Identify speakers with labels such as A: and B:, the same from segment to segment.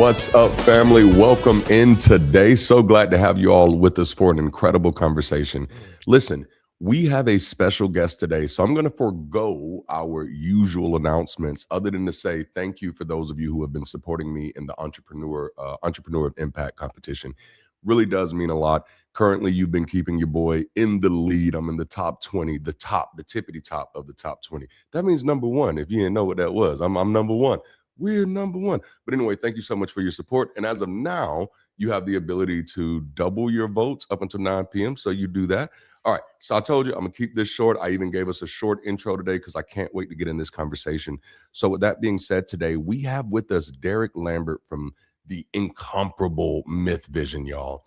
A: What's up, family? Welcome in today. So glad to have you all with us for an incredible conversation. Listen, we have a special guest today, so I'm going to forego our usual announcements other than to say thank you for those of you who have been supporting me in the Entrepreneur of Impact competition. Really does mean a lot. Currently, you've been keeping your boy in the lead. I'm in the top 20, the tippity top of the top 20. That means number one. If you didn't know what that was, I'm number one. We're number one. But anyway, thank you so much for your support. And as of now, you have the ability to double your votes up until 9 p.m. So you do that. All right. So I told you I'm going to keep this short. I even gave us a short intro today because I can't wait to get in this conversation. So with that being said, today we have with us Darante Lambert from the incomparable Myth Vision, y'all.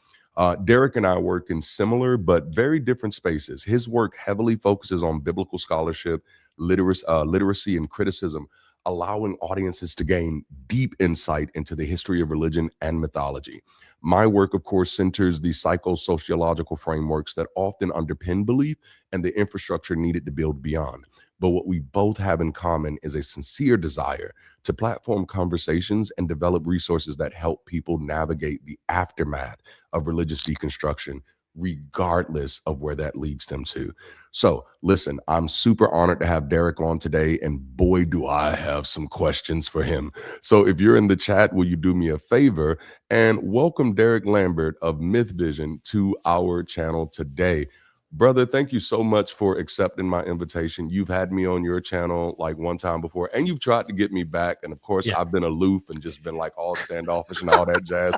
A: Derek and I work in similar but very different spaces. His work heavily focuses on biblical scholarship, literacy, and criticism, allowing audiences to gain deep insight into the history of religion and mythology. My work, of course, centers the psychosociological frameworks that often underpin belief and the infrastructure needed to build beyond. But what we both have in common is a sincere desire to platform conversations and develop resources that help people navigate the aftermath of religious deconstruction, regardless of where that leads them to. So listen, I'm super honored to have Derek on today, and boy, do I have some questions for him. So if you're in the chat, will you do me a favor and welcome Darante Lambert of Myth Vision to our channel today. Brother, thank you so much for accepting my invitation. You've had me on your channel like one time before, and you've tried to get me back. And of course, I've been aloof and just been like all standoffish and all that jazz.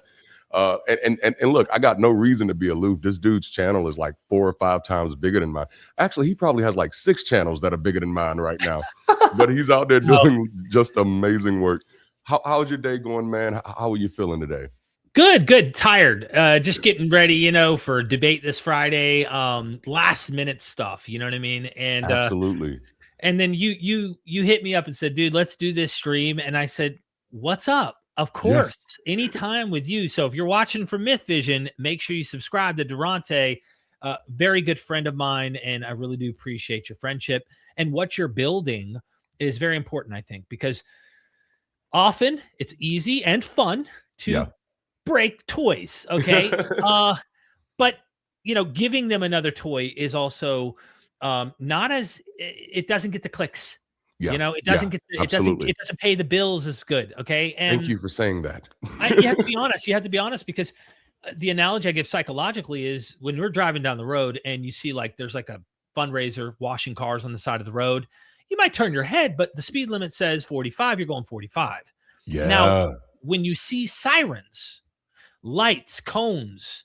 A: And look, I got no reason to be aloof. This dude's channel is like 4 or 5 times bigger than mine. Actually, he probably has like 6 channels that are bigger than mine right now. But he's out there doing just amazing work. How's your day going, man? How are you feeling today?
B: Good. Tired. Just getting ready, for debate this Friday. Last minute stuff, you know what I mean? And
A: absolutely.
B: And then you hit me up and said, dude, let's do this stream. And I said, what's up? Of course, anytime with you. So if you're watching from Myth Vision, make sure you subscribe to Darante, very good friend of mine. And I really do appreciate your friendship. And what you're building is very important, I think, because often it's easy and fun to break toys, okay? But giving them another toy is also not as it doesn't get the clicks. It doesn't get it doesn't pay the bills as good, okay? And
A: thank you for saying that.
B: You have to be honest. You have to be honest because the analogy I give psychologically is when we're driving down the road and you see like there's like a fundraiser washing cars on the side of the road, you might turn your head, but the speed limit says 45, you're going 45.
A: Yeah.
B: Now, when you see sirens, lights, cones,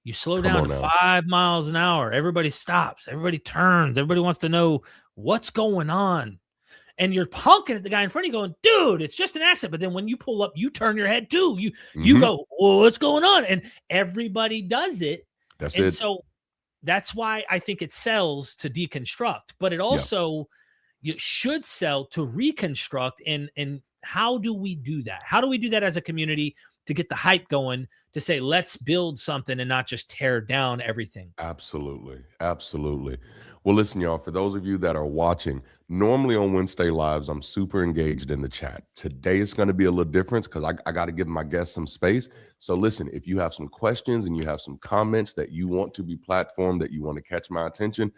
B: you slow down to 5 miles an hour. Everybody stops. Everybody turns. Everybody wants to know what's going on. And you're honking at the guy in front of you going, dude, it's just an accident. But then when you pull up, you turn your head too. You go, well, what's going on? And everybody does it. So that's why I think it sells to deconstruct. But it also should sell to reconstruct. And how do we do that? How do we do that as a community to get the hype going, to say, let's build something and not just tear down everything?
A: Absolutely. Well, listen, y'all, for those of you that are watching, normally on Wednesday Lives, I'm super engaged in the chat. Today it's going to be a little different because I got to give my guests some space. So listen, if you have some questions and you have some comments that you want to be platformed, that you want to catch my attention,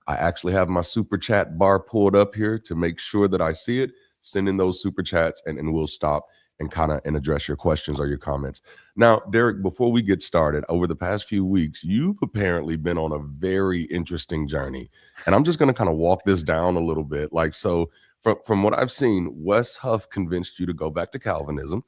A: I actually have my super chat bar pulled up here to make sure that I see it. Send in those super chats and we'll stop and address your questions or your comments. Now, Derek, before we get started, over the past few weeks, you've apparently been on a very interesting journey. And I'm just going to kind of walk this down a little bit. So from what I've seen, Wes Huff convinced you to go back to Calvinism.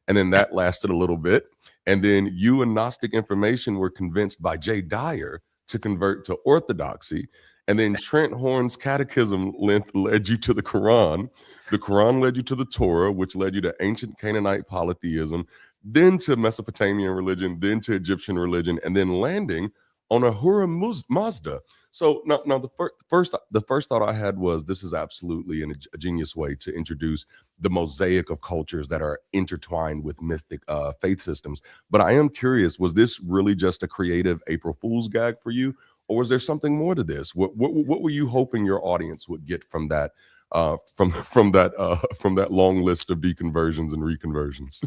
A: And then that lasted a little bit. And then you and Gnostic Information were convinced by Jay Dyer to convert to Orthodoxy. And then Trent Horn's catechism led you to the Quran. The Quran led you to the Torah, which led you to ancient Canaanite polytheism, then to Mesopotamian religion, then to Egyptian religion, and then landing on Ahura Mazda. So now the first thought I had was this is absolutely a genius way to introduce the mosaic of cultures that are intertwined with mythic faith systems. But I am curious, was this really just a creative April Fool's gag for you? Or was there something more to this? What were you hoping your audience would get from that from that long list of deconversions and reconversions?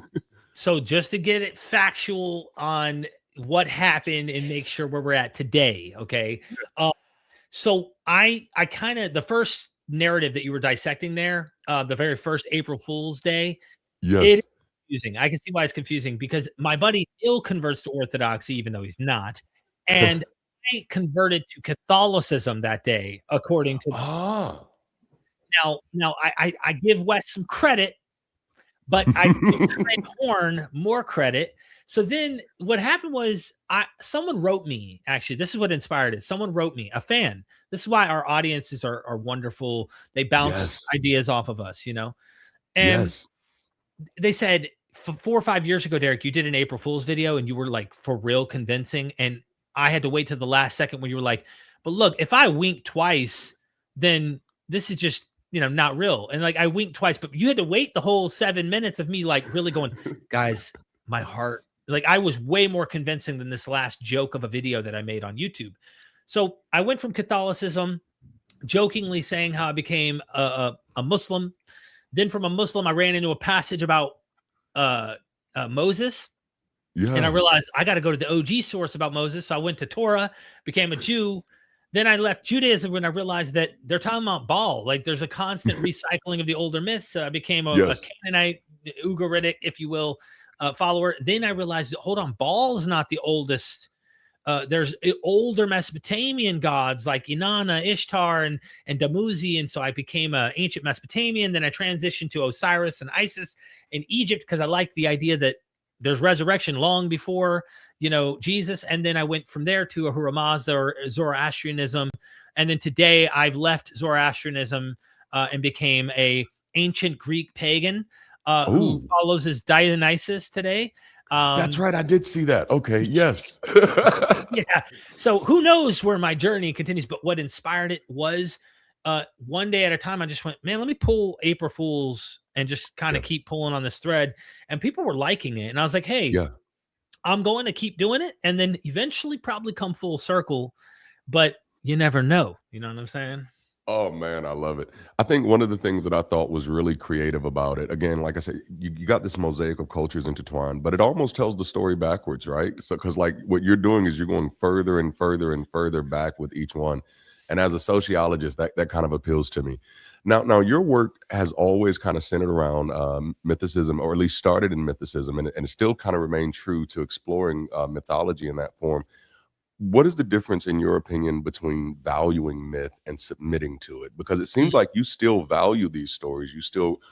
B: So just to get it factual on what happened and make sure where we're at today, okay? So I kind of, the first narrative that you were dissecting there, the very first April Fool's Day, it is
A: Yes.
B: confusing. I can see why it's confusing because my buddy still converts to Orthodoxy, even though he's not. And I converted to Catholicism that day, according to
A: Ah.
B: now I give Wes some credit, but I give Trey Horn more credit. So then what happened was someone wrote me, actually, this is what inspired it. Someone wrote me, a fan. This is why our audiences are wonderful. They bounce
A: Yes.
B: ideas off of us, you know? And
A: Yes.
B: they said 4 or 5 years ago, Derek, you did an April Fool's video and you were like for real convincing. And I had to wait till the last second when you were like, but look, if I wink twice, then this is just, not real. And like I winked twice, but you had to wait the whole 7 minutes of me like really going, guys, my heart, like I was way more convincing than this last joke of a video that I made on YouTube. So I went from Catholicism, jokingly saying how I became a Muslim. Then from a Muslim, I ran into a passage about Moses. And I
A: Yeah.
B: realized I got to go to the OG source about Moses. So I went to Torah, became a Jew. Then I left Judaism when I realized that they're talking about Baal. Like there's a constant recycling of the older myths. I became a
A: Yes.
B: Canaanite, Ugaritic, if you will, follower. Then I realized, hold on, Baal is not the oldest. There's older Mesopotamian gods like Inanna, Ishtar, and Damuzi. And so I became an ancient Mesopotamian. Then I transitioned to Osiris and Isis in Egypt because I liked the idea that there's resurrection long before, Jesus. And then I went from there to Ahura Mazda or Zoroastrianism. And then today I've left Zoroastrianism and became a ancient Greek pagan who
A: Oh,
B: follows as Dionysus today.
A: that's right. I did see that. Okay. Yes.
B: Yeah. So who knows where my journey continues, but what inspired it was one day at a time, I just went, man, let me pull April Fools and just kind of
A: Yeah.
B: keep pulling on this thread. And people were liking it. And I was like, hey,
A: Yeah.
B: I'm going to keep doing it and then eventually probably come full circle. But you never know. You know what I'm saying?
A: Oh man, I love it. I think one of the things that I thought was really creative about it, again, like I said, you got this mosaic of cultures intertwined, but it almost tells the story backwards, right? So, because like what you're doing is you're going further and further and further back with each one. And as a sociologist, that kind of appeals to me. Now, your work has always kind of centered around mythicism, or at least started in mythicism, and it still kind of remained true to exploring mythology in that form. What is the difference, in your opinion, between valuing myth and submitting to it? Because it seems like you still value these stories. You still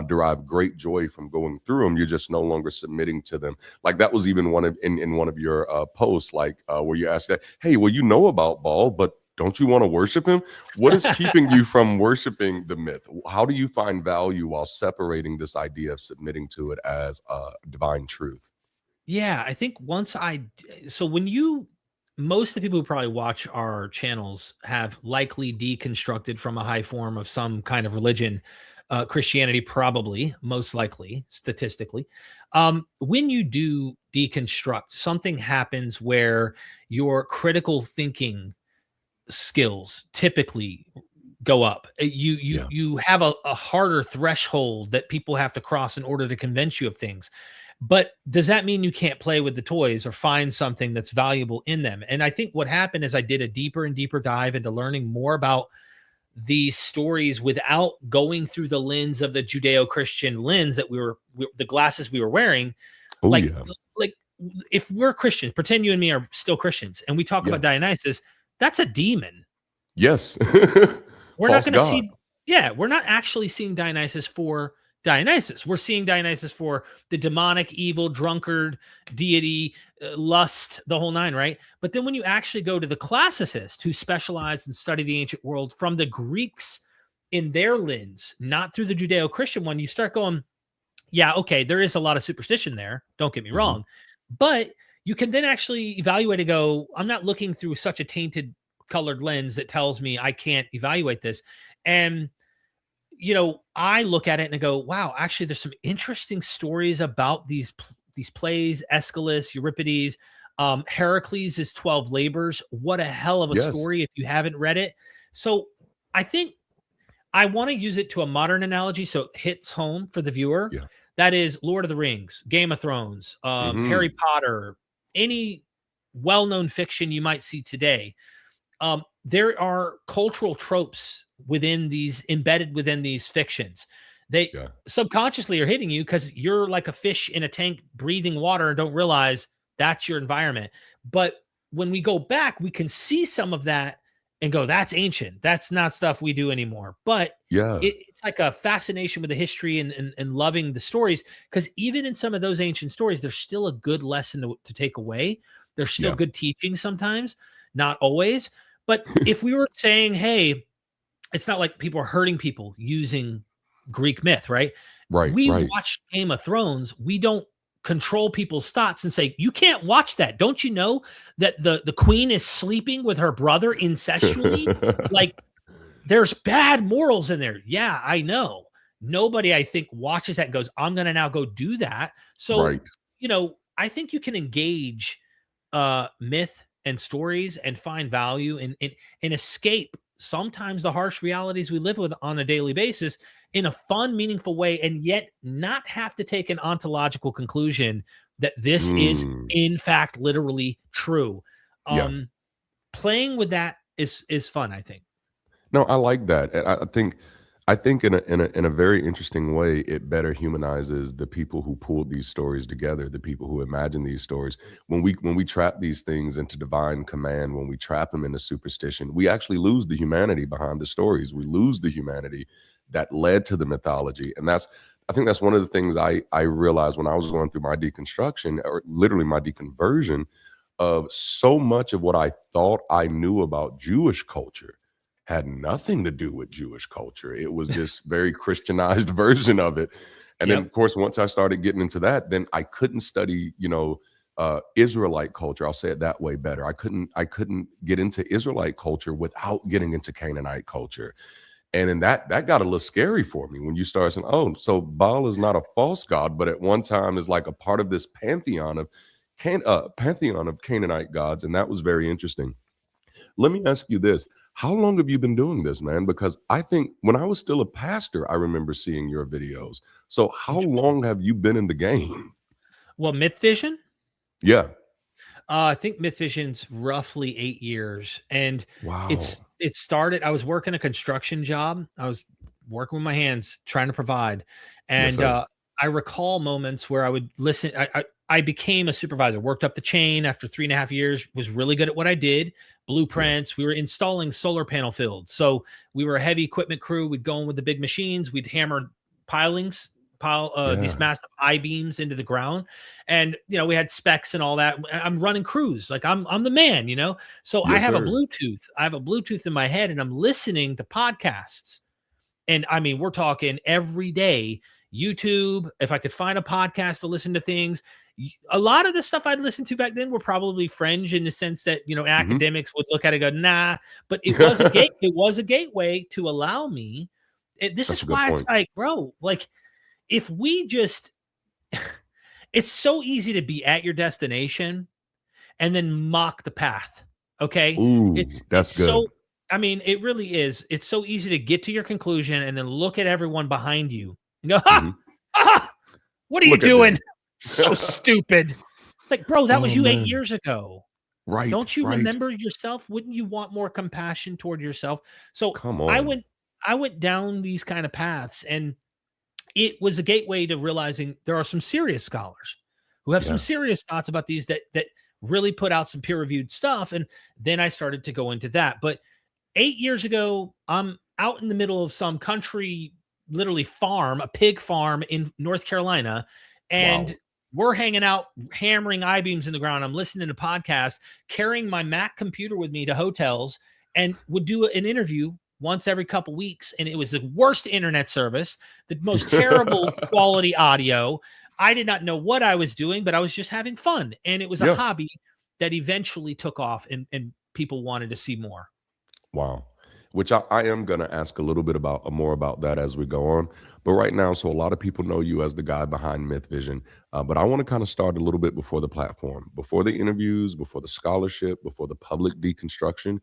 A: derive great joy from going through them. You're just no longer submitting to them. Like that was even in one of your posts, like where you asked that, hey, well, you know about Baal, but don't you want to worship him? What is keeping you from worshiping the myth? How do you find value while separating this idea of submitting to it as divine truth?
B: Yeah, I think so when most of the people who probably watch our channels have likely deconstructed from a high form of some kind of religion, Christianity, probably, most likely, statistically. When you do deconstruct, something happens where your critical thinking skills typically go up.
A: Yeah.
B: You have a harder threshold that people have to cross in order to convince you of things. But does that mean you can't play with the toys or find something that's valuable in them? And I think what happened is I did a deeper and deeper dive into learning more about these stories without going through the lens of the Judeo-Christian lens that the glasses we were wearing.
A: Oh
B: Like,
A: yeah.
B: like if we're Christians, pretend you and me are still Christians, and we talk
A: Yeah.
B: about Dionysus, that's a demon.
A: Yes.
B: We're not
A: False
B: going to
A: god.
B: see, yeah, we're not actually seeing Dionysus for Dionysus. We're seeing Dionysus for the demonic, evil, drunkard, deity, lust, the whole nine, right? But then when you actually go to the classicists who specialize and study the ancient world from the Greeks in their lens, not through the Judeo Christian one, you start going, yeah, okay, there is a lot of superstition there. Don't get me
A: Mhm.
B: wrong. But you can then actually evaluate and go, I'm not looking through such a tainted colored lens that tells me I can't evaluate this. And, I look at it and I go, wow, actually, there's some interesting stories about these plays, Aeschylus, Euripides, Heracles' 12 Labors. What a hell of a
A: Yes.
B: story if you haven't read it. So I think I want to use it to a modern analogy so it hits home for the viewer.
A: Yeah.
B: That is Lord of the Rings, Game of Thrones, Harry Potter, any well-known fiction you might see today. There are cultural tropes embedded within these fictions. They subconsciously are hitting you because you're like a fish in a tank breathing water and don't realize that's your environment. But when we go back, we can see some of that and go, that's ancient. That's not stuff we do anymore. But it's like a fascination with the history and loving the stories, because even in some of those ancient stories, there's still a good lesson to take away. There's still good teaching sometimes, not always. But if we were saying, hey, it's not like people are hurting people using Greek myth, right? We watch Game of Thrones. We don't control people's thoughts and say, you can't watch that. Don't you know that the queen is sleeping with her brother incestually? Like, there's bad morals in there. Yeah, I know. Nobody, I think, watches that and goes, I'm going to now go do that. So, I think you can engage myth and stories and find value and escape sometimes the harsh realities we live with on a daily basis in a fun, meaningful way, and yet not have to take an ontological conclusion that this is in fact literally true. Playing with that is fun, I think.
A: No, I like that. I think in a very interesting way, it better humanizes the people who pulled these stories together, the people who imagine these stories. When we trap these things into divine command, when we trap them into superstition, we actually lose the humanity behind the stories. We lose the humanity that led to the mythology. And I think that's one of the things I realized when I was going through my deconstruction, or literally my deconversion, of so much of what I thought I knew about Jewish culture had nothing to do with Jewish culture. It was this very Christianized version of it. And then, of course, once I started getting into that, then I couldn't study, Israelite culture. I'll say it that way better. I couldn't get into Israelite culture without getting into Canaanite culture. And then that got a little scary for me when you start saying, oh, so Baal is not a false god, but at one time is like a part of this pantheon of Canaanite gods. And that was very interesting. Let me ask you this. How long have you been doing this, man? Because I think when I was still a pastor, I remember seeing your videos. So how long have you been in the game?
B: Well, Myth Vision?
A: Yeah.
B: I think Myth Vision's roughly 8 years. And it started, I was working a construction job. I was working with my hands, trying to provide. And I recall moments where I would listen. I became a supervisor, worked up the chain after 3.5 years, was really good at what I did. Blueprints. We were installing solar panel fields. So we were a heavy equipment crew. We'd go in with the big machines. We'd hammer these massive I-beams into the ground. And, we had specs and all that. I'm running crews. Like I'm the man, So I have a Bluetooth in my head, and I'm listening to podcasts. And I mean, we're talking every day. YouTube, if I could find a podcast to listen to things. A lot of the stuff I'd listen to back then were probably fringe in the sense that, academics would look at it and go, nah, but it was a gateway to allow me. This is why it's like, bro, like if we just, it's so easy to be at your destination and then mock the path. Okay.
A: Ooh, that's good.
B: So, I mean, it really is. It's so easy to get to your conclusion and then look at everyone behind you and go, what are you doing? So stupid. It's like, bro, that was you 8 years ago.
A: Right.
B: Don't you remember yourself? Wouldn't you want more compassion toward yourself? So
A: come on.
B: I went down these kind of paths, and it was a gateway to realizing there are some serious scholars who have some serious thoughts about these that really put out some peer-reviewed stuff. And then I started to go into that. But 8 years ago, I'm out in the middle of some country, literally farm, a pig farm in North Carolina. And we're hanging out, hammering I-beams in the ground. I'm listening to podcasts, carrying my Mac computer with me to hotels, and would do an interview once every couple weeks. And it was the worst internet service, the most terrible quality audio. I did not know what I was doing, but I was just having fun. And it was a hobby that eventually took off, and people wanted to see more.
A: Wow. Which I am going to ask a little bit more about that as we go on. But right now, so a lot of people know you as the guy behind Myth Vision. But I want to kind of start a little bit before the platform, before the interviews, before the scholarship, before the public deconstruction.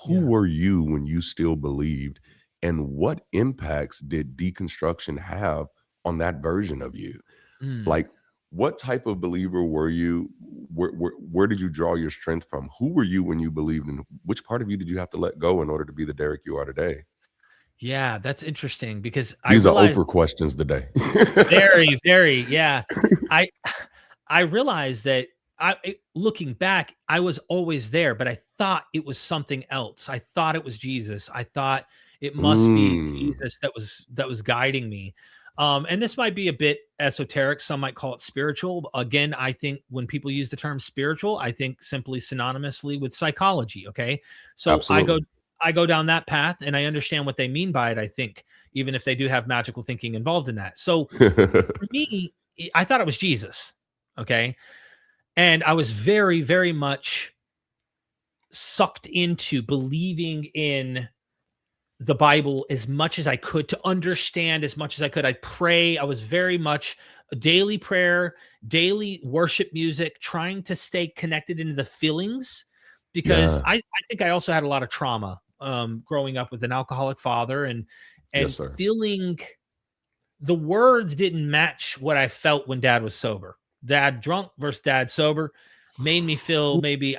A: Who were you when you still believed? And what impacts did deconstruction have on that version of you.
B: Mm.
A: Like, what type of believer were you? Where did you draw your strength from? Who were you when you believed, and which part of you did you have to let go in order to be the Derek you are today?
B: Yeah, that's interesting because I
A: These are
B: realized
A: Oprah questions today.
B: very, very, yeah. I I realized that looking back, I was always there, but I thought it was something else. I thought it was Jesus. I thought it must be
A: Mm,
B: Jesus that was guiding me. And this might be a bit esoteric. Some might call it spiritual. Again, I think when people use the term spiritual, I think simply synonymously with psychology. Okay, so
A: absolutely.
B: I go down that path, and I understand what they mean by it. I think even if they do have magical thinking involved in that. So for me, I thought it was Jesus. Okay. And I was very, very much sucked into believing in the Bible as much as I could to understand as much as I could. I'd pray. I was very much a daily prayer, daily worship music, trying to stay connected into the feelings because
A: Yeah.
B: I think I also had a lot of trauma growing up with an alcoholic father
A: Yes,
B: and
A: sir.
B: feeling the words didn't match what I felt when dad was sober. Dad drunk versus dad sober made me feel maybe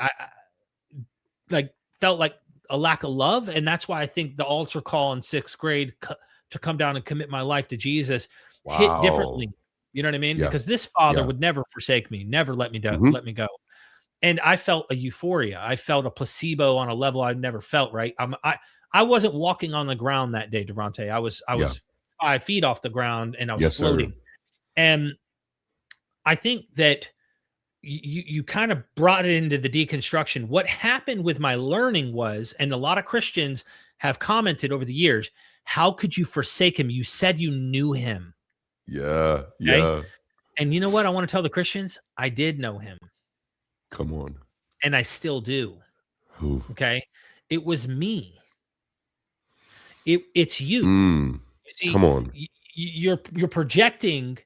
B: like felt like a lack of love, and that's why I think the altar call in 6th grade to come down and commit my life to Jesus hit
A: Wow.
B: differently. You know what I mean?
A: Yeah.
B: Because this father
A: Yeah.
B: would never forsake me, never
A: Hmm.
B: let me go. And I felt a euphoria. I felt a placebo on a level I'd never felt, right? I wasn't walking on the ground that day, Darante. I
A: Yeah.
B: was 5 feet off the ground and I was
A: Yes, sir.
B: floating. And I think that you kind of brought it into the deconstruction. What happened with my learning was, and a lot of Christians have commented over the years, how could you forsake him? You said you knew him.
A: Yeah.
B: Okay.
A: Yeah.
B: And you know what? I want to tell the Christians, I did know him
A: Come on.
B: and I still do.
A: Who?
B: Okay. It was me. It's you.
A: Mm.
B: You see,
A: Come on.
B: you're projecting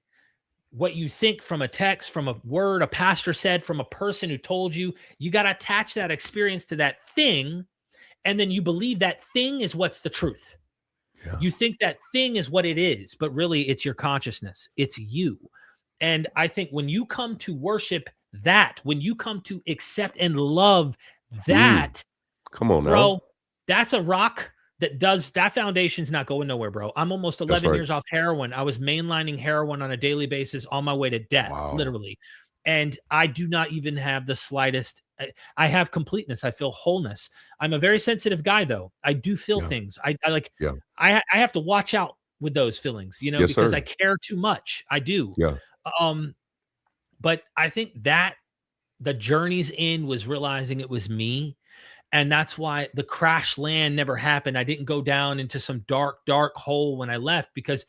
B: what you think from a text, from a word a pastor said, from a person who told you. You got to attach that experience to that thing, and then you believe that thing is what's the truth.
A: Yeah.
B: You think that thing is what it is, but really it's your consciousness. It's you. And I think when you come to worship that, when you come to accept and love
A: Mm.
B: that,
A: Come on now.
B: bro, that's a rock that foundation's not going nowhere, bro. I'm almost
A: That's
B: 11
A: right.
B: years off heroin. I was mainlining heroin on a daily basis on my way to death,
A: Wow.
B: literally. And I do not even have the slightest I have completeness. I feel wholeness. I'm a very sensitive guy though. I do feel
A: Yeah.
B: things. I like
A: Yeah.
B: I have to watch out with those feelings, you know,
A: Yes,
B: because I
A: sir.
B: care too much. I do.
A: Yeah.
B: Um but I think that the journey's in was realizing it was me, and that's why the crash land never happened. I didn't go down into some dark, dark hole when I left because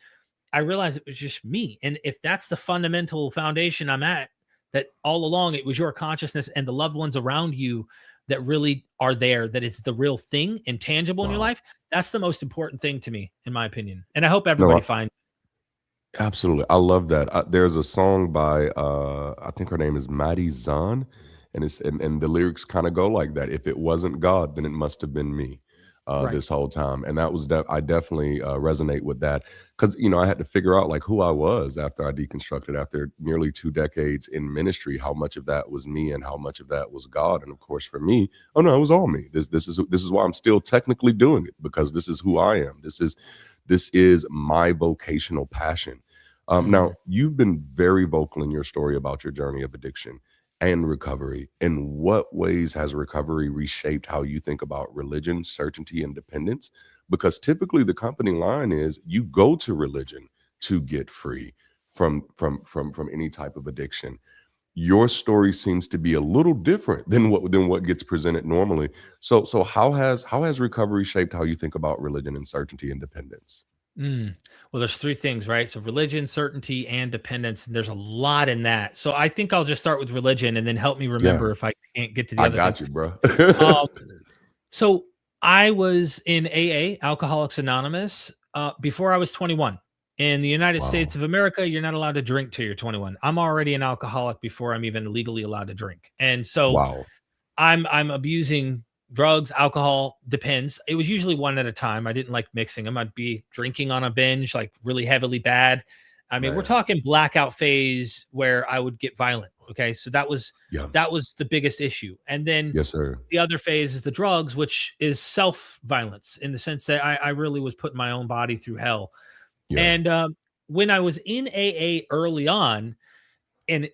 B: I realized it was just me. And if that's the fundamental foundation I'm at, that all along it was your consciousness and the loved ones around you that really are there, that is the real thing and tangible in your
A: Wow.
B: life. That's the most important thing to me, in my opinion. And I hope
A: No,
B: everybody finds.
A: absolutely. I love that. There's a song by I think her name is Maddie Zahn, and and the lyrics kind of go like that. If it wasn't God, then it must have been me
B: Right.
A: this whole time. And that was I definitely resonate with that because I had to figure out like who I was after I deconstructed after nearly 2 decades in ministry. How much of that was me and how much of that was God. And of course, for me, oh no, it was all me. This is why I'm still technically doing it because this is who I am. This is my vocational passion.
B: Mm,
A: Now, you've been very vocal in your story about your journey of addiction and recovery. In what ways has recovery reshaped how you think about religion, certainty, and dependence? Because typically the company line is you go to religion to get free from any type of addiction. Your story seems to be a little different than what gets presented normally. So how has recovery shaped how you think about religion and certainty and dependence?
B: mm. Well, there's three things, right? So religion, certainty, and dependence. There's a lot in that. So I think I'll just start with religion and then help me
A: Yeah,
B: remember if I can't get to the
A: I
B: other things.
A: got you, bro.
B: Um, so I was in AA, Alcoholics Anonymous, before I was 21. In the United States
A: Wow.
B: of America, you're not allowed to drink till you're 21. I'm already an alcoholic before I'm even legally allowed to drink. And so
A: Wow.
B: I'm abusing drugs, alcohol, depends. It was usually one at a time. I didn't like mixing them. I'd be drinking on a binge, like really heavily bad. I mean, we're talking blackout phase where I would get violent. Okay. So that was the biggest issue. And then
A: yes, sir.
B: The other phase is the drugs, which is self-violence in the sense that I really was putting my own body through hell.
A: Yeah.
B: And when I was in AA early on, and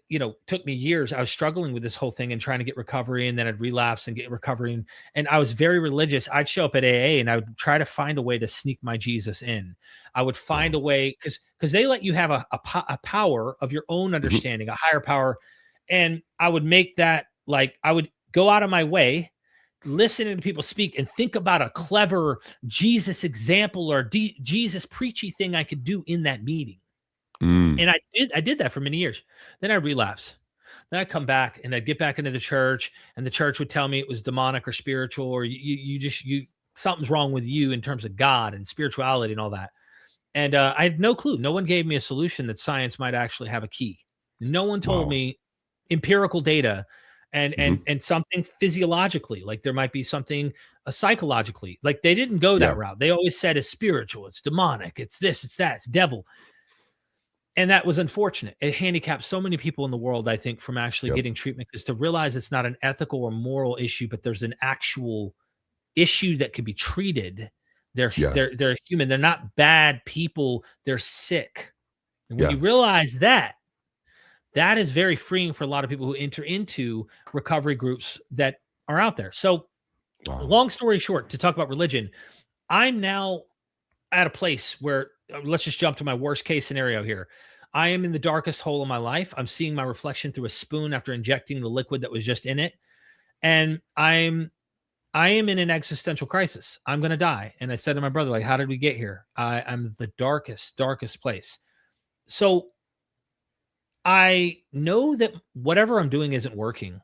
B: took me years, I was struggling with this whole thing and trying to get recovery, and then I'd relapse and get recovery. And I was very religious. I'd show up at AA and I would try to find a way to sneak my Jesus in. I would find a way because they let you have a power of your own understanding, a higher power. And I would make that, like, I would go out of my way, listening to people speak, and think about a clever Jesus example or Jesus preachy thing I could do in that meeting. And I did that for many years. Then I relapse. Then I come back and I'd get back into the church, and the church would tell me it was demonic or spiritual, or you something's wrong with you in terms of God and spirituality and all that. And I had no clue. No one gave me a solution that science might actually have a key. No one told me empirical data and something physiologically, like there might be something psychologically. Like they didn't go that route. They always said it's spiritual, it's demonic, it's this, it's that, it's devil. And that was unfortunate. It handicapped so many people in the world, I think, from actually getting treatment, because to realize it's not an ethical or moral issue, but there's an actual issue that could be treated. They're human. They're not bad people. They're sick. And when you realize that is very freeing for a lot of people who enter into recovery groups that are out there. So long story short, to talk about religion, I'm now at a place where, let's just jump to my worst case scenario here. I am in the darkest hole of my life. I'm seeing my reflection through a spoon after injecting the liquid that was just in it. And I am in an existential crisis. I'm going to die. And I said to my brother, like, how did we get here? I'm the darkest place. So I know that whatever I'm doing isn't working.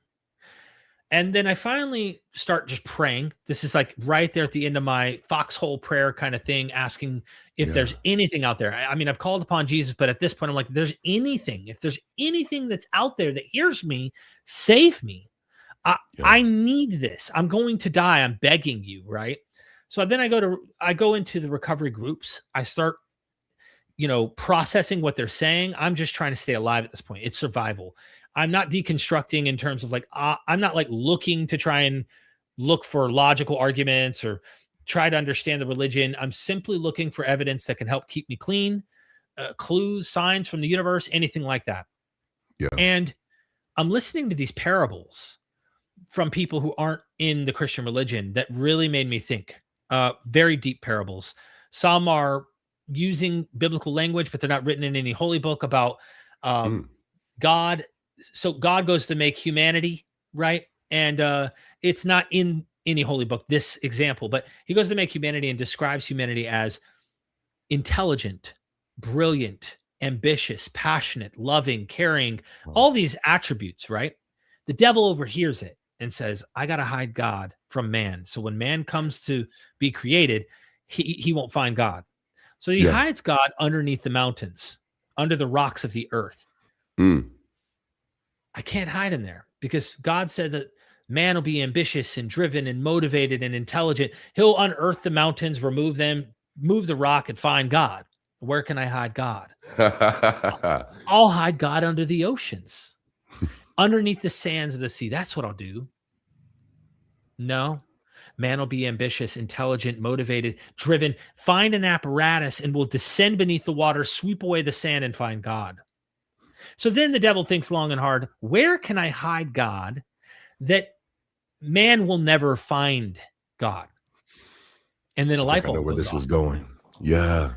B: And then I finally start just praying. This is like right there at the end of my foxhole prayer kind of thing, asking if there's anything out there. I mean, I've called upon Jesus, but at this point I'm like, if there's anything that's out there that hears me, save me. I need this. I'm going to die. I'm begging you. Right. So then I go into the recovery groups. I start, processing what they're saying. I'm just trying to stay alive at this point. It's survival. I'm not deconstructing in terms of like, I'm not like looking to try and look for logical arguments or try to understand the religion. I'm simply looking for evidence that can help keep me clean, clues, signs from the universe, anything like that. Yeah. And I'm listening to these parables from people who aren't in the Christian religion that really made me think, very deep parables. Some are using biblical language, but they're not written in any holy book about God. So God goes to make humanity, right? And it's not in any holy book, this example, but he goes to make humanity and describes humanity as intelligent, brilliant, ambitious, passionate, loving, caring, all these attributes, right? The devil overhears it and says, I got to hide God from man. So when man comes to be created, he won't find God. So he hides God underneath the mountains, under the rocks of the earth. I can't hide him there because God said that man will be ambitious and driven and motivated and intelligent. He'll unearth the mountains, remove them, move the rock, and find God. Where can I hide God? I'll hide God under the oceans, underneath the sands of the sea. That's what I'll do. No, man will be ambitious, intelligent, motivated, driven, find an apparatus and will descend beneath the water, sweep away the sand and find God. So then the devil thinks long and hard, where can I hide God that man will never find God? And then a light bulb goes off. I know where this is going.
A: Yeah.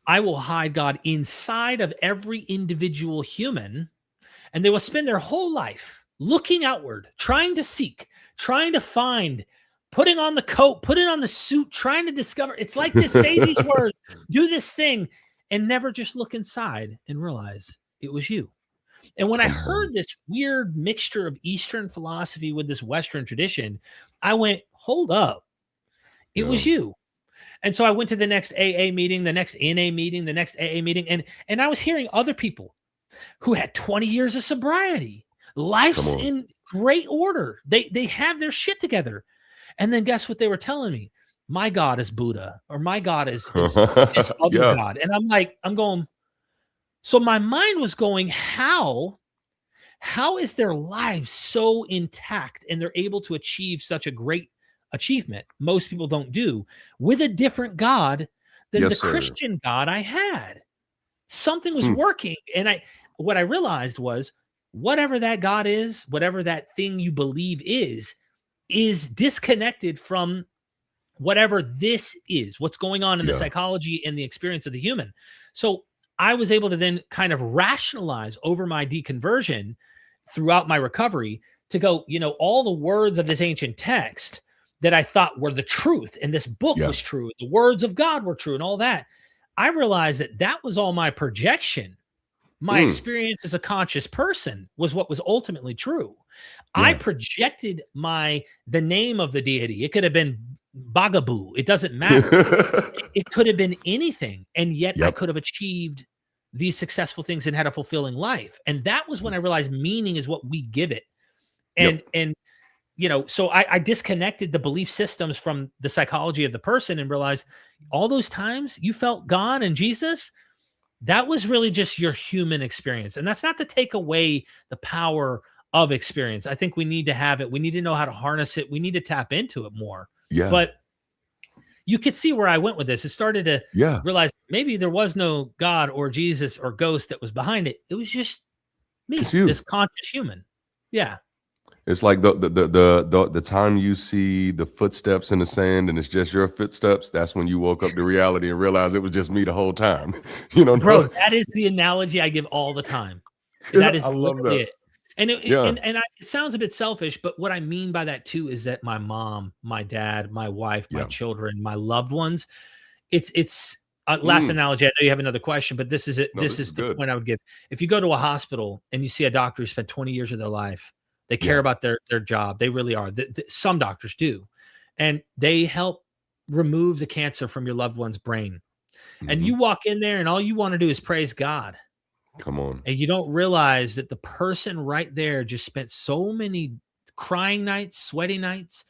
B: I will hide God inside of every individual human, and they will spend their whole life looking outward, trying to seek, trying to find, putting on the coat, putting on the suit, trying to discover. It's like to say these words, do this thing, and never just look inside and realize it was you. And when I heard this weird mixture of Eastern philosophy with this Western tradition, I went, hold up. It was you. And so I went to the next AA meeting, the next NA meeting, the next AA meeting. And I was hearing other people who had 20 years of sobriety. Life's in great order. They have their shit together. And then guess what they were telling me? My God is Buddha, or my God is this other God. And I'm going, So my mind was going, how is their lives so intact and they're able to achieve such a great achievement most people don't do with a different God than the Christian God I had? Something was working. And what I realized was, whatever that God is, whatever that thing you believe is disconnected from whatever this is, what's going on in the psychology and the experience of the human. So I was able to then kind of rationalize over my deconversion throughout my recovery to go, all the words of this ancient text that I thought were the truth, and this book was true, the words of God were true, and all that. I realized that was all my projection. My experience as a conscious person was what was ultimately true. I projected the name of the deity. It could have been Bagaboo. It doesn't matter. it could have been anything. And yet I could have achieved these successful things and had a fulfilling life. And that was when I realized meaning is what we give it. And so I disconnected the belief systems from the psychology of the person and realized all those times you felt God and Jesus, that was really just your human experience. And that's not to take away the power of experience. I think we need to have it. We need to know how to harness it. We need to tap into it more. But you could see where I went with this. It started to realize maybe there was no God or Jesus or ghost that was behind it. It was just me, this conscious human. Yeah.
A: It's like the time you see the footsteps in the sand and it's just your footsteps, that's when you woke up to reality and realized it was just me the whole time.
B: Bro, that is the analogy I give all the time. That is literally it. And it sounds a bit selfish, but what I mean by that too is that my mom, my dad, my wife, my children, my loved ones, it's last analogy. I know you have another question, but this is it. No, this is the point I would give. If you go to a hospital and you see a doctor who spent 20 years of their life, they care about their job. They really are. Some doctors do. And they help remove the cancer from your loved one's brain. And you walk in there and all you want to do is praise God.
A: Come on.
B: And you don't realize that the person right there just spent so many crying nights, sweaty nights,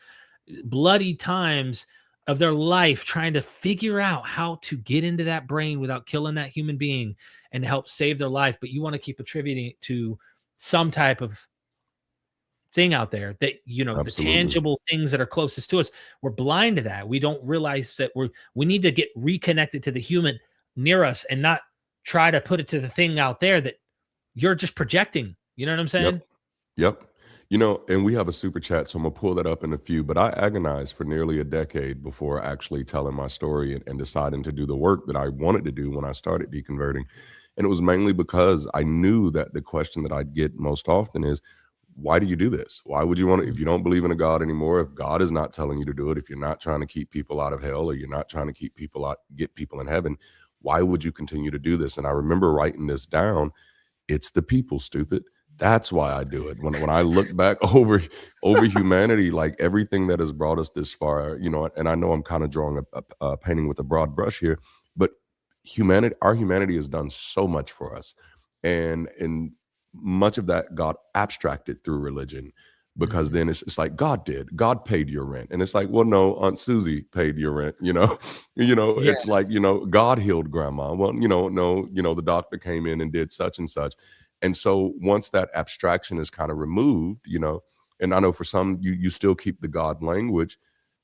B: bloody times of their life trying to figure out how to get into that brain without killing that human being and help save their life. But you want to keep attributing it to some type of thing out there that, the tangible things that are closest to us. We're blind to that. We don't realize that we need to get reconnected to the human near us and not try to put it to the thing out there that you're just projecting. You know what I'm saying?
A: Yep. And we have a super chat, so I'm gonna pull that up in a few, but I agonized for nearly a decade before actually telling my story and deciding to do the work that I wanted to do when I started deconverting. And it was mainly because I knew that the question that I'd get most often is, why do you do this? Why would you want to, if you don't believe in a God anymore, if God is not telling you to do it, if you're not trying to keep people out of hell, or you're not trying to keep people out, get people in heaven, why would you continue to do this? And I remember writing this down. It's the people, stupid. That's why I do it. When I look back over humanity, like everything that has brought us this far, and I know I'm kind of drawing a painting with a broad brush here, but our humanity has done so much for us. And much of that got abstracted through religion, because then it's like God paid your rent. And it's like, well, no, Aunt Susie paid your rent, It's like, God healed grandma. Well, no, the doctor came in and did such and such. And so once that abstraction is kind of removed, and I know for some, you still keep the God language,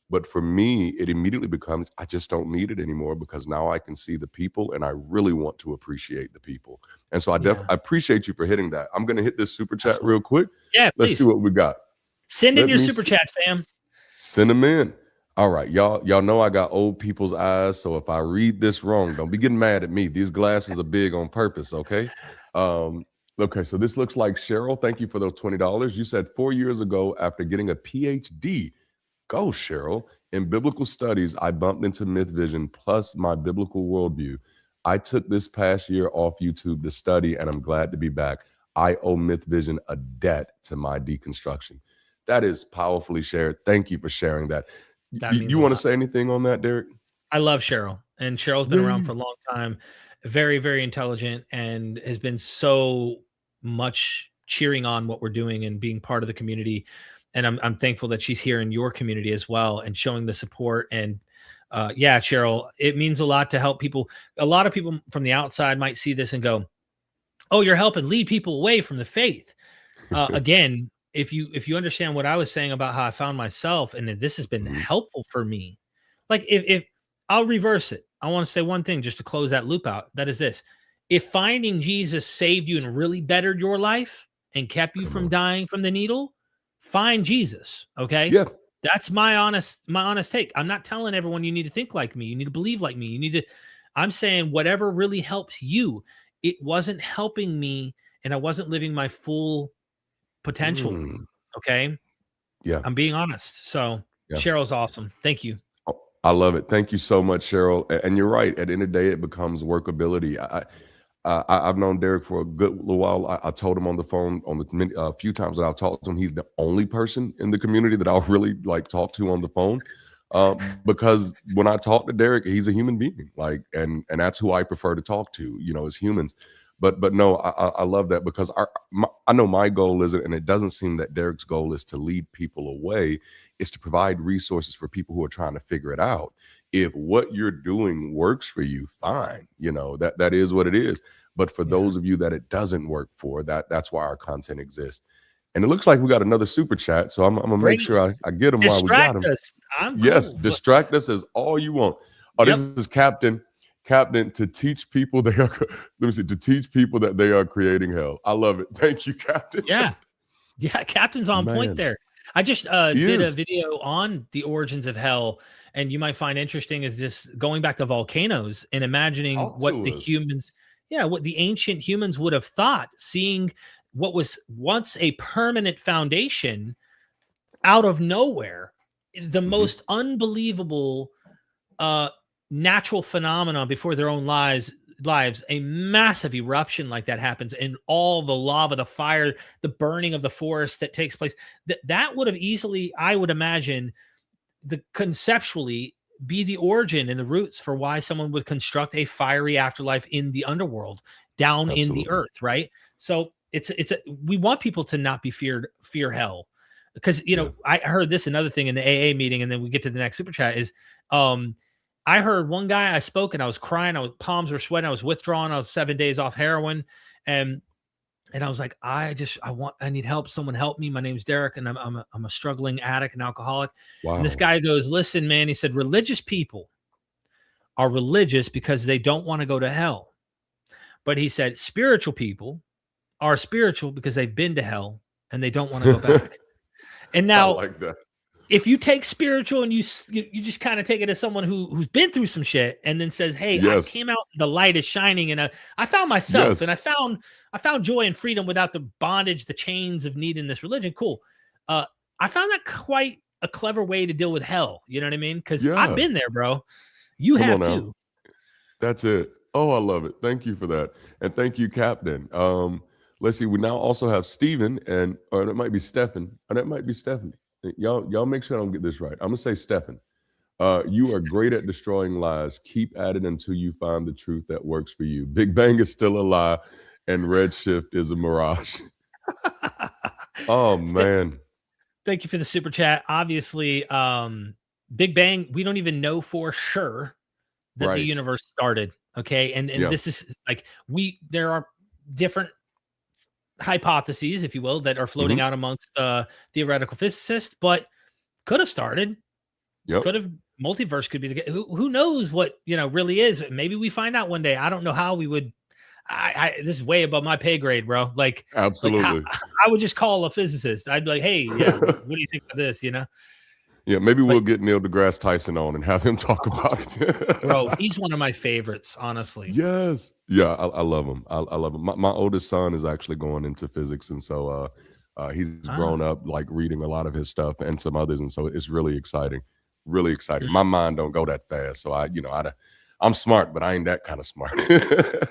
A: but for me, it immediately becomes, I just don't need it anymore, because now I can see the people and I really want to appreciate the people. And so I appreciate you for hitting that. I'm going to hit this super chat real quick.
B: Yeah,
A: let's see what we got.
B: Send in your super chats, fam.
A: Send them in. All right, y'all know I got old people's eyes, so if I read this wrong, don't be getting mad at me. These glasses are big on purpose, okay? Okay, so this looks like Cheryl. Thank you for those $20. You said 4 years ago, after getting a PhD, go, Cheryl. In biblical studies, I bumped into Myth Vision plus my biblical worldview. I took this past year off YouTube to study, and I'm glad to be back. I owe Myth Vision a debt to my deconstruction. That is powerfully shared. Thank you for sharing that. You want to say anything on that, Derek?
B: I love Cheryl, and Cheryl's been around for a long time. Very, very intelligent, and has been so much cheering on what we're doing and being part of the community. And I'm thankful that she's here in your community as well and showing the support. And Cheryl, it means a lot to help people. A lot of people from the outside might see this and go, Oh, you're helping lead people away from the faith. Again, if you understand what I was saying about how I found myself, and that this has been
A: Mhm.
B: helpful for me. Like if I'll reverse it. I want to say one thing just to close that loop out. That is this. If finding Jesus saved you and really bettered your life and kept you
A: Come
B: from
A: on.
B: dying from the needle, find Jesus. Okay.
A: Yeah.
B: That's my honest take. I'm not telling everyone you need to think like me. You need to believe like me. I'm saying whatever really helps you. It wasn't helping me, and I wasn't living my full potential.
A: Mm.
B: Okay.
A: Yeah.
B: I'm being honest. So
A: Yeah.
B: Cheryl's awesome. Thank you.
A: Oh, I love it. Thank you so much, Cheryl. And you're right. At the end of the day, it becomes workability. I've known Derek for a good little while. I told him on the phone on a few times that I've talked to him. He's the only person in the community that I'll really like talk to on the phone, because when I talk to Derek, he's a human being. Like, and that's who I prefer to talk to. As humans. But no, I love that because I know my goal is, and it doesn't seem that Derek's goal is to lead people away, is to provide resources for people who are trying to figure it out. If what you're doing works for you, fine. That is what it is. But for
B: Yeah.
A: those of you that it doesn't work for, that's why our content exists. And it looks like we got another super chat, so I'm gonna make
B: Bring
A: sure I get him while we got
B: distract
A: him.
B: us. I'm
A: Yes,
B: cool.
A: distract us as all you want. Oh, this
B: Yep.
A: is Captain, to teach people they are. Let me see. To teach people that they are creating hell. I love it. Thank you, Captain.
B: Yeah. Yeah. Captain's on point
A: Man,
B: there. I just
A: he
B: did a
A: is.
B: video on the origins of hell, and you might find interesting is this going back to volcanoes and imagining
A: Talk
B: what
A: to
B: the
A: us.
B: humans, yeah, what the ancient humans would have thought, seeing what was once a permanent foundation out of nowhere, the
A: Mhm.
B: most unbelievable uh natural phenomenon before their own lives, a massive eruption like that happens, and all the lava, the fire, the burning of the forest that takes place, that would have easily, I would imagine, the conceptually be the origin and the roots for why someone would construct a fiery afterlife in the underworld down in the
A: Absolutely.
B: earth, right? So we want people to not be fear hell, because
A: Yeah.
B: I heard this another thing in the AA meeting, and then we get to the next super chat is um I heard one guy, I spoke and I was crying, palms were sweating, I was withdrawn, I was 7 days off heroin, and I was like, I need help. Someone help me. My name's Derek, and I'm a struggling addict and alcoholic. And this
A: Wow.
B: guy goes, listen, man. He said, religious people are religious because they don't want to go to hell. But he said, spiritual people are spiritual because they've been to hell and they don't want to go back. And
A: I
B: now,
A: like that.
B: if you take spiritual and you just kind of take it as someone who's been through some shit, and then says, hey, I
A: Yes.
B: came out, the light is shining, and I found myself, and
A: Yes.
B: I found joy and freedom without the bondage, the chains of needing this religion. Cool. uh I found that quite a clever way to deal with hell. You know what I mean? Because I've
A: Yeah.
B: been there, bro. You
A: Come on
B: have
A: now.
B: too.
A: That's it. Oh, I love it. Thank you for that. And thank you, Captain. Let's see. We now also have Steven or that might be Stefan. Or that might be Stephanie. Y'all make sure I don't get this right. I'm gonna say Stefan. You are great at destroying lies. Keep at it until you find the truth that works for you. Big Bang is still a lie, and Redshift is a mirage. Oh
B: St-
A: man.
B: Thank you for the super chat. Obviously, Big Bang, we don't even know for sure that the
A: Right.
B: universe started. Okay. And
A: Yeah.
B: this is like, there are different hypotheses, if you will, that are
A: Hmm.
B: floating out amongst theoretical physicists, but could have started,
A: Yep.
B: could have, multiverse could be who knows what, really is. Maybe we find out one day. I don't know how we would. This is way above my pay grade, bro. Like how
A: Absolutely.
B: I would just call a physicist. I'd be like, hey, yeah, what do you think of this?
A: Yeah. Maybe
B: But
A: we'll get Neil deGrasse Tyson on and have him talk about
B: bro,
A: it.
B: he's one of my favorites, honestly.
A: Yes. Yeah, I love him. I love him. My oldest son is actually going into physics, and so he's
B: Ah,
A: grown up like reading a lot of his stuff and some others, and so it's really exciting. Really exciting.
B: mm,
A: My mind don't go that fast, so I'm smart, but I ain't that kind of smart.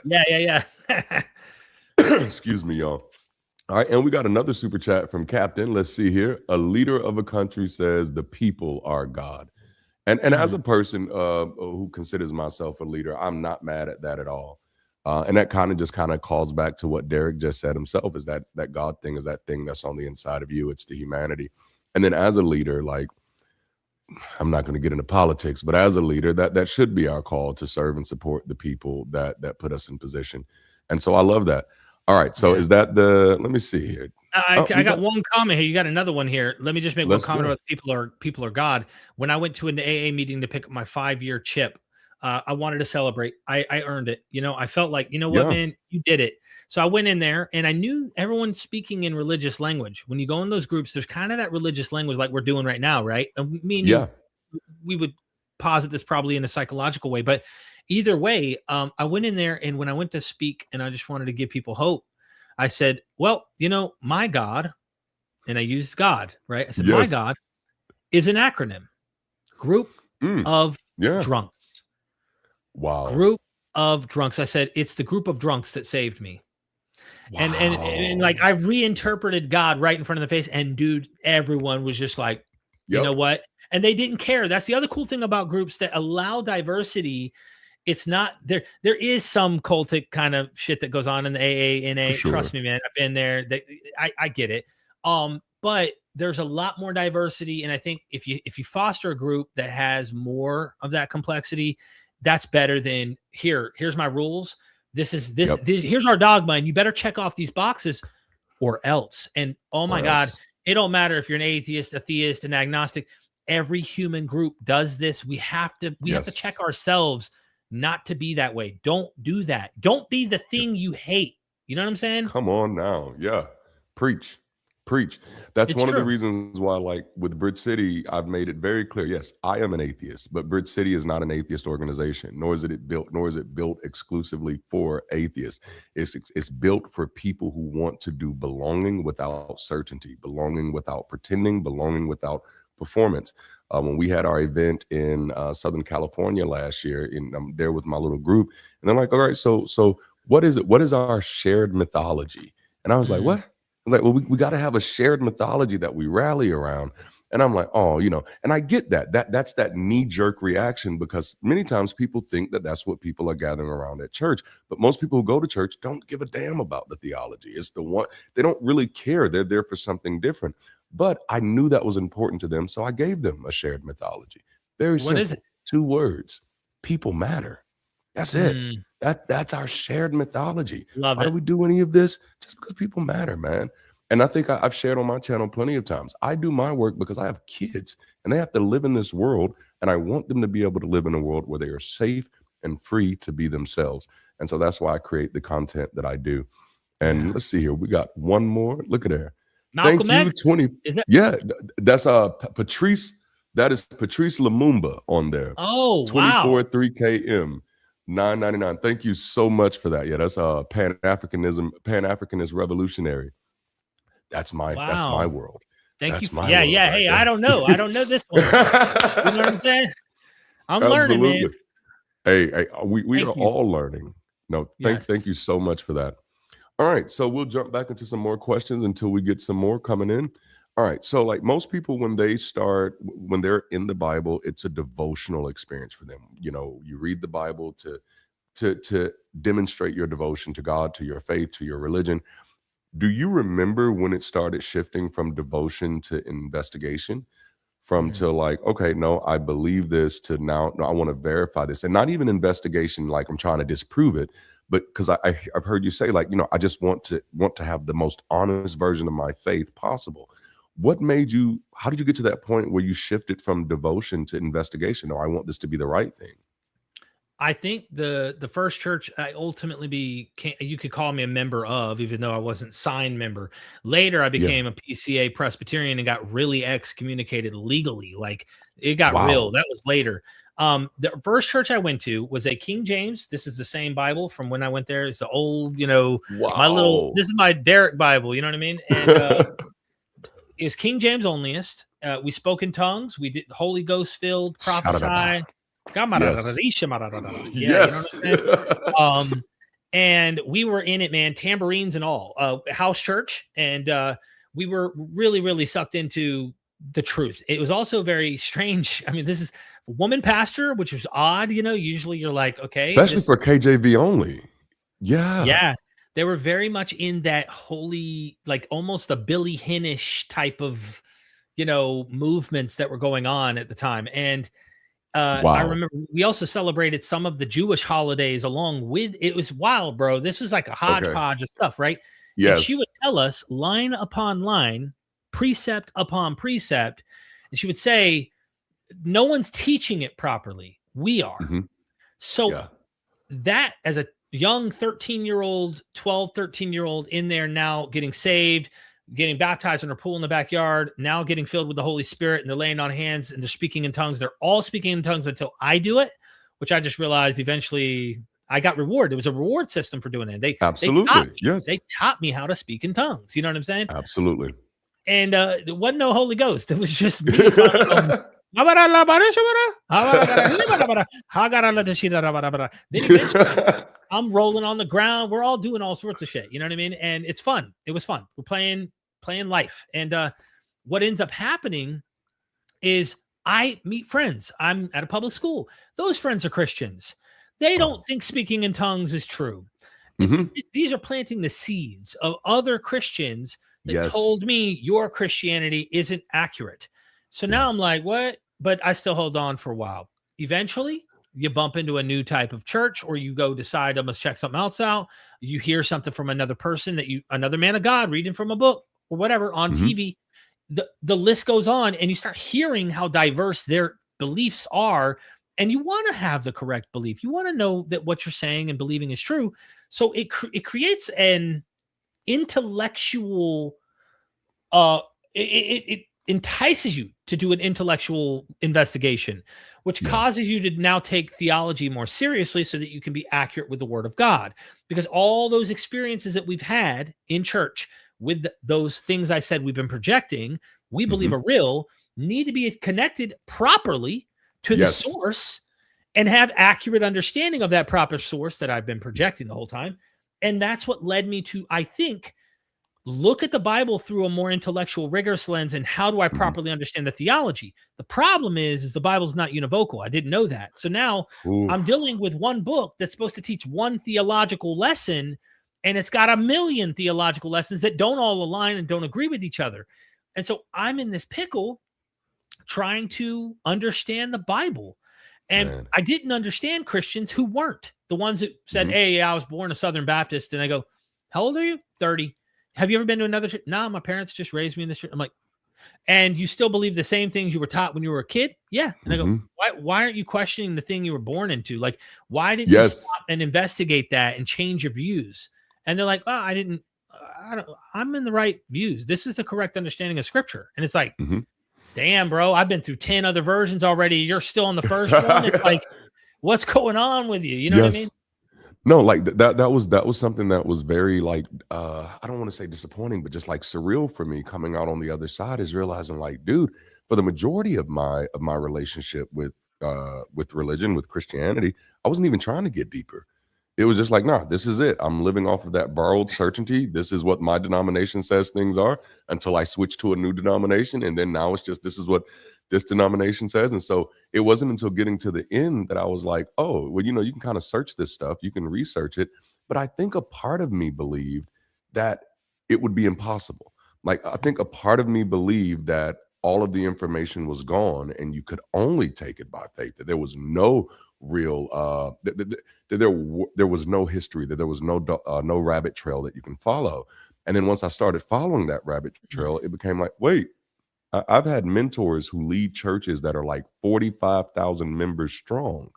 B: yeah, yeah, yeah.
A: Excuse me, y'all. All right, and we got another super chat from Captain. Let's see here. A leader of a country says the people are God. And as a
B: Mhm.
A: person who considers myself a leader, I'm not mad at that at all. And that kind of calls back to what Derek just said himself, is that God thing is that thing that's on the inside of you. It's the humanity. And then as a leader, like, I'm not going to get into politics, but as a leader, that should be our call, to serve and support the people that put us in position. And so I love that. All right. So is that let me see here.
B: I got one comment here. You got another one here. Let me just make one comment about people are God. When I went to an AA meeting to pick up my 5-year chip, I wanted to celebrate. I earned it. I felt like, what, man, you did it. So I went in there and I knew everyone speaking in religious language. When you go in those groups, there's kind of that religious language like we're doing right now, right? And me and you, we would posit this probably in a psychological way, but either way, I went in there, and when I went to speak and I just wanted to give people hope, I said, well, my God, and I used God, right? I said, my God is an acronym, group of drunks.
A: Wow.
B: Group of drunks. I said, it's the group of drunks that saved me. Wow. And like, I reinterpreted God right in front of the face, and dude, everyone was just like, you know what? And they didn't care. That's the other cool thing about groups that allow diversity. It's not there. There is some cultic kind of shit that goes on in the AA, NA. Sure. Trust me, man. I've been there. I get it. But there's a lot more diversity, and I think if you foster a group that has more of that complexity, that's better than here's my rules. This here's our dogma, and you better check off these boxes, or else. And oh my God, it don't matter if you're an atheist, a theist, an agnostic. Every human group does this. We have to check ourselves not to be that way. Don't do that. Don't be the thing you hate. You know what I'm saying?
A: Come on now. Yeah. Preach. That's one of the reasons why, like with Bridge City, I've made it very clear. Yes, I am an atheist, but Bridge City is not an atheist organization, nor is it built exclusively for atheists. It's built for people who want to do belonging without certainty, belonging without pretending, belonging without performance. When we had our event in Southern California last year, and I'm there with my little group, and they're like, all right, so what is it? What is our shared mythology? And I was like, what? I'm like, well, we got to have a shared mythology that we rally around. And I'm like, oh, and I get that's that knee-jerk reaction, because many times people think that that's what people are gathering around at church. But most people who go to church don't give a damn about the theology. It's the one, they don't really care. They're there for something different. But I knew that was important to them, so I gave them a shared mythology. Very simple. What is it? 2 words. People matter. That's it. That's our shared mythology. Why do we do any of this? Just because people matter, man. And I think I've shared on my channel plenty of times. I do my work because I have kids, and they have to live in this world, and I want them to be able to live in a world where they are safe and free to be themselves. And so that's why I create the content that I do. And let's see here. We got one more. Look at there.
B: Malcolm
A: Thank you, 20. That's Patrice. That is Patrice Lumumba on there.
B: Oh, wow.
A: 24-3KM. $9.99. Thank you so much for that. Yeah, that's Pan-Africanist revolutionary. That's my world.
B: Thank you. Yeah. Hey, I don't know this one. You know what I'm saying? I'm learning, man.
A: Hey, we are all learning. No, thank you so much for that. All right, so we'll jump back into some more questions until we get some more coming in. All right, so like most people, when they're in the Bible, it's a devotional experience for them. You read the Bible to demonstrate your devotion to God, to your faith, to your religion. Do you remember when it started shifting from devotion to investigation? To like, okay, no, I believe this, to now, no, I want to verify this. And not even investigation like I'm trying to disprove it, but because I've heard you say, like, I just want to have the most honest version of my faith possible. How did you get to that point where you shifted from devotion to investigation? I want this to be the right thing.
B: I think the first church I ultimately you could call me a member of, even though I wasn't signed member. Later, I became a PCA Presbyterian and got really excommunicated legally. Like, it got real. That was later. The first church I went to was a King James. This is the same Bible from when I went there. It's the old, this is my Derek Bible. You know what I mean? And it was King James onlyist. We spoke in tongues. We did Holy Ghost filled, prophesy.
A: Yes.
B: And we were in it, man, tambourines and all, house church. And we were really, really sucked into the truth. It was also very strange. I mean, this is a woman pastor, which was odd. Usually you're like, okay.
A: Especially for KJV only. Yeah.
B: Yeah. They were very much in that holy, like almost a Billy Hinnish type of, movements that were going on at the time. And I remember we also celebrated some of the Jewish holidays along with, it was wild, bro. This was like a hodgepodge of stuff, right?
A: Yes.
B: And she would tell us line upon line, precept upon precept, and she would say, no one's teaching it properly. We are.
A: Mm-hmm.
B: So that, as a young 13-year-old, 12, 13-year-old in there now getting saved, getting baptized in a pool in the backyard, now getting filled with the Holy Spirit, and they're laying on hands and they're speaking in tongues. They're all speaking in tongues until I do it, which I just realized eventually I got rewarded. It was a reward system for doing it. They taught me how to speak in tongues. You know what I'm saying?
A: Absolutely.
B: And there wasn't no Holy Ghost. It was just me. Then eventually I'm rolling on the ground. We're all doing all sorts of shit. You know what I mean? And it's fun. It was fun. We're playing life. And what ends up happening is I meet friends. I'm at a public school. Those friends are Christians. They don't think speaking in tongues is true. These are planting the seeds of other Christians that told me your Christianity isn't accurate. So now I'm like, what? But I still hold on for a while. Eventually, you bump into a new type of church, or you go decide I must check something else out. You hear something from another person another man of God reading from a book or whatever on TV. The list goes on, and you start hearing how diverse their beliefs are. And you want to have the correct belief. You want to know that what you're saying and believing is true. So it creates an intellectual, it entices you to do an intellectual investigation, which causes you to now take theology more seriously so that you can be accurate with the Word of God. Because all those experiences that we've had in church with those things I said we've been projecting, we believe are real, need to be connected properly to the source and have accurate understanding of that proper source that I've been projecting the whole time. And that's what led me to, I think, look at the Bible through a more intellectual, rigorous lens. And how do I properly understand the theology? The problem is the Bible's not univocal. I didn't know that. So now I'm dealing with one book that's supposed to teach one theological lesson, and it's got a million theological lessons that don't all align and don't agree with each other. And so I'm in this pickle trying to understand the Bible. And I didn't understand Christians who weren't. The ones that said, hey, I was born a Southern Baptist. And I go, how old are you? 30. Have you ever been to another church? No, my parents just raised me in this church. I'm like, and you still believe the same things you were taught when you were a kid? Yeah. And I go, why aren't you questioning the thing you were born into? Like, why didn't you stop and investigate that and change your views? And they're like, oh, I'm in the right views. This is the correct understanding of Scripture. And it's like, damn, bro, I've been through 10 other versions already. You're still on the first one. It's like, what's going on with you? You know what I mean?
A: No, like that was something that was very like I don't want to say disappointing, but just like surreal for me coming out on the other side, is realizing like, dude, for the majority of my relationship with religion, with Christianity, I wasn't even trying to get deeper. It was just like, nah, this is it. I'm living off of that borrowed certainty. This is what my denomination says things are, until I switch to a new denomination. And then now it's just, this is what this denomination says. And so it wasn't until getting to the end that I was like, oh, well, you can kind of search this stuff. You can research it. But I think a part of me believed that it would be impossible. Like, I think a part of me believed that all of the information was gone and you could only take it by faith, that there was no real there was no history, that there was no rabbit trail that you can follow. And then once I started following that rabbit trail, it became like, wait, I've had mentors who lead churches that are like 45,000 members strong,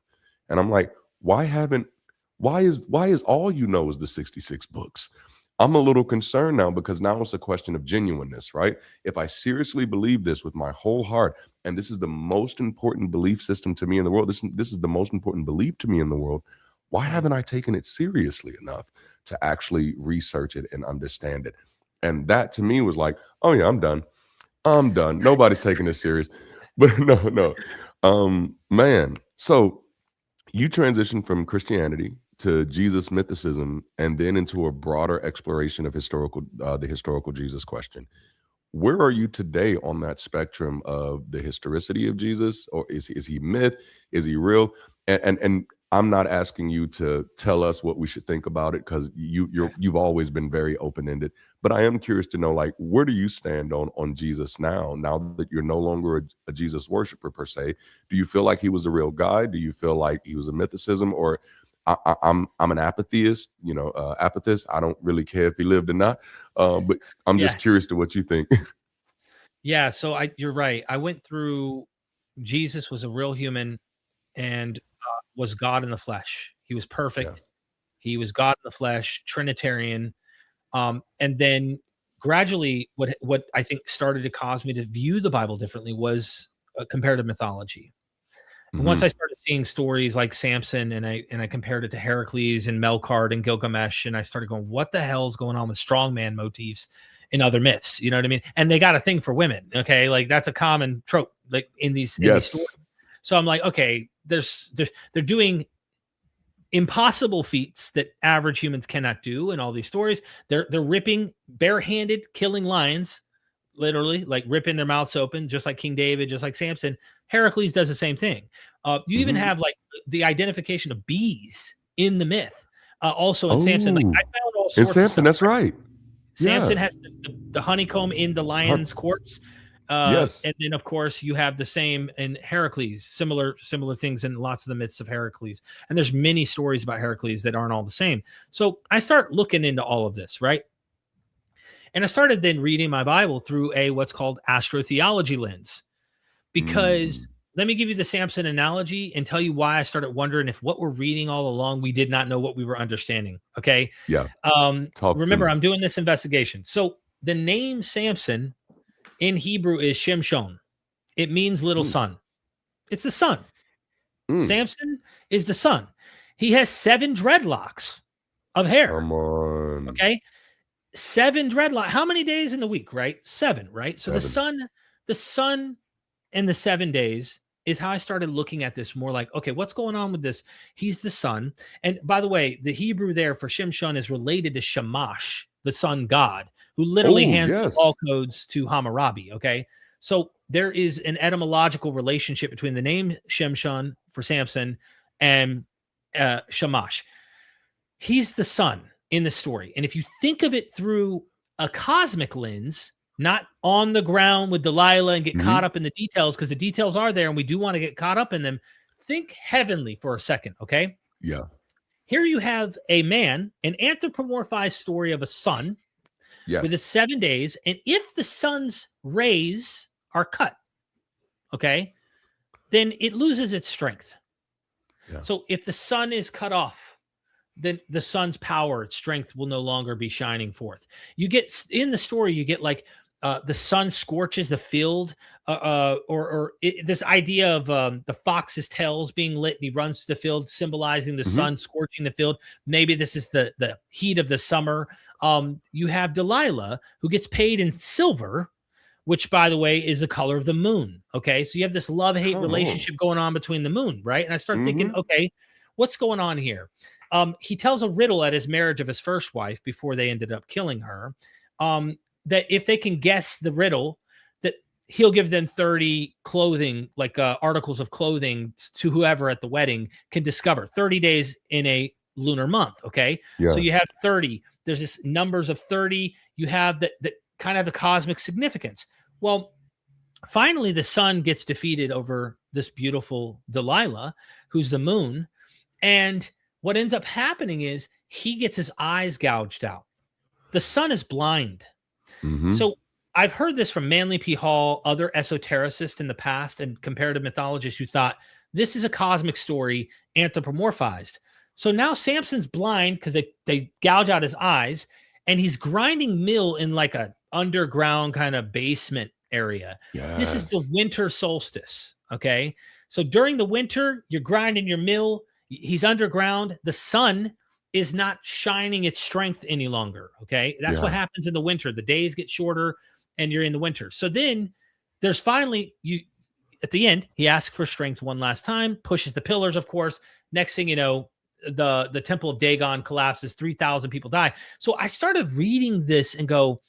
A: and I'm like, why is all is the 66 books? I'm a little concerned now, because now it's a question of genuineness, right? If I seriously believe this with my whole heart, and this is the most important belief system to me in the world, this is the most important belief to me in the world, why haven't I taken it seriously enough to actually research it and understand it? And that to me was like, oh yeah, I'm done. Nobody's taking this serious. But no. Man, so you transitioned from Christianity to Jesus mythicism, and then into a broader exploration of the historical Jesus question. Where are you today on that spectrum of the historicity of Jesus? Or is he myth? Is he real? And I'm not asking you to tell us what we should think about it, because you've always been very open-ended. But I am curious to know, like, where do you stand on Jesus now that you're no longer a Jesus worshiper per se? Do you feel like he was a real guy? Do you feel like he was a mythicism? Or I'm an apatheist, apathist. I don't really care if he lived or not. But I'm just
B: Yeah.
A: curious to what you think.
B: Yeah. So you're right. I went through, Jesus was a real human and was God in the flesh. He was
A: Yeah.
B: perfect. He was God in the flesh, Trinitarian. And then gradually, what I think started to cause me to view the Bible differently was comparative mythology. And once I
A: Hmm.
B: started seeing stories like Samson, and I compared it to Heracles and Melkart and Gilgamesh, and I started going, what the hell's going on with strongman motifs in other myths? You know what I mean? And they got a thing for women. Okay, like that's a common trope, like in these stories.
A: Yes.
B: So I'm like, okay, they're doing impossible feats that average humans cannot do in all these stories. They're ripping barehanded, killing lions, literally, like ripping their mouths open, just like King David, just like Samson. Heracles does the same thing. You even
A: Hmm.
B: have like the identification of bees in the myth. Also in Samson, like I
A: Oh,
B: found all
A: and
B: sorts of
A: Samson,
B: stuff.
A: that's
B: Right?
A: right.
B: Samson
A: Yeah.
B: has the honeycomb in the lion's corpse.
A: Yes.
B: And then of course you have the same in Heracles, similar things in lots of the myths of Heracles. And there's many stories about Heracles that aren't all the same. So I start looking into all of this, right? And I started then reading my Bible through a what's called astrotheology lens. Because
A: Mm.
B: let me give you the Samson analogy and tell you why I started wondering if what we're reading all along, we did not know what we were understanding. Okay.
A: Yeah. Talk to
B: Remember,
A: me.
B: I'm doing this investigation. So the name Samson in Hebrew is Shimshon. It means little
A: Mm.
B: son. It's the sun.
A: Mm.
B: Samson is the sun. He has 7 dreadlocks of hair.
A: Come on.
B: Okay. 7 dreadlocks. How many days in the week, right? 7, right? So
A: 7.
B: the sun and the 7 days is how I started looking at this more like, okay, what's going on with this? He's the sun. And by the way, the Hebrew there for Shimshon is related to Shamash, the sun god, who literally
A: Oh,
B: hands the ball
A: yes.
B: codes to Hammurabi. Okay. So there is an etymological relationship between the name Shimshon for Samson and Shamash. He's the sun in the story. And if you think of it through a cosmic lens, not on the ground with Delilah and get caught
A: Mhm.
B: up in the details, because the details are there and we do want to get caught up in them. Think heavenly for a second, okay?
A: Yeah.
B: Here you have a man, an anthropomorphized story of a sun with its
A: Yes.
B: 7 days. And if the sun's rays are cut, okay, then it loses its strength.
A: Yeah.
B: So if the sun is cut off, then the sun's power, its strength will no longer be shining forth. You get in the story, you get like the sun scorches the field, this idea of the fox's tails being lit, and he runs to the field, symbolizing the
A: Mhm.
B: sun scorching the field. Maybe this is the heat of the summer. You have Delilah, who gets paid in silver, which by the way is the color of the moon. Okay. So you have this love hate
A: Come on.
B: relationship going on between the moon, right? And I start thinking,
A: Mhm.
B: okay, what's going on here? He tells a riddle at his marriage of his first wife before they ended up killing her. That if they can guess the riddle, that he'll give them 30 clothing, like articles of clothing to whoever at the wedding can discover 30 days in a lunar month. Okay. So
A: Yeah.
B: you have 30. There's this numbers of 30. You have that kind of the cosmic significance. Well, finally, the sun gets defeated over this beautiful Delilah, who's the moon. And what ends up happening is he gets his eyes gouged out. The sun is blind.
A: Mhm.
B: So I've heard this from Manly P. Hall, other esotericists in the past, and comparative mythologists who thought this is a cosmic story anthropomorphized. So now Samson's blind because they gouge out his eyes, and he's grinding mill in like a underground kind of basement area. This is the
A: Yes.
B: winter solstice. Okay. So during the winter, you're grinding your mill. He's underground. The sun is not shining its strength any longer. Okay. That's what
A: Yeah.
B: happens in the winter. The days get shorter and you're in the winter. So then there's finally you at the end, he asks for strength one last time, pushes the pillars, of course. Next thing you know, the temple of Dagon collapses, 3,000 people die. So I started reading this and go,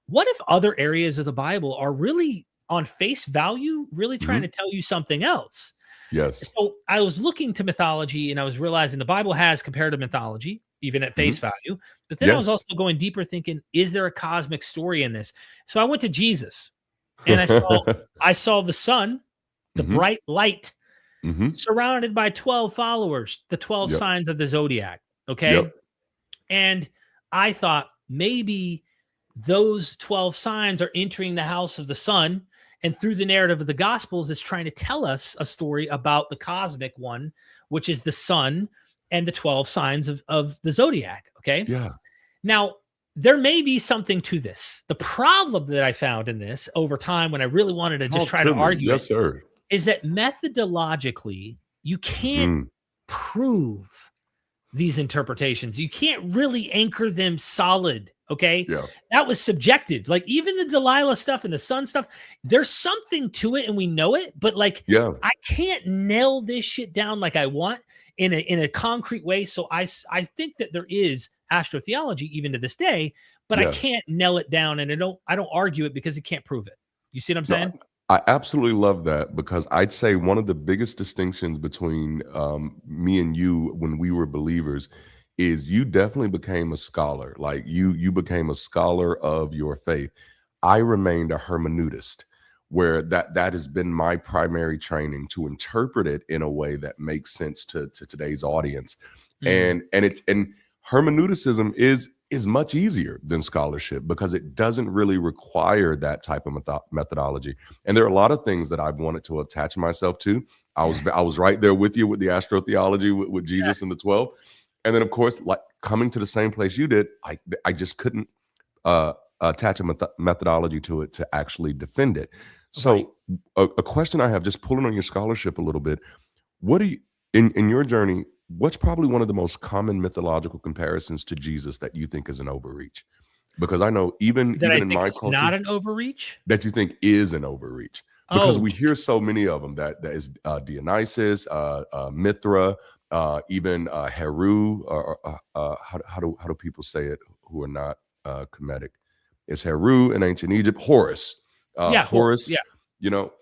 B: what if other areas of the Bible are really on face value, really trying
A: Mhm.
B: to tell you something else?
A: Yes.
B: So I was looking to mythology and I was realizing the Bible has comparative mythology, even at face value. But then I was
A: Yes.
B: also going deeper thinking, is there a cosmic story in this? So I went to Jesus and I saw the sun, the bright light, surrounded by 12 followers, the 12
A: Yep.
B: signs of the zodiac. Okay.
A: Yep.
B: And I thought maybe those 12 signs are entering the house of the sun. And through the narrative of the Gospels, it's trying to tell us a story about the cosmic one, which is the sun and the 12 signs of the zodiac. Okay.
A: Yeah.
B: Now, there may be something to this. The problem that I found in this over time, when I really wanted to just
A: Talk
B: try
A: to
B: to
A: me.
B: argue it,
A: Yes, sir.
B: is that methodologically, you can't
A: Mm.
B: prove these interpretations. You can't really anchor them solid. Okay.
A: Yeah.
B: That was subjective. Like even the Delilah stuff and the sun stuff, there's something to it and we know it, but like
A: Yeah.
B: I can't nail this shit down like I want in a concrete way. So I think that there is astrotheology even to this day, but I
A: Yeah.
B: can't nail it down and I don't argue it because it can't prove it. You see what I'm saying?
A: No, I absolutely love that, because I'd say one of the biggest distinctions between me and you when we were believers is you definitely became a scholar. Like you became a scholar of your faith. I remained a hermeneutist, where that has been my primary training, to interpret it in a way that makes sense to today's audience.
B: Mhm.
A: And hermeneuticism is much easier than scholarship, because it doesn't really require that type of methodology. And there are a lot of things that I've wanted to attach myself to. I was right there with you with the astrotheology with Jesus and the 12. And then of course, like coming to the same place you did, I just couldn't attach a methodology to it to actually defend it.
B: Right.
A: So a question I have, just pulling on your scholarship a little bit, what do you, in your journey, what's probably one of the most common mythological comparisons to Jesus that you think is an overreach? Because I know even
B: That I
A: in
B: think
A: my
B: is
A: culture,
B: not an overreach.
A: that you think is an overreach, because
B: Oh,
A: we hear so many of them, that is Dionysus, Mithra, even Heru, or how do people say it who are not Kemetic? It's Heru in ancient Egypt, Horus,
B: yeah, horse.
A: Horus,
B: Yeah.
A: you know.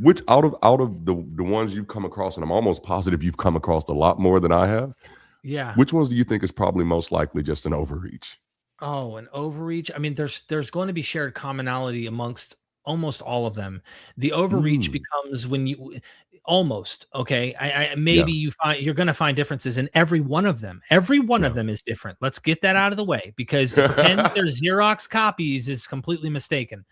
A: Which out of the ones you've come across, and I'm almost positive you've come across a lot more than I have,
B: Yeah.
A: which ones do you think is probably most likely just an overreach?
B: Oh, an overreach. I mean, there's going to be shared commonality amongst almost all of them. The overreach
A: Mm,
B: becomes when you almost okay.
A: yeah.
B: Maybe you're going to find differences in every one of them. Every one of
A: Yeah.
B: them is different. Let's get that out of the way because to pretend that they're Xerox copies is completely mistaken.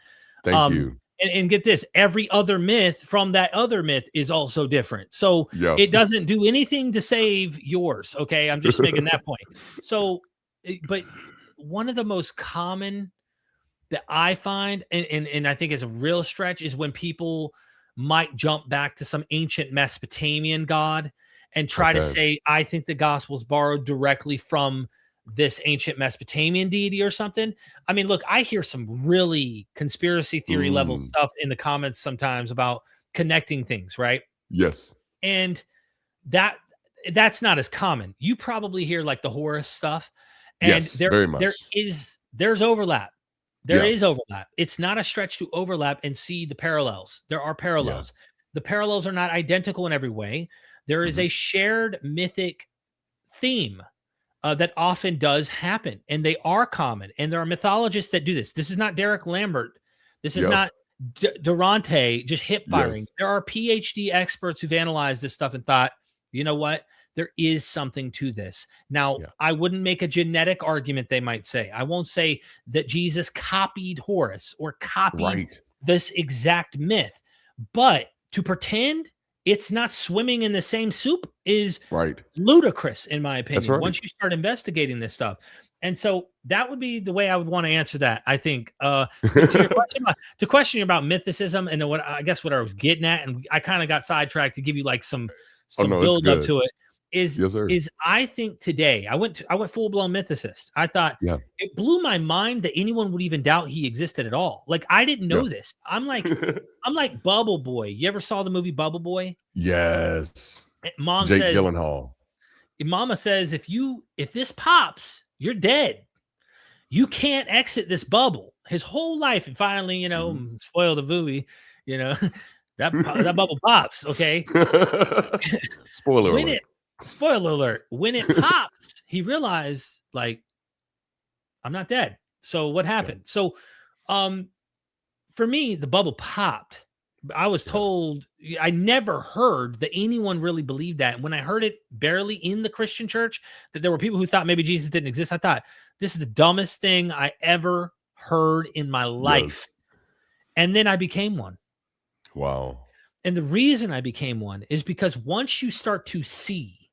A: Thank
B: Um,
A: you.
B: and get this, every other myth from that other myth is also different. So
A: Yeah.
B: it doesn't do anything to save yours. Okay. I'm just making that point. So, but one of the most common that I find, and I think is a real stretch, is when people might jump back to some ancient Mesopotamian god and try to
A: Okay.
B: say, I think the gospel's borrowed directly from this ancient Mesopotamian deity or something. I mean, look, I hear some really conspiracy theory level
A: Mm,
B: stuff in the comments sometimes about connecting things, right?
A: yes.
B: And that that's not as common. You probably hear like the Horus stuff, and
A: Yes, very much.
B: there's overlap. There
A: Yeah.
B: is overlap. It's not a stretch to overlap and see the parallels. There are
A: Yeah.
B: parallels. The parallels are not identical in every way. There is
A: Mhm.
B: a shared mythic theme that often does happen, and they are common. And there are mythologists that do this. This is not Derek Lambert. This is
A: Yep.
B: not Darante just hip firing.
A: Yes.
B: There are PhD experts who've analyzed this stuff and thought, you know what? There is something to this. Now,
A: Yeah.
B: I wouldn't make a genetic argument, they might say. I won't say that Jesus copied Horus or copied
A: Right.
B: this exact myth, but to pretend it's not swimming in the same soup is
A: Right.
B: ludicrous, in my
A: That's
B: opinion,
A: right.
B: once you start investigating this stuff. And so that would be the way I would want to answer that, I think. But to your question about mythicism and what I guess what I was getting at, and I kind of got sidetracked to give you like some
A: Oh, no, it's
B: build up
A: good.
B: to it, is
A: Yes, sir.
B: is I think today I went full blown mythicist. I thought
A: Yeah.
B: it blew my mind that anyone would even doubt he existed at all. Like I didn't
A: Yeah.
B: know this. I'm like Bubble Boy. You ever saw the movie Bubble Boy?
A: Yes.
B: Mom
A: Jake
B: says,
A: Gyllenhaal.
B: Mama says, if this pops, you're dead. You can't exit this bubble. His whole life, and finally,
A: Mhm.
B: spoil the movie, you know, That bubble pops, okay?
A: Spoiler alert.
B: Spoiler alert, when it pops, he realized, like, I'm not dead. So what happened? So, for me, the bubble popped. I was told, I never heard that anyone really believed that. And when I heard it barely in the Christian church, that there were people who thought maybe Jesus didn't exist, I thought, this is the dumbest thing I ever heard in my life.
A: Yes.
B: And then I became one.
A: Wow.
B: And the reason I became one is because once you start to see,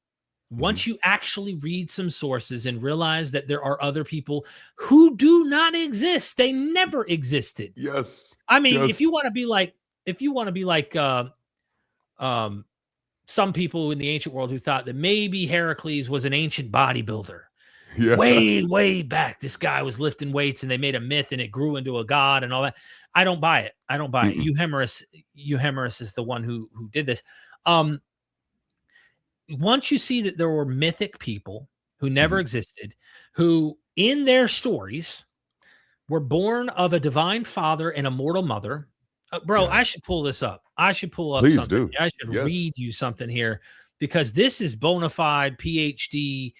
B: once you actually read some sources and realize that there are other people who do not exist, they never existed.
A: Yes.
B: I mean,
A: Yes.
B: if you want to be like, some people in the ancient world who thought that maybe Heracles was an ancient bodybuilder. Yeah. Way back, this guy was lifting weights and they made a myth and it grew into a god and all that. I don't buy it. Euhemerus is the one who did this. Once you see that there were mythic people who never existed, who in their stories were born of a divine father and a mortal mother. I should pull this up. I should pull up something.
A: Do.
B: I should read you something here, because this is bona fide PhD.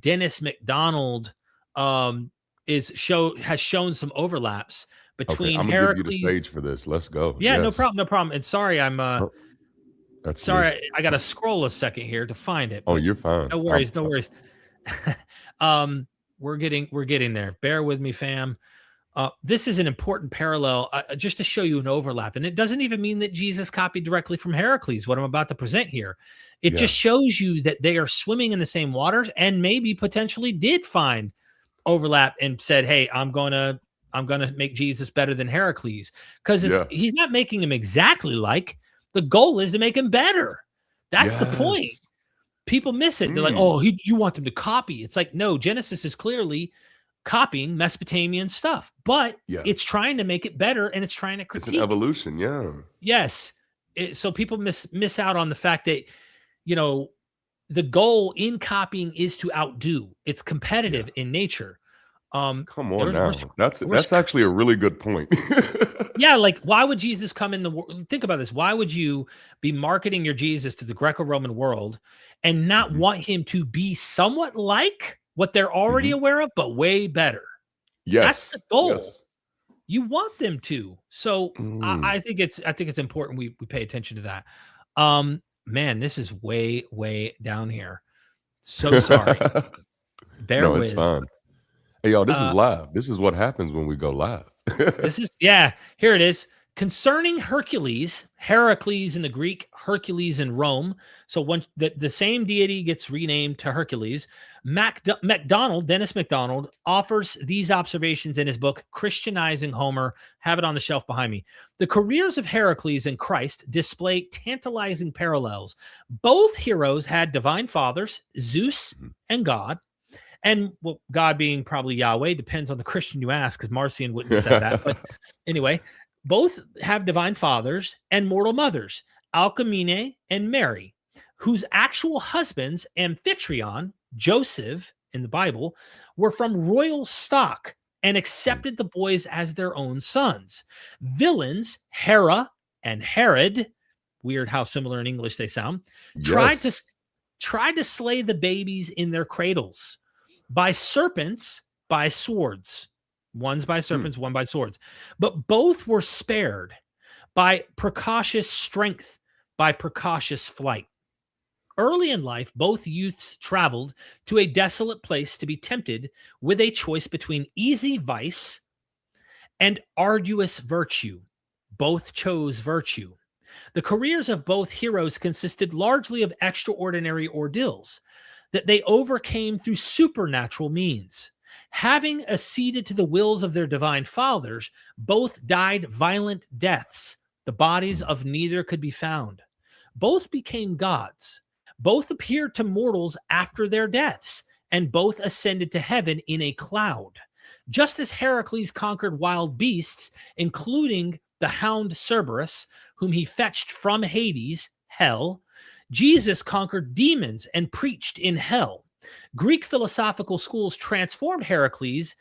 B: Dennis McDonald has shown some overlaps between
A: I'm
B: Heracles.
A: gonna give you the stage for this. Let's go.
B: Yeah, no problem. And sorry, I'm
A: that's
B: sorry.
A: me.
B: I got to scroll a second here to find it.
A: Oh, you're fine.
B: No worries. We're getting there. Bear with me, fam. This is an important parallel, just to show you an overlap. And it doesn't even mean that Jesus copied directly from Heracles, what I'm about to present here. It just shows you that they are swimming in the same waters and maybe potentially did find overlap and said, hey, I'm going to make Jesus better than Heracles. Because he's not making him exactly like. The goal is to make him better. That's the point. People miss it. They're like, oh, you want them to copy. It's like, no, Genesis is clearly copying Mesopotamian stuff, but it's trying to make it better and it's trying to critique.
A: It's an evolution,
B: Yes. So people miss out on the fact that, the goal in copying is to outdo. It's competitive in nature.
A: Come on now. That's actually a really good point.
B: Yeah, like, why would Jesus come in the world? Think about this. Why would you be marketing your Jesus to the Greco-Roman world and not want him to be somewhat like what they're already aware of, but way better?
A: Yes.
B: That's the goal. Yes. You want them to. So I think it's important we pay attention to that. Man, this is way down here. So sorry. Bear with.
A: It's fine. Hey, y'all, this is live. This is what happens when we go live.
B: Here it is. Concerning Hercules in the Greek, Hercules in Rome. So when the same deity gets renamed to Hercules, Dennis McDonald offers these observations in his book, Christianizing Homer. Have it on the shelf behind me. The careers of Heracles and Christ display tantalizing parallels. Both heroes had divine fathers, Zeus and God. And God being probably Yahweh, depends on the Christian you ask, because Marcion wouldn't have said that. But anyway, both have divine fathers and mortal mothers, Alcmene and Mary, whose actual husbands, Amphitryon, Joseph in the Bible, were from royal stock and accepted the boys as their own sons. Villains, Hera and Herod, weird how similar in English they sound, tried to slay the babies in their cradles. By serpents, by swords. One's by serpents, one by swords. But both were spared by precautious strength, by precautious flight. Early in life, both youths traveled to a desolate place to be tempted with a choice between easy vice and arduous virtue. Both chose virtue. The careers of both heroes consisted largely of extraordinary ordeals that they overcame through supernatural means. Having acceded to the wills of their divine fathers, both died violent deaths. The bodies of neither could be found. Both became gods. Both appeared to mortals after their deaths, and both ascended to heaven in a cloud. Just as Heracles conquered wild beasts, including the hound Cerberus, whom he fetched from Hades, hell, Jesus conquered demons and preached in hell. Greek philosophical schools transformed Heracles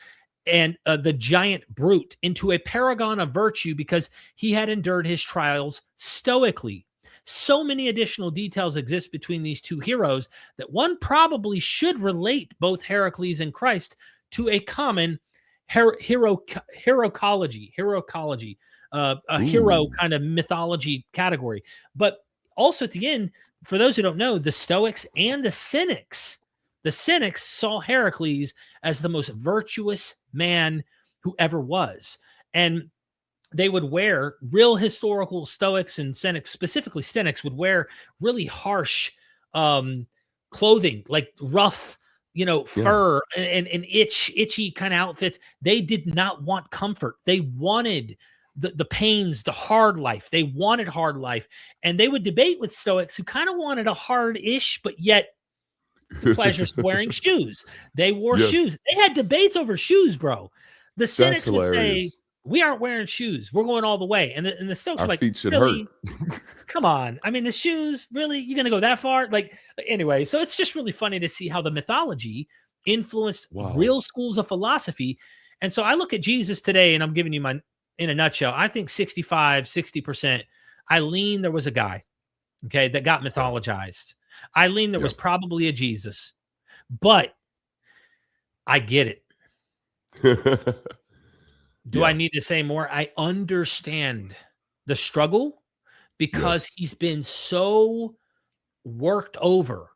B: and the giant brute into a paragon of virtue because he had endured his trials stoically. So many additional details exist between these two heroes that one probably should relate both Heracles and Christ to a common herocology, a hero kind of mythology category. But also at the end, for those who don't know, the Stoics and the Cynics saw Heracles as the most virtuous man who ever was. And they would wear real historical Stoics and Cynics, specifically Cynics, would wear really harsh clothing, like rough, fur and itchy kind of outfits. They did not want comfort. They wanted the pains, the hard life. They wanted hard life. And they would debate with Stoics who kind of wanted a hard-ish, but yet the pleasures of wearing shoes. They wore shoes. They had debates over shoes, bro. The Cynics would say, we aren't wearing shoes. We're going all the way. And the Stoics were like,
A: feet should
B: really?
A: hurt.
B: Come on. I mean, the shoes, really? You're going to go that far? Like, anyway, so it's just really funny to see how the mythology influenced real schools of philosophy. And so I look at Jesus today, and I'm giving you in a nutshell, I think 60%. I lean there was a guy, okay, that got mythologized. I lean there was probably a Jesus, but I get it. Do I need to say more? I understand the struggle because he's been so worked over.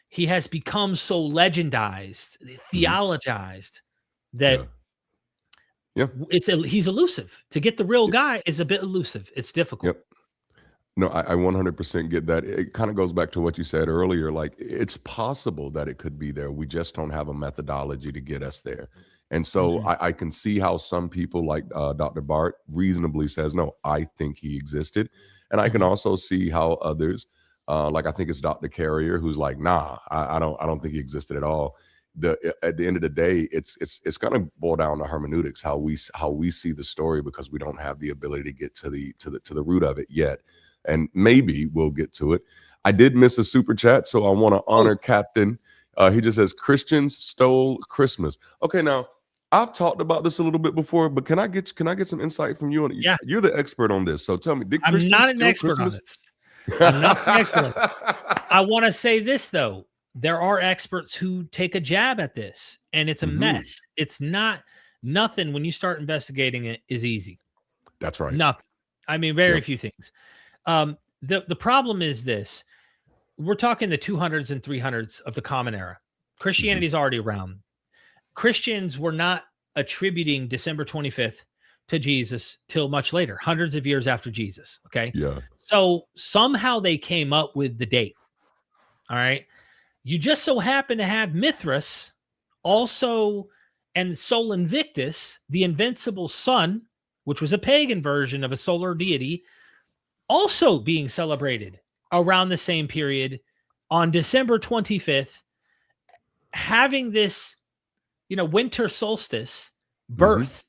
B: He has become so legendized, theologized that he's elusive. To get the real guy is a bit elusive. It's difficult.
A: No, I 100% get that. It kind of goes back to what you said earlier. Like, it's possible that it could be there. We just don't have a methodology to get us there. And so I can see how some people like Dr. Bart reasonably says, no, I think he existed. And I can also see how others, like I think it's Dr. Carrier, who's like, nah, I don't think he existed at all. At the end of the day, it's going to boil down to hermeneutics, how we see the story, because we don't have the ability to get to the root of it yet. And maybe we'll get to it. I did miss a super chat, so I want to honor Captain. He just says, Christians stole Christmas. Okay, now I've talked about this a little bit before, but can I get some insight from you?
B: Yeah,
A: you're the expert on this, so tell me, did
B: I'm
A: Christians
B: not an
A: steal
B: expert
A: Christmas?
B: on this. I'm not an expert. I want to say this though: there are experts who take a jab at this, and it's a mess. It's nothing. When you start investigating it, is easy.
A: That's right.
B: Nothing. I mean, very few things. The problem is this: we're talking the 200s and 300s of the Common Era. Christianity is already around. Christians were not attributing December 25th to Jesus till much later, hundreds of years after Jesus. Okay.
A: Yeah.
B: So somehow they came up with the date. All right. You just so happen to have Mithras also, and Sol Invictus, the invincible sun, which was a pagan version of a solar deity, also being celebrated around the same period on December 25th, having this, winter solstice birth.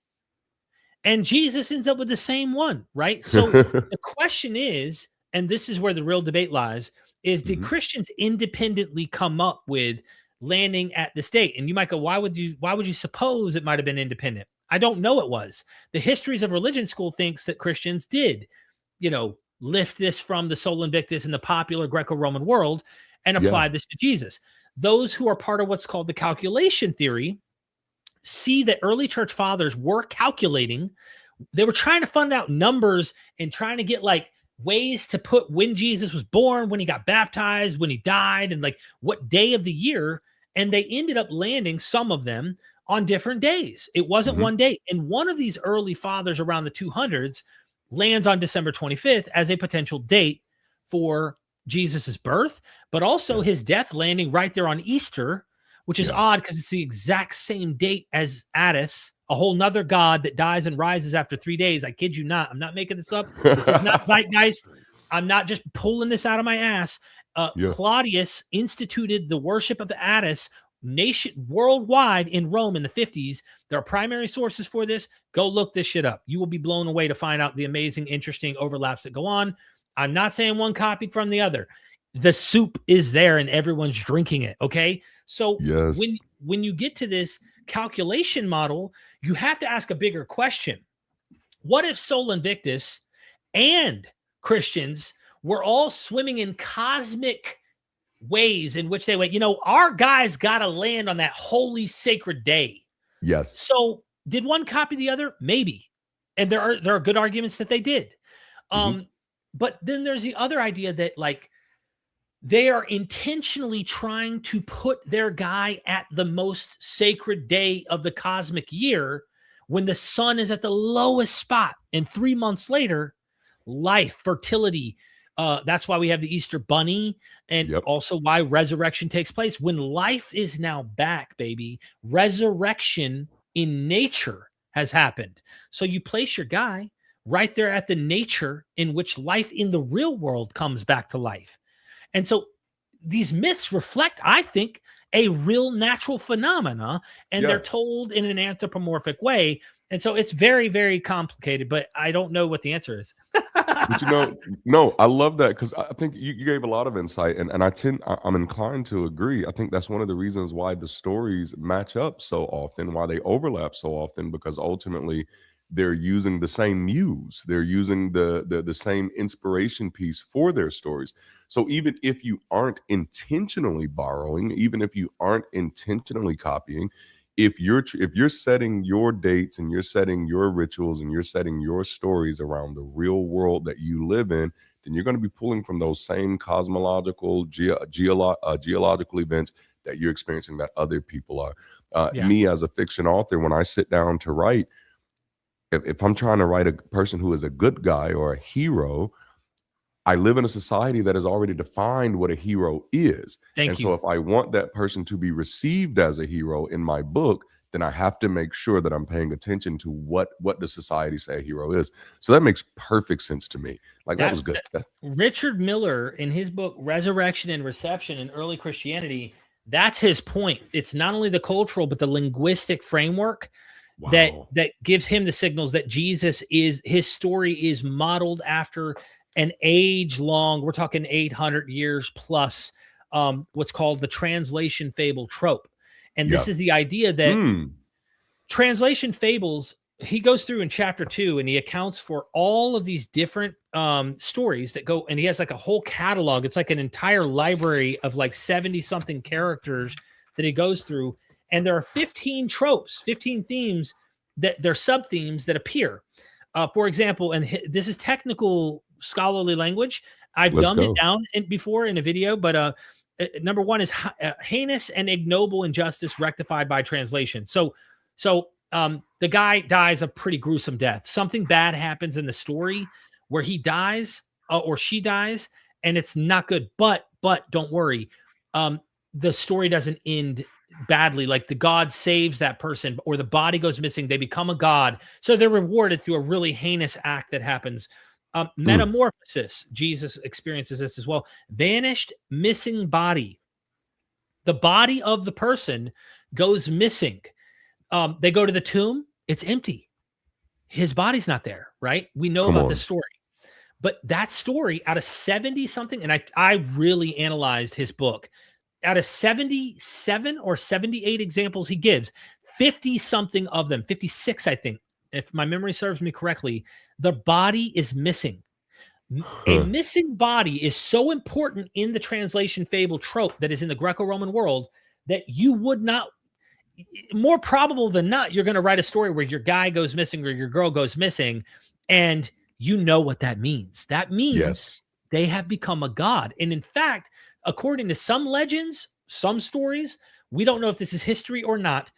B: And Jesus ends up with the same one, right? So the question is, and this is where the real debate lies, is did Christians independently come up with landing at this date? And you might go, why would you suppose it might have been independent? I don't know it was. The Histories of Religion school thinks that Christians did, lift this from the Sol Invictus in the popular Greco-Roman world and apply this to Jesus. Those who are part of what's called the calculation theory see that early church fathers were calculating. They were trying to find out numbers and trying to get like ways to put when Jesus was born, when he got baptized, when he died, and like what day of the year. And they ended up landing, some of them, on different days. It wasn't one day. And one of these early fathers around the 200s lands on December 25th as a potential date for Jesus's birth, but also his death landing right there on Easter, which is odd because it's the exact same date as Attis, a whole nother god that dies and rises after 3 days. I kid you not. I'm not making this up. This is not zeitgeist. I'm not just pulling this out of my ass. Claudius instituted the worship of Attis worldwide in Rome in the 50s. There are primary sources for this. Go look this shit up. You will be blown away to find out the amazing, interesting overlaps that go on. I'm not saying one copied from the other. The soup is there and everyone's drinking it. Okay. So when you get to this calculation model, you have to ask a bigger question. What if Sol Invictus and Christians were all swimming in cosmic ways in which they went, our guys got to land on that holy sacred day.
A: Yes.
B: So did one copy the other? Maybe. And there are good arguments that they did. But then there's the other idea that like they are intentionally trying to put their guy at the most sacred day of the cosmic year when the sun is at the lowest spot. And 3 months later, life, fertility, that's why we have the Easter bunny, and also why resurrection takes place. When life is now back, baby, resurrection in nature has happened. So you place your guy right there at the nature in which life in the real world comes back to life. And so these myths reflect, I think, a real natural phenomena, and they're told in an anthropomorphic way. And so it's very, very complicated, but I don't know what the answer is.
A: But no, I love that, because I think you gave a lot of insight, and I'm inclined to agree. I think that's one of the reasons why the stories match up so often, why they overlap so often, because ultimately they're using the same muse, they're using the same inspiration piece for their stories. So even if you aren't intentionally borrowing, even if you aren't intentionally copying, if you're setting your dates and you're setting your rituals and you're setting your stories around the real world that you live in, then you're going to be pulling from those same cosmological, geological events that you're experiencing that other people are. Me as a fiction author, when I sit down to write, if I'm trying to write a person who is a good guy or a hero, I live in a society that has already defined what a hero is. So if I want that person to be received as a hero in my book, then I have to make sure that I'm paying attention to what does society say a hero is. So that makes perfect sense to me. Like that was good.
B: Richard Miller, in his book, Resurrection and Reception in Early Christianity, that's his point. It's not only the cultural, but the linguistic framework that gives him the signals that his story is modeled after an age-long, we're talking 800 years plus, what's called the translation fable trope. And this is the idea that translation fables, he goes through in chapter 2 and he accounts for all of these different stories that go, and he has like a whole catalog. It's like an entire library of like 70-something characters that he goes through. And there are 15 tropes, 15 themes that they're sub-themes that appear. For example, and this is technical scholarly language. I've dumbed it down before in a video, but number one is heinous and ignoble injustice rectified by translation. So the guy dies a pretty gruesome death. Something bad happens in the story where he dies or she dies, and it's not good. But don't worry, the story doesn't end badly. Like the god saves that person, or the body goes missing, they become a god, so they're rewarded through a really heinous act that happens. Metamorphosis, Jesus experiences this as well. Vanished, missing body. The body of the person goes missing. They go to the tomb, it's empty, his body's not there, right? We know about the story, but that story, out of 70 something, and I really analyzed his book, out of 77 or 78 examples he gives, 50 something of them, 56, I think, if my memory serves me correctly, the body is missing. A missing body is so important in the translation fable trope that is in the Greco-Roman world that you would not, more probable than not, you're going to write a story where your guy goes missing or your girl goes missing, and you know what that means. That means they have become a god. And in fact, according to some legends, some stories, we don't know if this is history or not,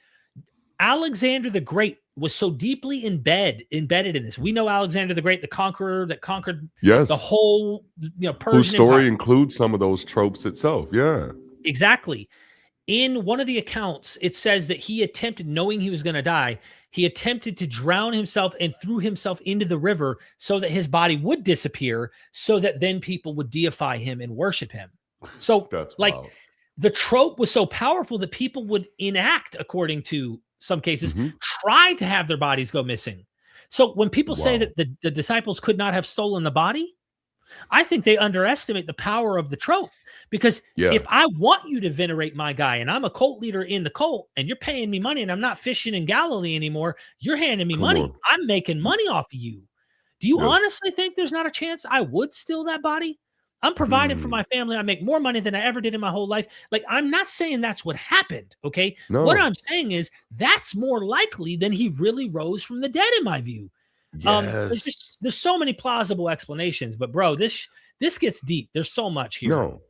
B: Alexander the Great was so deeply embedded in this. We know Alexander the Great, the conqueror that conquered the whole Persian
A: whose story
B: Empire.
A: Includes some of those tropes itself. Yeah.
B: Exactly. In one of the accounts, it says that he attempted, knowing he was going to die, he attempted to drown himself and threw himself into the river so that his body would disappear, so that then people would deify him and worship him. So
A: that's
B: like
A: wild.
B: The trope was so powerful that people would enact, according to some cases, try to have their bodies go missing. So when people say that the disciples could not have stolen the body, I think they underestimate the power of the trope, because if I want you to venerate my guy and I'm a cult leader in the cult and you're paying me money and I'm not fishing in Galilee anymore, you're handing me money. I'm making money off of you. Do you honestly think there's not a chance I would steal that body? I'm providing for my family. I make more money than I ever did in my whole life. Like, I'm not saying that's what happened, okay? No. What I'm saying is that's more likely than he really rose from the dead, in my view. Yes. There's so many plausible explanations, but bro, this gets deep. There's so much here.
A: No.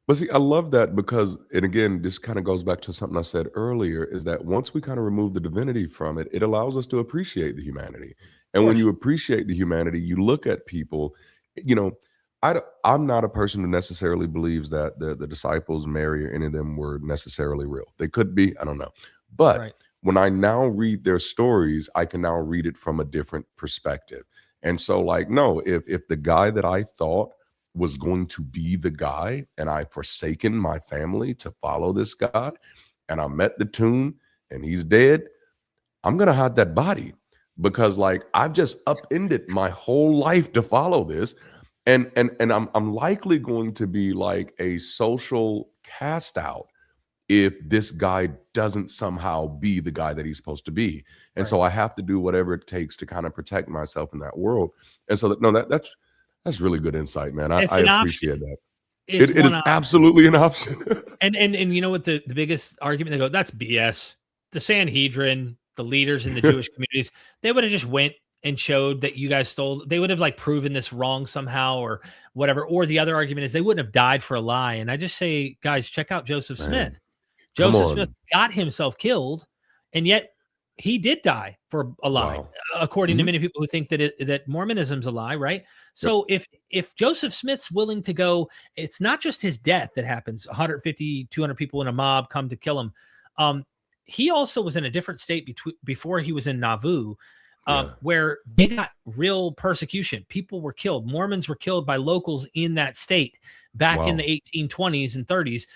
A: But see, I love that because, and again, this kind of goes back to something I said earlier, is that once we kind of remove the divinity from it, it allows us to appreciate the humanity. And when you appreciate the humanity, you look at people, you know, I'm not a person who necessarily believes that the disciples, Mary, or any of them were necessarily real. They could be, I don't know. But when I now read their stories, I can now read it from a different perspective. And so, like, no, if the guy that I thought was going to be the guy and I forsaken my family to follow this guy, and I'm at the tomb and he's dead, I'm going to hide that body, because like I've just upended my whole life to follow this. And I'm likely going to be like a social cast out if this guy doesn't somehow be the guy that he's supposed to be. And so I have to do whatever it takes to kind of protect myself in that world. And so that's really good insight, man. I appreciate that. It is absolutely an option.
B: and you know what the biggest argument, they go, that's BS. The Sanhedrin, the leaders in the Jewish communities, they would have just went and showed that you guys stole. They would have like proven this wrong somehow or whatever. Or the other argument is they wouldn't have died for a lie. And I just say, guys, check out Joseph Smith. Joseph Smith got himself killed, and yet he did die for a lie, according to many people who think that Mormonism's a lie, right? So if Joseph Smith's willing to go, it's not just his death that happens. 150, 200 people in a mob come to kill him. He also was in a different state before he was in Nauvoo, where they got real persecution. People were killed. Mormons were killed by locals in that state back in the 1820s and 30s.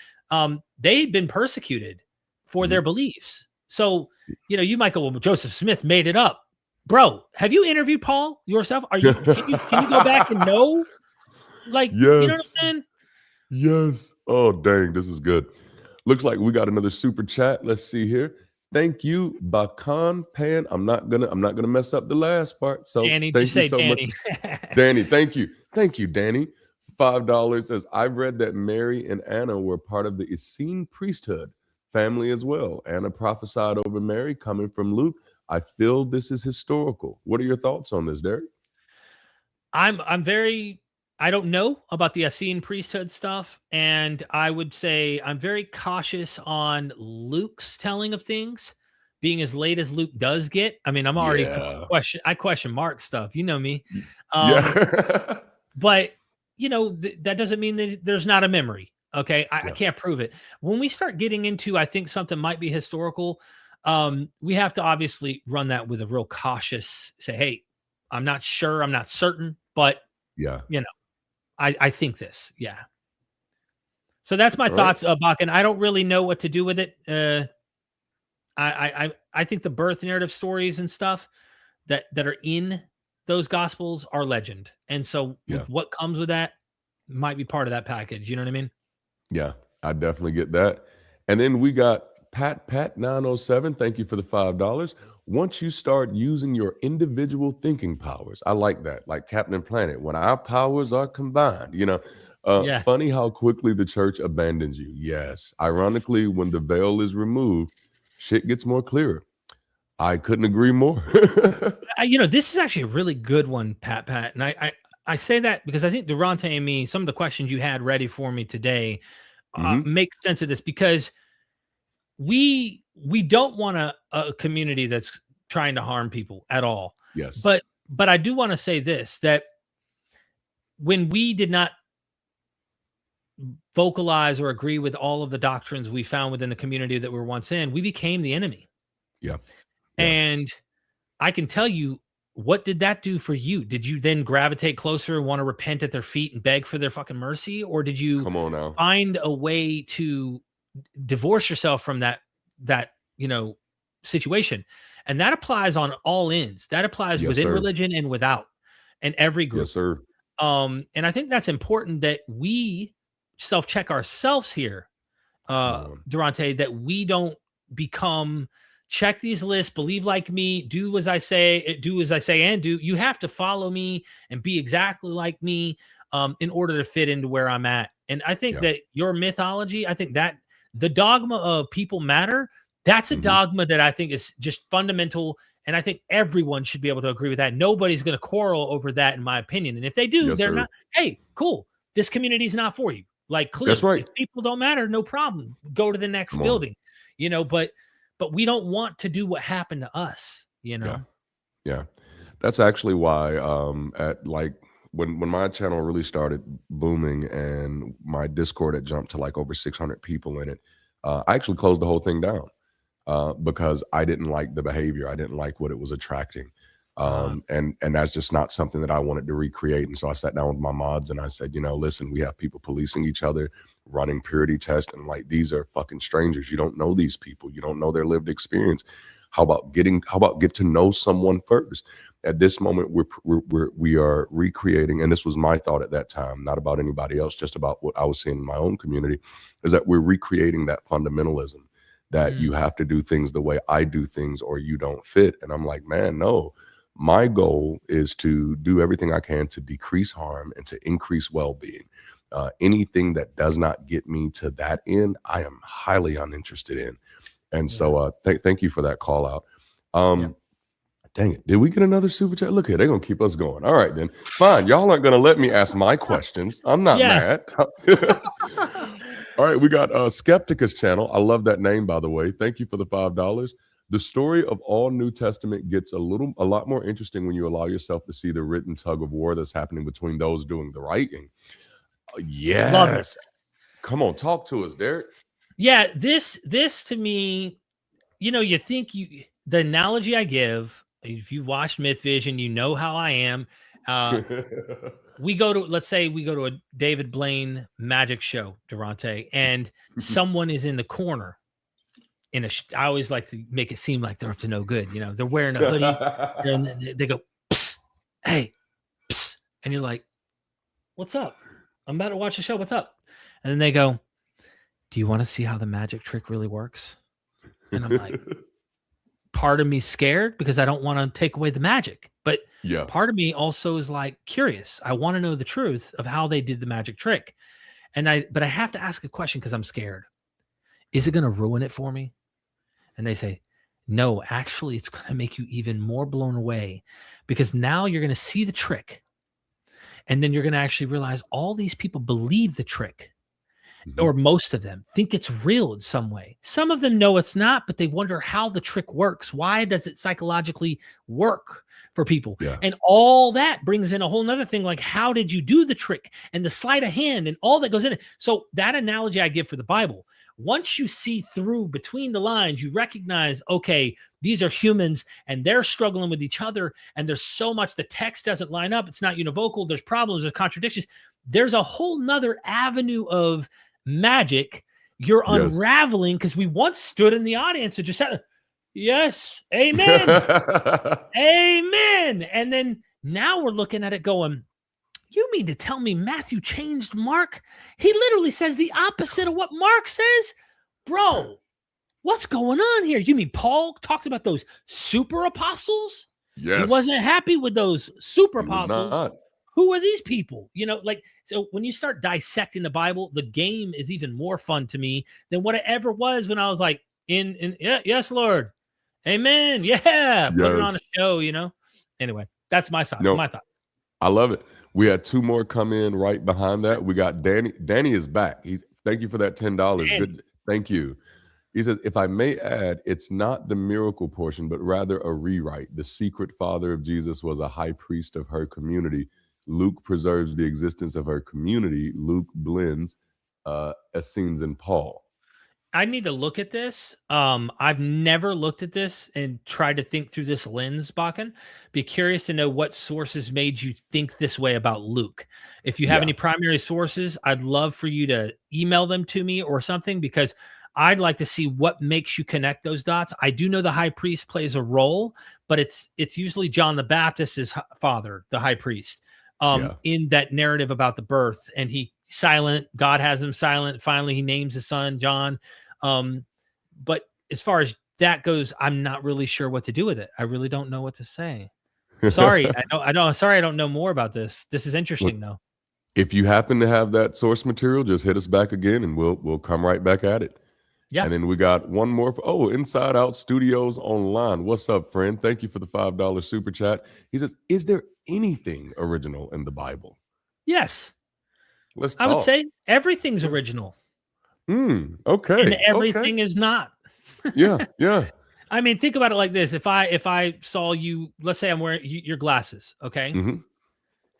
B: They'd been persecuted for their beliefs. So, you know, you might go, well, Joseph Smith made it up. Bro, have you interviewed Paul yourself? Can you go back and know? Like, you know what I'm saying?
A: Yes. Oh, dang, this is good. Looks like we got another super chat. Let's see here. Thank you, Bakan Pan. I'm not gonna mess up the last part. So
B: Danny,
A: thank you
B: so
A: Danny. Much. Danny, thank you. Thank you, Danny. $5 says, I've read that Mary and Anna were part of the Essene priesthood family as well. Anna prophesied over Mary, coming from Luke. I feel this is historical. What are your thoughts on this, Derek?
B: I don't know about the Essene priesthood stuff, and I would say I'm very cautious on Luke's telling of things, being as late as Luke does get. I mean, I'm already question Mark stuff. You know me. But you know, that doesn't mean that there's not a memory. Okay. I can't prove it. When we start getting into, I think something might be historical, we have to obviously run that with a real cautious, say, hey, I'm not sure, I'm not certain, but you know, I think this. Yeah. So that's my thoughts, Bakken. I don't really know what to do with it. I think the birth narrative stories and stuff that are in those gospels are legend. And so with what comes with that might be part of that package. You know what I mean?
A: Yeah, I definitely get that. And then we got Pat 907. Thank you for the $5. Once you start using your individual thinking powers, I like that, like Captain Planet, when our powers are combined, you know, funny how quickly the church abandons you. Yes. Ironically, when the veil is removed, shit gets more clearer. I couldn't agree more.
B: You know, this is actually a really good one, Pat. And I say that because I think Darante and me, some of the questions you had ready for me today make sense of this, because we don't want a community that's trying to harm people at all.
A: Yes.
B: But I do want to say this, that when we did not vocalize or agree with all of the doctrines we found within the community that we were once in, we became the enemy.
A: Yeah.
B: And I can tell you, what did that do for you? Did you then gravitate closer and want to repent at their feet and beg for their fucking mercy? Or did you find a way to divorce yourself from that, you know, situation? And that applies on all ends. That applies within religion and without, and every group.
A: Yes, sir.
B: And I think that's important that we self-check ourselves here, Darante, that we don't become check these lists, believe like me, do as I say, and do. You have to follow me and be exactly like me in order to fit into where I'm at. And I think that your mythology, I think that the dogma of people matter, that's a dogma that I think is just fundamental. And I think everyone should be able to agree with that. Nobody's going to quarrel over that, in my opinion. And if they do, they're not, hey, cool. This community is not for you. Like, clearly,
A: that's right.
B: If people don't matter, no problem. Go to the next building, but we don't want to do what happened to us,
A: Yeah. That's actually why at like when my channel really started booming and my Discord had jumped to like over 600 people in it, I actually closed the whole thing down because I didn't like the behavior. I didn't like what it was attracting. And that's just not something that I wanted to recreate. And so I sat down with my mods and I said, listen, we have people policing each other, running purity tests, and like, these are fucking strangers. You don't know these people. You don't know their lived experience. How about get to know someone first? At this moment, we are recreating, and this was my thought at that time, not about anybody else, just about what I was seeing in my own community, is that we're recreating that fundamentalism that you have to do things the way I do things or you don't fit. And I'm like, man, no. My goal is to do everything I can to decrease harm and to increase well-being. Anything that does not get me to that end, I am highly uninterested in. And so thank you for that call out. Dang it. Did we get another super chat? Look here, they're going to keep us going. All right, then. Fine. Y'all aren't going to let me ask my questions. I'm not mad. All right, we got Skepticus channel. I love that name, by the way. Thank you for the $5. The story of all New Testament gets a lot more interesting when you allow yourself to see the written tug of war that's happening between those doing the writing. Yes. Come on, talk to us, Derek.
B: Yeah, this to me, you think the analogy I give, if you watched Myth Vision, you know how I am. Let's say we go to a David Blaine magic show, Darante, and someone is in the corner. I always like to make it seem like they're up to no good. They're wearing a hoodie. They go, psst, hey, psst, and you're like, what's up? I'm about to watch the show. What's up? And then they go, do you want to see how the magic trick really works? And I'm like, part of me's scared because I don't want to take away the magic. But part of me also is like curious. I want to know the truth of how they did the magic trick. But I have to ask a question because I'm scared. Is it going to ruin it for me? And they say, no, actually, it's going to make you even more blown away because now you're going to see the trick. And then you're going to actually realize all these people believe the trick. Or most of them think it's real in some way. Some of them know it's not, but they wonder how the trick works. Why does it psychologically work for people? And all that brings in a whole nother thing, like how did you do the trick and the sleight of hand and all that goes in it. So that analogy I give for the Bible, once you see through between the lines, you recognize, okay, these are humans and they're struggling with each other. And there's so much, the text doesn't line up. It's not univocal. There's problems, there's contradictions. There's a whole nother avenue of magic you're unraveling because we once stood in the audience and just said, yes, amen, amen. And then now we're looking at it going, you mean to tell me Matthew changed Mark? He literally says the opposite of what Mark says? Bro, what's going on here? You mean Paul talked about those super apostles? Yes. He wasn't happy with those super apostles. Who are these people? So when you start dissecting the Bible, the game is even more fun to me than what it ever was when I was like, yes, Lord. Amen. Yeah. Put it on a show, Anyway, that's my side. My thought.
A: I love it. We had two more come in right behind that. We got Danny. Danny is back. Thank you for that $10. Good. Thank you. He says, if I may add, it's not the miracle portion, but rather a rewrite. The secret father of Jesus was a high priest of her community. Luke preserves the existence of her community. Luke blends Essenes and Paul.
B: I need to look at this. I've never looked at this and tried to think through this lens, Bakken. Be curious to know what sources made you think this way about Luke. If you have any primary sources, I'd love for you to email them to me or something, because I'd like to see what makes you connect those dots. I do know the high priest plays a role, but it's usually John the Baptist's father, the high priest.
A: Yeah.
B: in that narrative about the birth, and he silent. God has him silent. Finally, he names his son John. But as far as that goes, I'm not really sure what to do with it. I really don't know what to say. Sorry, I know. Sorry, I don't know more about this. This is interesting, though.
A: If you happen to have that source material, just hit us back again, and we'll come right back at it.
B: Yeah.
A: And then we got one more. Inside Out Studios Online. What's up, friend? Thank you for the $5 super chat. He says, "Is there anything original in the Bible?"
B: Yes.
A: Let's talk.
B: I would say everything's original.
A: Okay.
B: And everything is not.
A: Yeah.
B: I mean, think about it like this. If I saw you, let's say I'm wearing your glasses, okay?
A: Mm-hmm.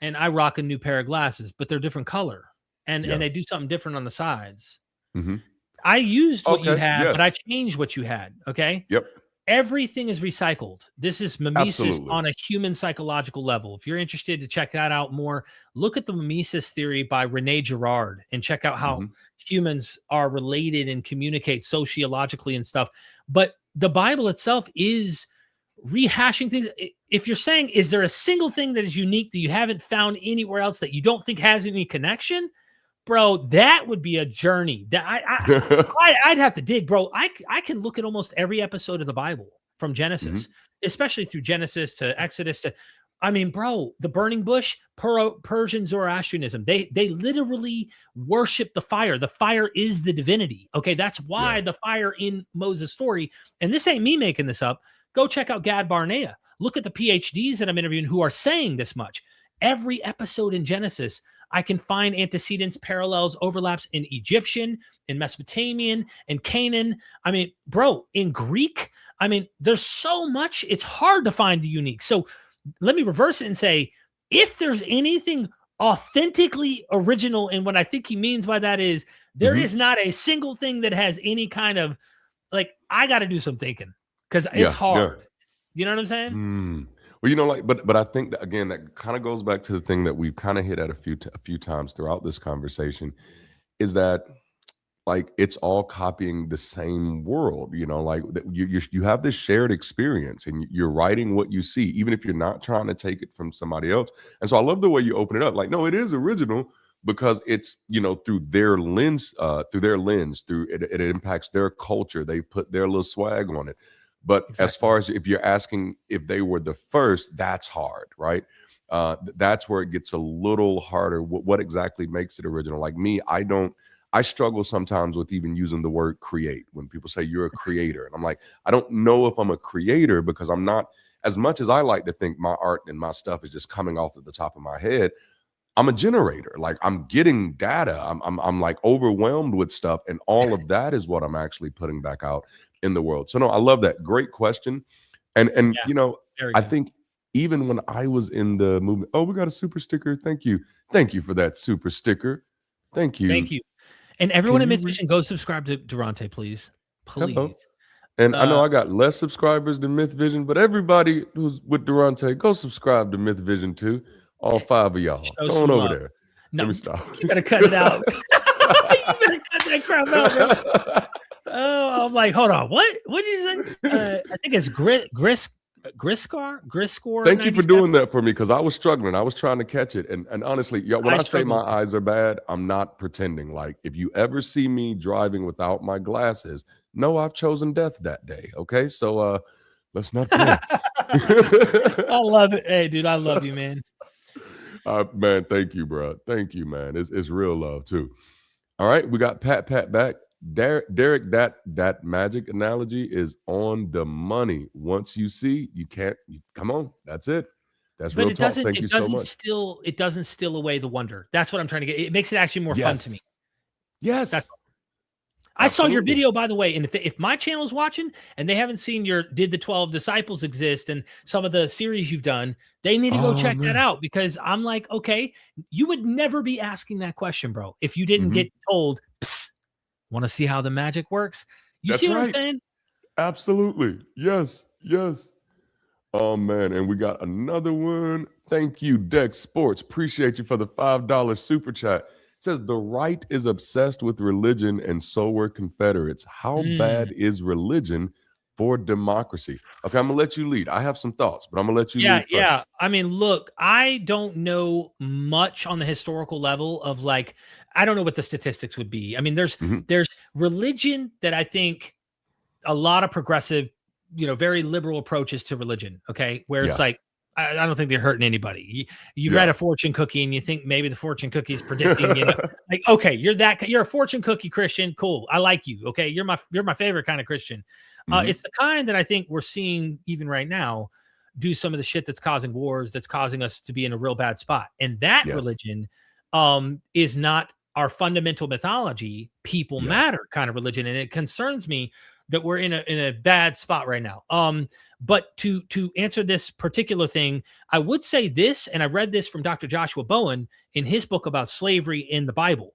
B: And I rock a new pair of glasses, but they're different color. And they do something different on the sides.
A: Mm-hmm.
B: I used what you had, but I
A: yes.
B: changed what you had, okay?
A: Yep.
B: Everything is recycled. This is mimesis
A: Absolutely.
B: on a human psychological level. If you're interested to check that out more, look at the mimesis theory by Rene Girard and check out how humans are related and communicate sociologically and stuff. But the Bible itself is rehashing things. If you're saying, is there a single thing that is unique that you haven't found anywhere else that you don't think has any connection? Bro, that would be a journey. That I'd have to dig, bro. I can look at almost every episode of the Bible from Genesis, especially through Genesis to Exodus to, I mean, bro, the burning bush, Persian Zoroastrianism. They literally worship the fire. The fire is the divinity. Okay, that's why the fire in Moses' story. And this ain't me making this up. Go check out Gad Barnea. Look at the PhDs that I'm interviewing who are saying this much. Every episode in Genesis, I can find antecedents, parallels, overlaps in Egyptian, in Mesopotamian, in Canaan. I mean, bro, in Greek. I mean, there's so much. It's hard to find the unique. So let me reverse it and say, if there's anything authentically original, and what I think he means by that is there is not a single thing that has any kind of like, I got to do some thinking because it's hard. Yeah. You know what I'm saying?
A: Well, but I think that, again, that kind of goes back to the thing that we've kind of hit at a few times throughout this conversation, is that like it's all copying the same world. Like you have this shared experience, and you're writing what you see, even if you're not trying to take it from somebody else. And so I love the way you open it up. Like, no, it is original because it's through their lens, through it impacts their culture. They put their little swag on it. But as far as if you're asking if they were the first, that's hard, right? That's where it gets a little harder. What exactly makes it original? Like me, I struggle sometimes with even using the word create when people say you're a creator. And I'm like, I don't know if I'm a creator because I'm not, as much as I like to think my art and my stuff is just coming off at the top of my head. I'm a generator. Like I'm getting data. I'm like overwhelmed with stuff. And all of that is what I'm actually putting back out in the world. So no, I love that. Great question. And I think even when I was in the movement, we got a super sticker. Thank you. Thank you for that super sticker. Thank you.
B: Thank you. And everyone in Myth Vision, go subscribe to Darante, please. Please.
A: Hello. And I know I got less subscribers than Myth Vision, but everybody who's with Darante, go subscribe to Myth Vision too. All 5 of y'all. Go on over there.
B: No,
A: let me stop.
B: You better cut it out. You better cut that crap out, bro. Oh, I'm like, hold on. What did you say? I think it's Griscore.
A: Thank you for doing that for me, because I was struggling. I was trying to catch it. And honestly, when I say my eyes are bad, I'm not pretending. Like, if you ever see me driving without my glasses, no, I've chosen death that day. Okay, so let's not play.
B: I love it. Hey, dude, I love you, man.
A: Man, thank you, bro. Thank you, man. It's real love too. All right, we got Pat back. Derek, that magic analogy is on the money. Once you see, you can't. Come on, that's it. That's real talk. Thank you so much.
B: It doesn't steal away the wonder. That's what I'm trying to get. It makes it actually more fun to me.
A: Yes.
B: I saw your video, by the way, and if my channel's watching and they haven't seen did the 12 disciples exist and some of the series you've done, they need to go check that out, because I'm like, okay, you would never be asking that question, bro, if you didn't get told, want to see how the magic works? You see what I'm saying?
A: Absolutely. Yes. Oh, man. And we got another one. Thank you, Dex Sports. Appreciate you for the $5 super chat. Says the right is obsessed with religion, and so were Confederates. How bad is religion for democracy. Okay, I'm gonna let you lead. I have some thoughts, but I'm gonna let you
B: Yeah,
A: lead
B: yeah.
A: first.
B: I mean, look, I don't know much on the historical level of like, I don't know what the statistics would be. I mean,
A: Mhm.
B: there's religion that I think a lot of progressive, very liberal approaches to religion. Okay, where it's
A: Yeah,
B: like, I don't think they're hurting anybody. You read
A: yeah.
B: a fortune cookie and you think maybe the fortune cookie is predicting, like, okay, you're a fortune cookie Christian. Cool, I like you. Okay, you're my favorite kind of Christian.
A: Mhm.
B: It's the kind that I think we're seeing even right now do some of the shit that's causing wars, that's causing us to be in a real bad spot. And that
A: Yes.
B: religion is not our fundamental mythology, people
A: Yeah.
B: matter kind of religion. And it concerns me that we're in a bad spot right now. But to answer this particular thing, I would say this, and I read this from Dr. Joshua Bowen in his book about slavery in the Bible.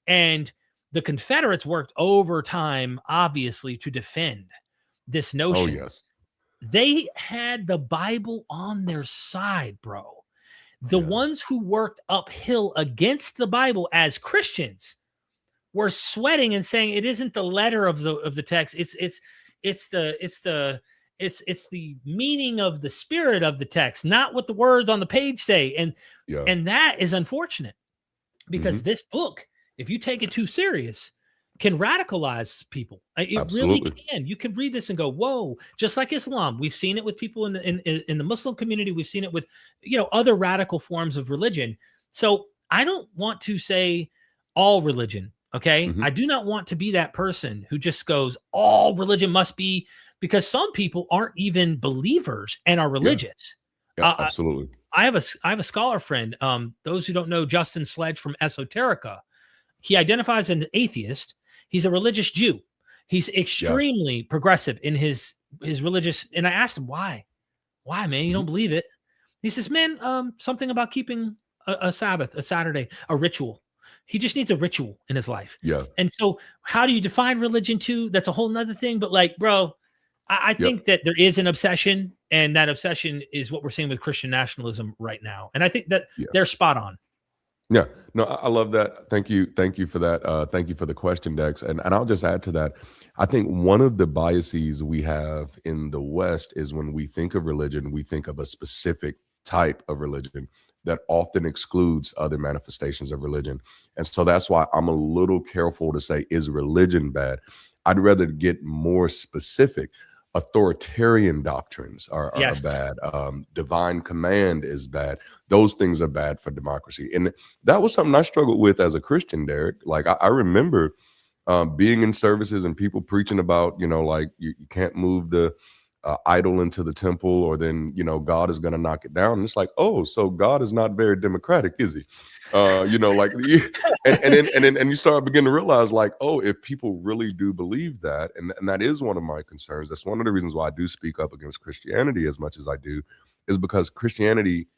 B: And the Confederates worked overtime, obviously, to defend this
A: Oh,
B: notion.
A: yes.
B: They had the Bible on their side, bro. The
A: Yeah.
B: ones who worked uphill against the Bible as Christians were sweating and saying it isn't the letter of the text. It's the meaning of the spirit of the text, not what the words on the page say. And
A: Yeah.
B: and that is unfortunate because
A: Mhm.
B: this book, if you take it too serious, can radicalize people. It really
A: Absolutely.
B: can. You can read this and go, "Whoa!" Just like Islam, we've seen it with people in the Muslim community. We've seen it with other radical forms of religion. So I don't want to say all religion. Okay,
A: Mhm.
B: I do not want to be that person who just goes, "All religion must be," because some people aren't even believers and are
A: Yeah.
B: religious.
A: Yeah,
B: Uh,
A: absolutely.
B: I have a scholar friend. Those who don't know Justin Sledge from Esoterica, he identifies as an atheist. He's a religious Jew. He's
A: Yeah.
B: extremely progressive in his religious. And I asked him why. Why, man? You don't
A: Mhm.
B: believe it? He says, man, something about keeping a Sabbath, a Saturday, a ritual. He just needs a ritual in his life.
A: Yeah.
B: And so, how do you define religion too? That's a whole nother thing. But like, bro, I
A: Yep.
B: think that there is an obsession, and that obsession is what we're seeing with Christian nationalism right now. And I think that
A: Yeah.
B: they're spot on.
A: Yeah. No, I love that. Thank you. Thank you for that. Thank you for the question, Dex. And I'll just add to that. I think one of the biases we have in the West is when we think of religion, we think of a specific type of religion that often excludes other manifestations of religion. And so that's why I'm a little careful to say, is religion bad? I'd rather get more specific. Authoritarian doctrines are
B: Yes.
A: bad. Divine command is bad. Those things are bad for democracy. And that was something I struggled with as a Christian, Derek. Like I remember being in services and people preaching about, like you can't move the idol into the temple, or then God is going to knock it down. And it's like, oh, so God is not very democratic, is he? Like, and you start beginning to realize, like, oh, if people really do believe that, and that is one of my concerns. That's one of the reasons why I do speak up against Christianity as much as I do, is because Christianity,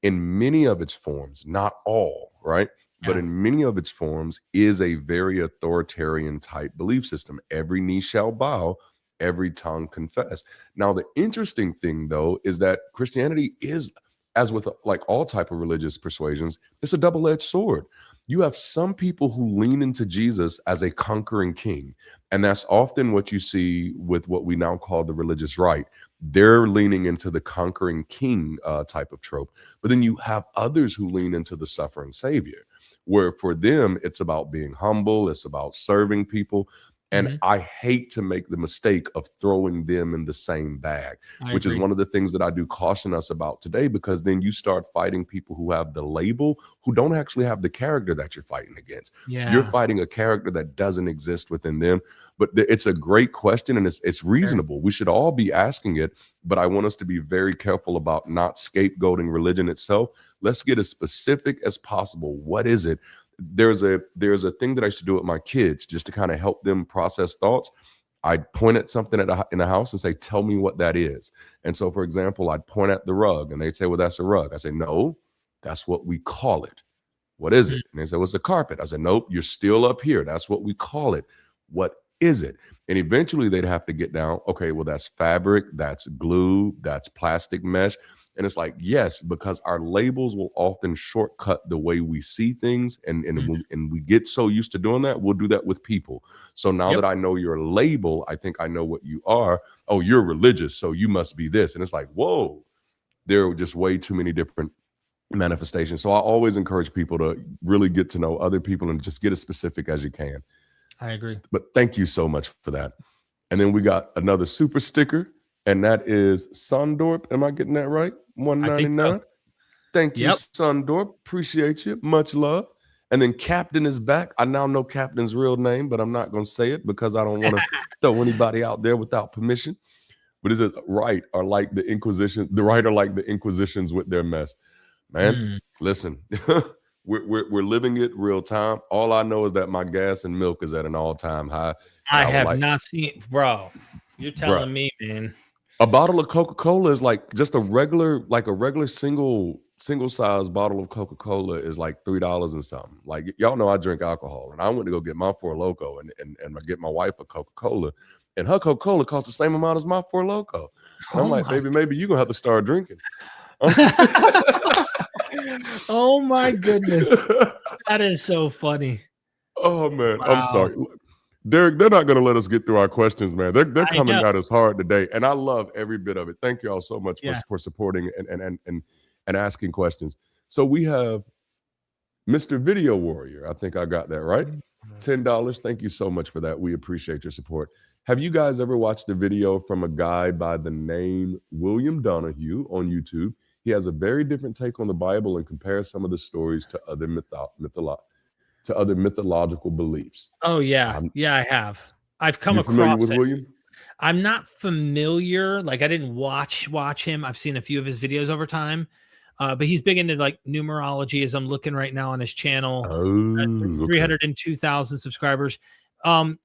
A: in many of its forms, not all, right? But
B: Yeah.
A: in many of its forms, is a very authoritarian type belief system. Every knee shall bow, every tongue confess. Now, the interesting thing, though, is that Christianity is, as with like all type of religious persuasions, it's a double-edged sword. You have some people who lean into Jesus as a conquering king, and that's often what you see with what we now call the religious right. They're leaning into the conquering king type of trope. But then you have others who lean into the suffering savior, where for them, it's about being humble, it's about serving people. And
B: Mhm.
A: I hate to make the mistake of throwing them in the same bag,
B: I
A: which is
B: agree.
A: one of the things that I do caution us about today, because then you start fighting people who have the label, who don't actually have the character that you're fighting against. You're
B: Yeah.
A: fighting a character that doesn't exist within them. But it's a great question, and it's
B: Sure.
A: reasonable. We should all be asking it, but I want us to be very careful about not scapegoating religion itself. Let's get as specific as possible. What is it? There's a thing that I used to do with my kids just to kind of help them process thoughts. I'd point at something in the house and say, "Tell me what that is." And so, for example, I'd point at the rug, and they'd say, "Well, that's a rug." I say, "No, that's what we call it." "What is
B: Mm.
A: it?" And they said, "Well, it's a carpet." I said, "Nope, you're still up here. That's what we call it. What is it?" And eventually they'd have to get down. Okay, well, that's fabric, that's glue, that's plastic mesh. And it's like, yes, because our labels will often shortcut the way we see things. And we get so used to doing that, we'll do that with people. So now that I know your label, I think I know what you are. Oh, you're religious, so you must be this. And it's like, whoa, there are just way too many different manifestations. So I always encourage people to really get to know other people and just get as specific as you can.
B: I agree.
A: But thank you so much for that. And then we got another super sticker, and that is Sundorp. Am I getting that right? $1.99. So. Thank you, Sundorp. Appreciate you. Much love. And then Captain is back. I now know Captain's real name, but I'm not going to say it because I don't want to throw anybody out there without permission. But is it right or like the Inquisition? The right or like the Inquisitions with their mess? Man, listen, we're living it real time. All I know is that my gas and milk is at an all-time high.
B: I have not seen, bro. You're telling me, man.
A: A bottle of Coca-Cola is like just a regular single size bottle of Coca-Cola is like $3 and something. Like, y'all know I drink alcohol, and I went to go get my Four Loko and I get my wife a Coca-Cola, and her Coca-Cola costs the same amount as my Four Loko. And I'm like, baby, maybe you're gonna have to start drinking.
B: Oh my goodness. That is so funny.
A: Oh man, wow. I'm sorry. Derek, they're not going to let us get through our questions, man. They're coming at us hard today, and I love every bit of it. Thank you all so much for supporting and asking questions. So we have Mr. Video Warrior. I think I got that right. $10. Thank you so much for that. We appreciate your support. Have you guys ever watched a video from a guy by the name William Donahue on YouTube? He has a very different take on the Bible and compares some of the stories to other mythological beliefs.
B: Oh yeah. I have. I've come across with William? I'm not familiar. Like, I didn't watch him. I've seen a few of his videos over time. But he's big into like numerology, as I'm looking right now on his channel. 302,000 subscribers.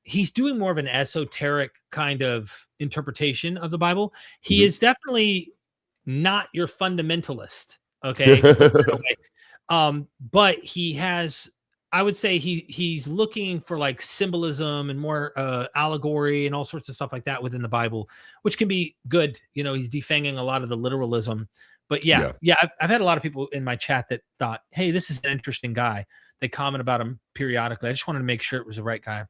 B: He's doing more of an esoteric kind of interpretation of the Bible. He is definitely not your fundamentalist. Okay. But he has, I would say he's looking for like symbolism and more allegory and all sorts of stuff like that within the Bible, which can be good. You know, he's defanging a lot of the literalism. But I've had a lot of people in my chat that thought, hey, this is an interesting guy. They comment about him periodically. I just wanted to make sure it was the right guy.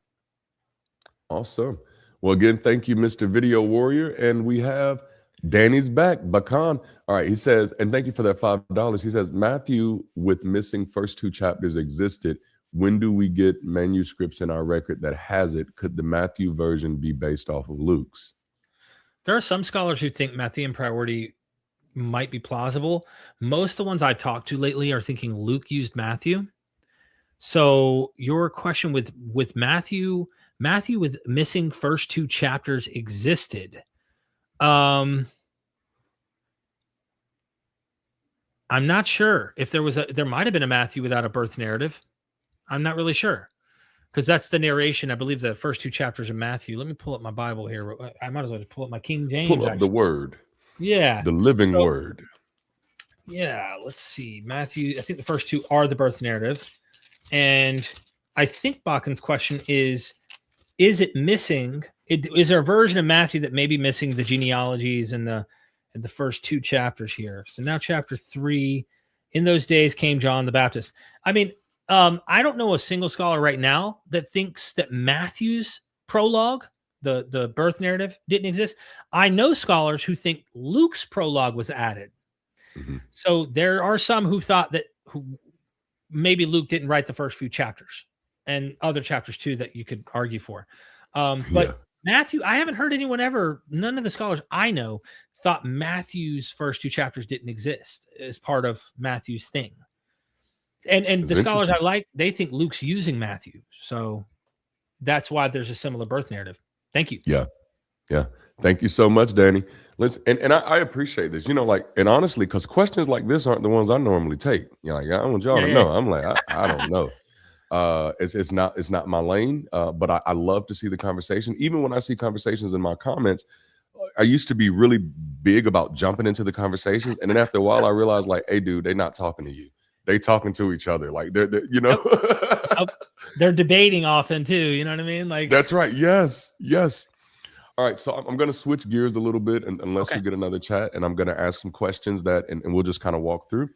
A: Awesome. Well, again, thank you, Mr. Video Warrior. And we have Danny's back, Bakan. All right, he says, and thank you for that $5. He says, Matthew with missing first two chapters existed. When do we get manuscripts in our record that has it? Could the Matthew version be based off of Luke's?
B: There are some scholars who think Matthean priority might be plausible. Most of the ones I've talked to lately are thinking Luke used Matthew. So your question with Matthew with missing first two chapters existed. I'm not sure if there might have been a Matthew without a birth narrative. I'm not really sure, because that's the narration. I believe the first two chapters of Matthew. Let me pull up my Bible here. I might as well just pull up my King James.
A: Pull up the Word.
B: Yeah.
A: The living Word.
B: Yeah. Let's see. Matthew, I think the first two are the birth narrative. And I think Bakan's question is it missing? Is there a version of Matthew that may be missing the genealogies and the first two chapters here? So now chapter 3, in those days came John the Baptist. I mean, I don't know a single scholar right now that thinks that Matthew's prologue, the birth narrative, didn't exist. I know scholars who think Luke's prologue was added. Mm-hmm. So there are some who thought that maybe Luke didn't write the first few chapters, and other chapters too that you could argue for. But Matthew, I haven't heard anyone none of the scholars I know thought Matthew's first two chapters didn't exist as part of Matthew's thing. And the scholars I like, they think Luke's using Matthew. So that's why there's a similar birth narrative. Thank you.
A: Yeah. Thank you so much, Danny. And I appreciate this, and honestly, because questions like this aren't the ones I normally take. I want y'all to know. I'm like, I don't know. It's not my lane, but I love to see the conversation. Even when I see conversations in my comments, I used to be really big about jumping into the conversations, and then after a while, I realized, like, hey, dude, they're not talking to you. They talking to each other. Like they're
B: they're debating often too. You know what I mean? Like,
A: that's right. Yes. All right, so I'm going to switch gears a little bit, unless
B: Okay.
A: we get another chat, and I'm going to ask some questions that, and we'll just kind of walk through.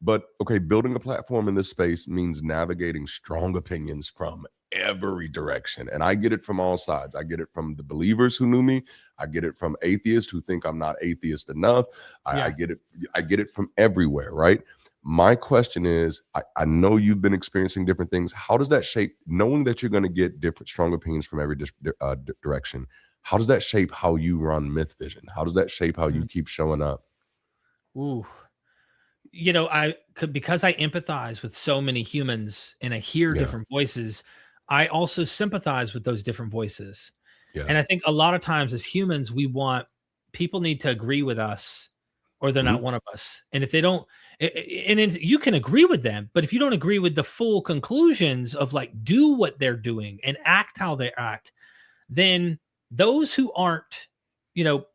A: But okay, building a platform in this space means navigating strong opinions from every direction. And I get it from all sides. I get it from the believers who knew me. I get it from atheists who think I'm not atheist enough. I
B: Yeah.
A: get it. I get it from everywhere, right? My question is, I know you've been experiencing different things. How does that shape, knowing that you're going to get different strong opinions from every direction? How does that shape how you run Myth Vision? How does that shape how you
B: Mm.
A: keep showing up?
B: Ooh. You know, I could, because I empathize with so many humans and I hear
A: Yeah.
B: different voices, I also sympathize with those different voices.
A: Yeah.
B: And I think a lot of times as humans, we want people need to agree with us or they're not
A: Mhm.
B: one of us. And if they don't, you can agree with them, but if you don't agree with the full conclusions of like do what they're doing and act how they act, then those who aren't,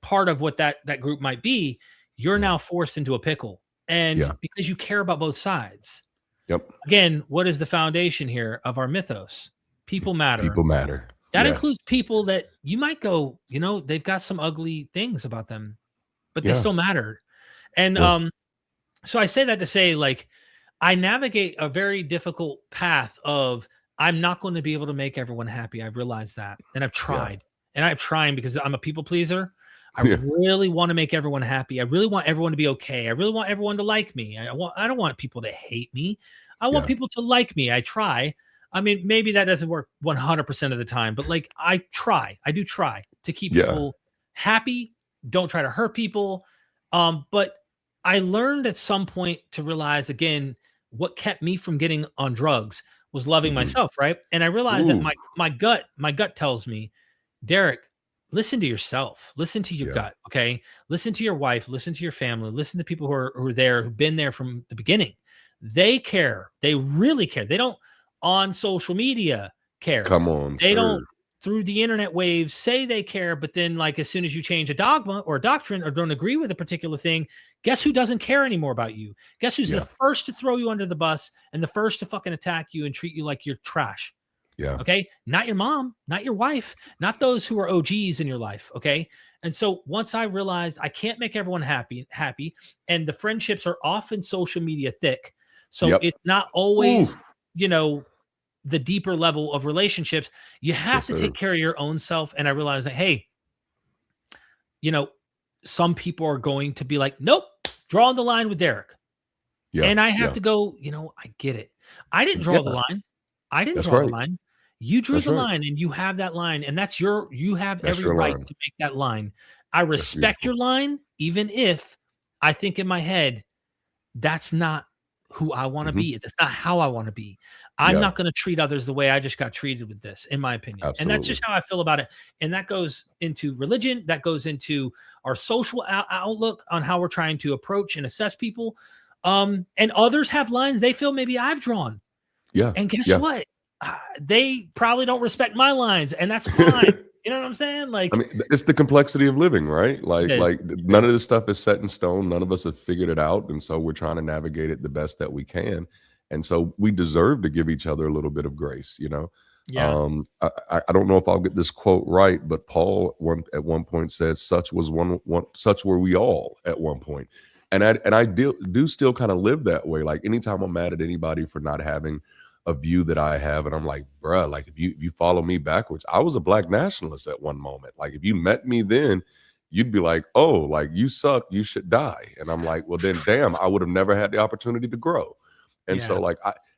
B: part of what that group might be, you're
A: Yeah.
B: now forced into a pickle. And
A: Yeah.
B: because you care about both sides.
A: Yep.
B: Again, what is the foundation here of our mythos? People matter.
A: People matter.
B: That includes
A: Yes.
B: people that you might go, they've got some ugly things about them, but they
A: Yeah.
B: still matter. And
A: Yeah.
B: so I say that to say, like, I navigate a very difficult path of I'm not going to be able to make everyone happy. I've realized that. And I've
A: Yeah.
B: tried. And I'm trying because I'm a people pleaser. I
A: Yeah.
B: really want to make everyone happy. I really want everyone to be okay. I really want everyone to like me. I don't want people to hate me. I want
A: Yeah.
B: people to like me. I try. I mean, maybe that doesn't work 100% of the time, but like I try. I do try to keep
A: Yeah.
B: people happy. Don't try to hurt people. But I learned at some point to realize again what kept me from getting on drugs was loving
A: Mhm.
B: myself, right? And I realized that
A: Ooh.
B: my gut tells me, Derek, listen to yourself. Listen to your
A: Yeah.
B: gut, okay? Listen to your wife, listen to your family, listen to people who are there, who've been there from the beginning. They care. They really care. They don't on social media care.
A: Come on,
B: They don't
A: sir.
B: through the internet waves say they care, but then like as soon as you change a dogma or a doctrine or don't agree with a particular thing, guess who doesn't care anymore about you? Guess who's the
A: Yeah.
B: first to throw you under the bus and the first to fucking attack you and treat you like you're trash?
A: Yeah.
B: Okay. Not your mom, not your wife, not those who are OGs in your life. Okay. And so once I realized I can't make everyone happy, and the friendships are often social media thick. So
A: Yep.
B: it's not
A: Ooh.
B: always, you know, the deeper level of relationships. You have
A: Yes,
B: to
A: sir.
B: take care of your own self. And I realized that, hey, you know, some people are going to be like, nope, drawing the line with Derek.
A: Yeah.
B: And I have
A: Yeah.
B: to go, I get it. I didn't draw the
A: Yeah.
B: line. I didn't
A: That's
B: draw the
A: right.
B: line. You drew
A: That's
B: the
A: right.
B: line and you have that line. And you have
A: That's
B: every
A: your
B: right
A: line.
B: to make that line. I
A: That's
B: respect
A: beautiful.
B: your line, even if I think in my head, that's not who I want to
A: Mhm.
B: be. That's not how I want to be. I'm
A: Yeah.
B: not going to treat others the way I just got treated with this, in my opinion. And that's just
A: Absolutely.
B: how I feel about it. And that goes into religion, that goes into our social outlook on how we're trying to approach and assess people. And others have lines they feel maybe I've drawn.
A: Yeah.
B: And guess
A: Yeah.
B: what? They probably don't respect my lines, and that's fine. You know what I'm saying?
A: I
B: Like,
A: mean, it's the complexity of living, right?
B: it
A: Like
B: is. It
A: none of
B: is.
A: this stuff is set in stone. None of us have figured it out, and so we're trying to navigate it the best that we can. And so we deserve to give each other a little bit of grace, you know.
B: Yeah.
A: I don't know if I'll get this quote right, but Paul at one point said, "Such was such were we all at one point." And I do still kind of live that way. Like anytime I'm mad at anybody for not having a view that I have, and I'm like, bruh, like if you follow me backwards, I was a black nationalist at one moment. Like if you met me then, you'd be like, oh, like you suck, you should die. And I'm like, well, then damn, I would have never had the opportunity to grow. And so
B: Yeah.
A: like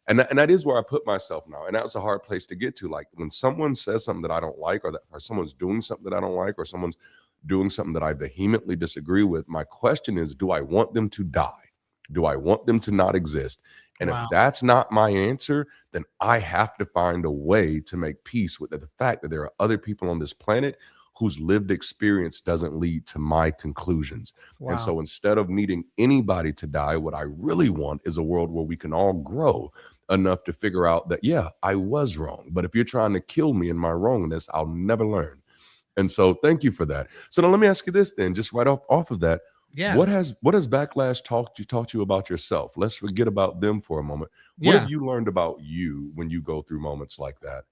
A: and that is where I put myself now. And that's a hard place to get to. Like when someone says something that I don't like, or someone's doing something that I don't like, or someone's doing something that I vehemently disagree with, my question is, do I want them to die? Do I want them to not exist? And if
B: Wow.
A: that's not my answer, then I have to find a way to make peace with the fact that there are other people on this planet whose lived experience doesn't lead to my conclusions. And
B: Wow.
A: so instead of needing anybody to die, what I really want is a world where we can all grow enough to figure out that, yeah, I was wrong. But if you're trying to kill me in my wrongness, I'll never learn. And so thank you for that. So now let me ask you this then, just right off of that.
B: Yeah.
A: What has backlash taught you about yourself? Let's forget about them for a moment. What have
B: Yeah.
A: you learned about you when you go through moments like that?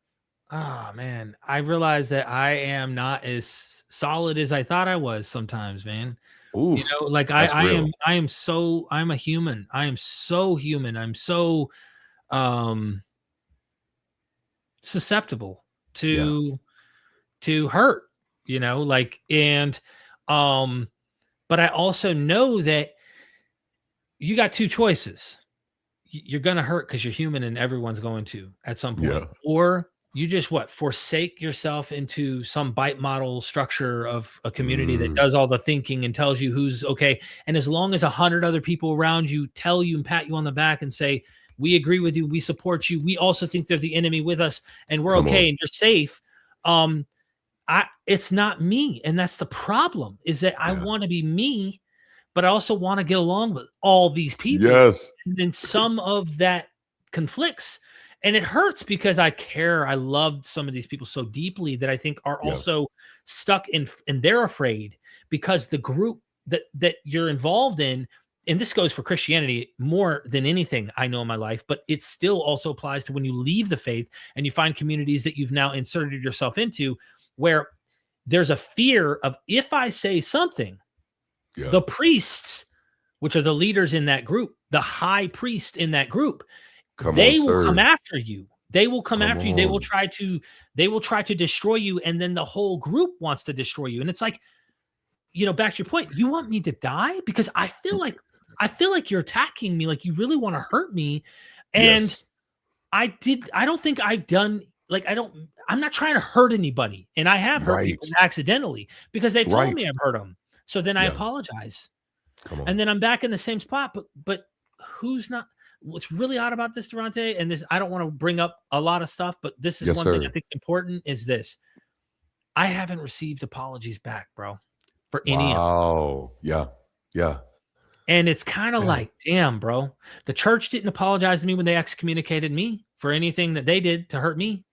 B: Oh man, I realize that I am not as solid as I thought I was sometimes, man.
A: Ooh,
B: Like
A: that's real.
B: I'm a human. I am so human. I'm so um susceptible
A: Yeah,
B: to hurt, like, and um but I also know that you got two choices. You're going to hurt because you're human and everyone's going to at some point,
A: yeah,
B: or you just forsake yourself into some bite model structure of a community that
A: mm,
B: does all the thinking and tells you who's okay. And as long as 100 other people around you tell you and pat you on the back and say, we agree with you, we support you, we also think they're the enemy with us, and we're
A: come
B: okay
A: on.
B: and you're safe. It's not me, and that's the problem, is that I
A: Yeah,
B: want to be me, but I also want to get along with all these people.
A: yes,
B: And then some of that conflicts. And it hurts because I care. I loved some of these people so deeply that I think are
A: yeah,
B: also stuck in, and they're afraid because the group that you're involved in, and this goes for Christianity more than anything I know in my life, but it still also applies to when you leave the faith and you find communities that you've now inserted yourself into, where there's a fear of, if I say something,
A: yeah.
B: the priests, which are the leaders in that group, the high priest in that group,
A: Come on,
B: they will come
A: sir.
B: after you. They will come
A: Come
B: after you.
A: on.
B: They will try to destroy you, and then the whole group wants to destroy you. And it's like, back to your point, you want me to die because I feel like you're attacking me, like you really want to hurt me. And
A: Yes,
B: I don't think I've done, like, I'm not trying to hurt anybody. And I have hurt
A: right,
B: people accidentally because they've told
A: right.
B: me I've hurt them. So then I
A: Yeah,
B: apologize.
A: come on.
B: And then I'm back in the same spot. But who's not? What's really odd about this, Darante, and this, I don't want to bring up a lot of stuff, but this is
A: Yes,
B: one thing I
A: sir.
B: think is important, is this. I haven't received apologies back, bro, for any of them.
A: Wow. Yeah, yeah,
B: And it's kind of
A: yeah.
B: like, damn, bro. The church didn't apologize to me when they excommunicated me for anything that they did to hurt me.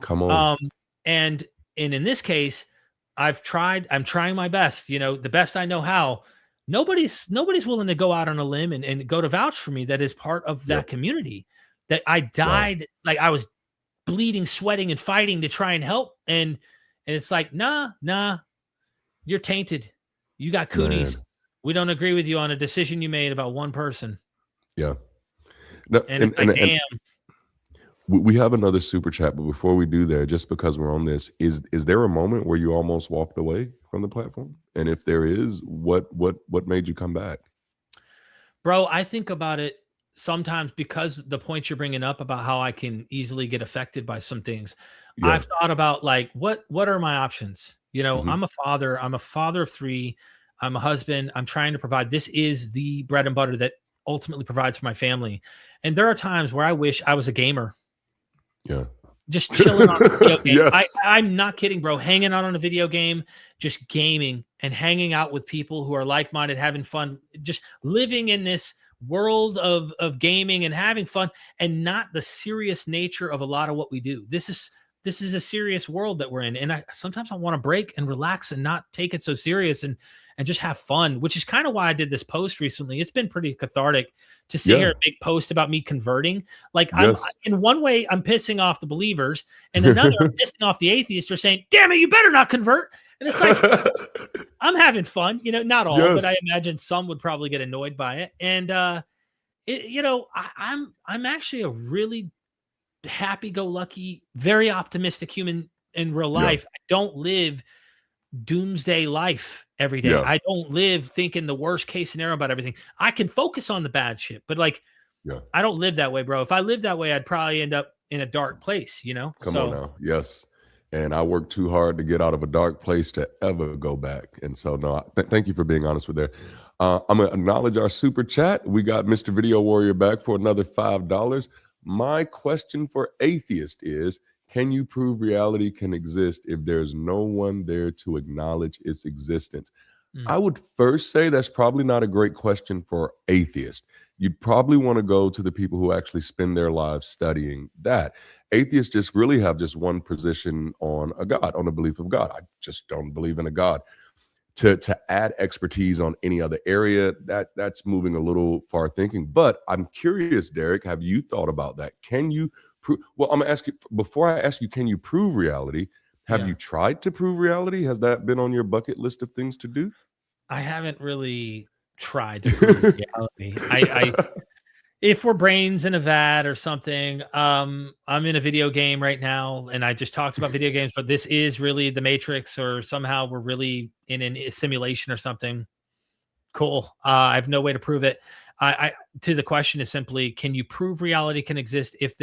A: Come on.
B: Um, and in this case, I'm trying my best, the best I know how. Nobody's willing to go out on a limb and go to vouch for me that is part of
A: Yeah.
B: that community. That I
A: Wow,
B: died, like I was bleeding, sweating, and fighting to try and help. And it's like, nah, you're tainted. You got cooties.
A: man.
B: We don't agree with you on a decision you made about one person.
A: Yeah. No,
B: And it's like,
A: and
B: damn.
A: we have another super chat, but before we do that, just because we're on this, is there a moment where you almost walked away from the platform? And if there is, what made you come back?
B: Bro, I think about it sometimes because the points you're bringing up about how I can easily get affected by some things.
A: Yeah.
B: I've thought about, like, what are my options?
A: Hmm.
B: I'm a father. I'm a father of three. I'm a husband. I'm trying to provide. This is the bread and butter that ultimately provides for my family. And there are times where I wish I was a gamer,
A: Yeah.
B: just chilling on a video game.
A: Yes.
B: I'm not kidding, bro. Hanging out on a video game, just gaming and hanging out with people who are like-minded, having fun, just living in this world of gaming and having fun, and not the serious nature of a lot of what we do. This is a serious world that we're in. And sometimes I want to break and relax and not take it so serious, and just have fun, which is kind of why I did this post recently. It's been pretty cathartic to sit here
A: Yeah.
B: and make post about me converting. Like,
A: Yes.
B: in one way, I'm pissing off the believers, and another, I'm pissing off the atheists. Are saying, "Damn it, you better not convert." And it's like, I'm having fun, not all, but I
A: Yes.
B: imagine some would probably get annoyed by it. And I'm actually a really happy-go-lucky, very optimistic human in real
A: Yeah.
B: life. I don't live doomsday life every day.
A: Yeah.
B: I don't live thinking the worst case scenario about everything. I can focus on the bad shit, but, like,
A: Yeah.
B: I don't live that way, bro. If I lived that way, I'd probably end up in a dark place.
A: Come on
B: So,
A: now. Yes. And I worked too hard to get out of a dark place to ever go back. And so, no, thank you for being honest with that. I'm going to acknowledge our super chat. We got Mr. Video Warrior back for another $5. My question for atheist is, can you prove reality can exist if there's no one there to acknowledge its existence?
B: mm,
A: I would first say that's probably not a great question for atheists. You'd probably want to go to the people who actually spend their lives studying that. Atheists just really have just one position on a God, on the belief of God. I just don't believe in a God. To add expertise on any other area, that's moving a little far thinking. But I'm curious, Derek, have you thought about that? Can you Well, I'm gonna ask you before I ask you, can you prove reality? Have you tried to prove reality? Has that been on your bucket list of things to do?
B: I haven't really tried to prove reality. If we're brains in a vat or something, I'm in a video game right now, and I just talked about video games, but this is really the Matrix, or somehow we're really in a simulation or something. Cool. I have no way to prove it. I to the question is simply, can you prove reality can exist if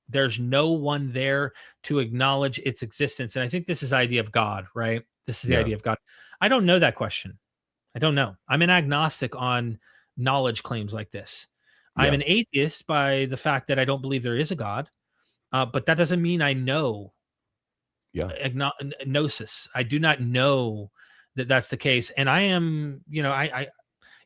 B: there's no one there to acknowledge its existence? And I think this is the idea of God, right? This is the
A: Yeah.
B: idea of God. I don't know that question. I don't know. I'm an agnostic on knowledge claims like this. I'm
A: Yeah.
B: an atheist by the fact that I don't believe there is a God, but that doesn't mean I know
A: Yeah.
B: gnosis. I do not know that that's the case, and I am, I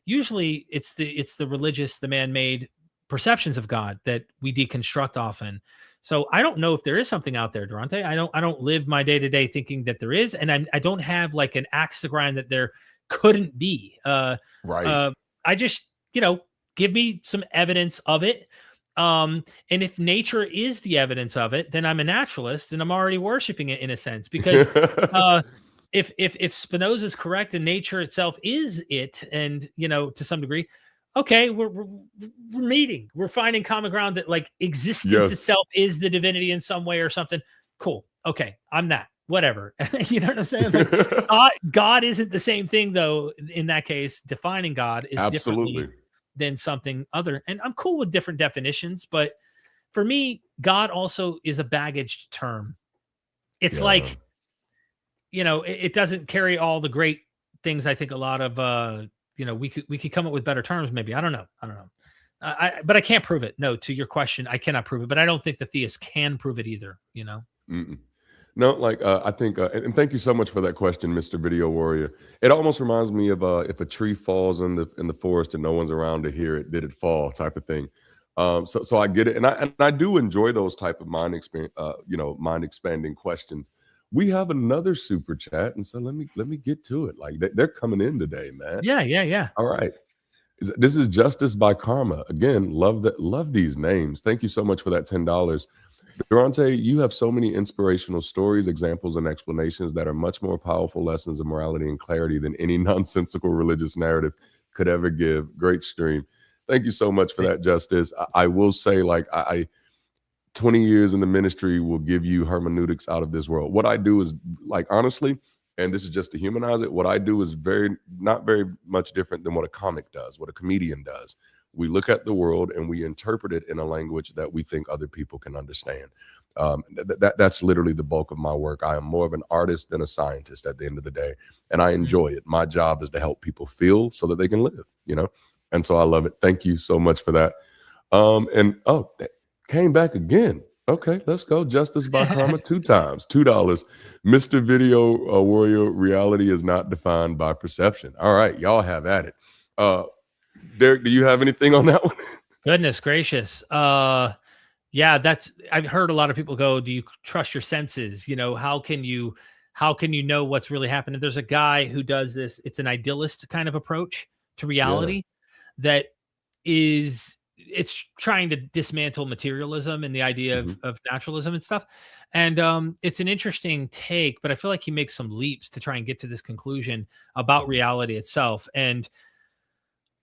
B: usually it's the religious, the man-made perceptions of God that we deconstruct often. So I don't know if there is something out there, Darante. I don't live my day-to-day thinking that there is, and I don't have like an axe to grind that there couldn't be.
A: Right.
B: I just, give me some evidence of it. And if nature is the evidence of it, then I'm a naturalist and I'm already worshiping it in a sense, because uh if Spinoza is correct and nature itself is it, and to some degree, okay, we're meeting, we're finding common ground that like existence
A: Yes.
B: itself is the divinity in some way or something. Cool. Okay, I'm that. Whatever. You know what I'm saying? Like God isn't the same thing though. In that case, defining God is differently
A: Absolutely.
B: than something other. And I'm cool with different definitions, but for me, God also is a baggaged term. It's
A: Yeah.
B: like, it doesn't carry all the great things. I think a lot of we could come up with better terms. Maybe I don't know. But I can't prove it. No, to your question, I cannot prove it. But I don't think the theist can prove it either.
A: Mm-mm. No, like I think, and thank you so much for that question, Mr. Video Warrior. It almost reminds me of if a tree falls in the forest and no one's around to hear it, did it fall, type of thing. So I get it, and I do enjoy those type of mind experience, mind expanding questions. We have another super chat, and so let me get to it. Like they're coming in today, man.
B: Yeah.
A: All right. This is Justice by Karma. Again, love these names. Thank you so much for that $10. Durante, you have so many inspirational stories, examples, and explanations that are much more powerful lessons of morality and clarity than any nonsensical religious narrative could ever give. Great stream. Thank you so much for that, Justice. I will say, like, I 20 years in the ministry will give you hermeneutics out of this world. What I do is, like, honestly, and this is just to humanize it, what I do is not very much different than what a comic does, what a comedian does. We look at the world and we interpret it in a language that we think other people can understand. That's literally the bulk of my work. I am more of an artist than a scientist at the end of the day, and I enjoy it. My job is to help people feel so that they can live, and so I love it. Thank you so much for that. Came back again. Okay, let's go. Justice by Karma 2 times, $2. Mr. Video Warrior, reality is not defined by perception. All right, y'all have at it. Derek, do you have anything on that one?
B: Goodness gracious. Yeah, I've heard a lot of people go, do you trust your senses? How can you know what's really happening? There's a guy who does this. It's an idealist kind of approach to reality that it's trying to dismantle materialism and the idea of naturalism and stuff. And it's an interesting take, but I feel like he makes some leaps to try and get to this conclusion about reality itself. And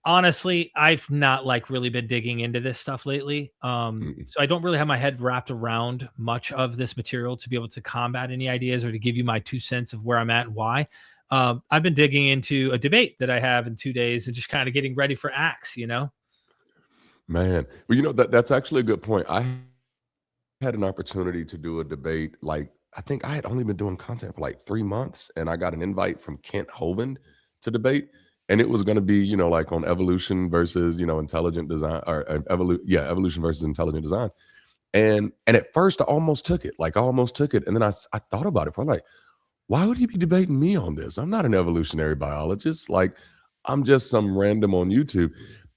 B: honestly, I've not really been digging into this stuff lately. So I don't really have my head wrapped around much of this material to be able to combat any ideas or to give you my 2 cents of where I'm at and why. I've been digging into a debate that I have in 2 days and just kind of getting ready for acts,
A: Man, well, that's actually a good point. I had an opportunity to do a debate. Like, I think I had only been doing content for like 3 months, and I got an invite from Kent Hovind to debate, and it was going to be, like on evolution versus, intelligent design, or evolution versus intelligent design. And at first I almost took it. And then I thought about it for like, why would he be debating me on this? I'm not an evolutionary biologist. Like, I'm just some random on YouTube.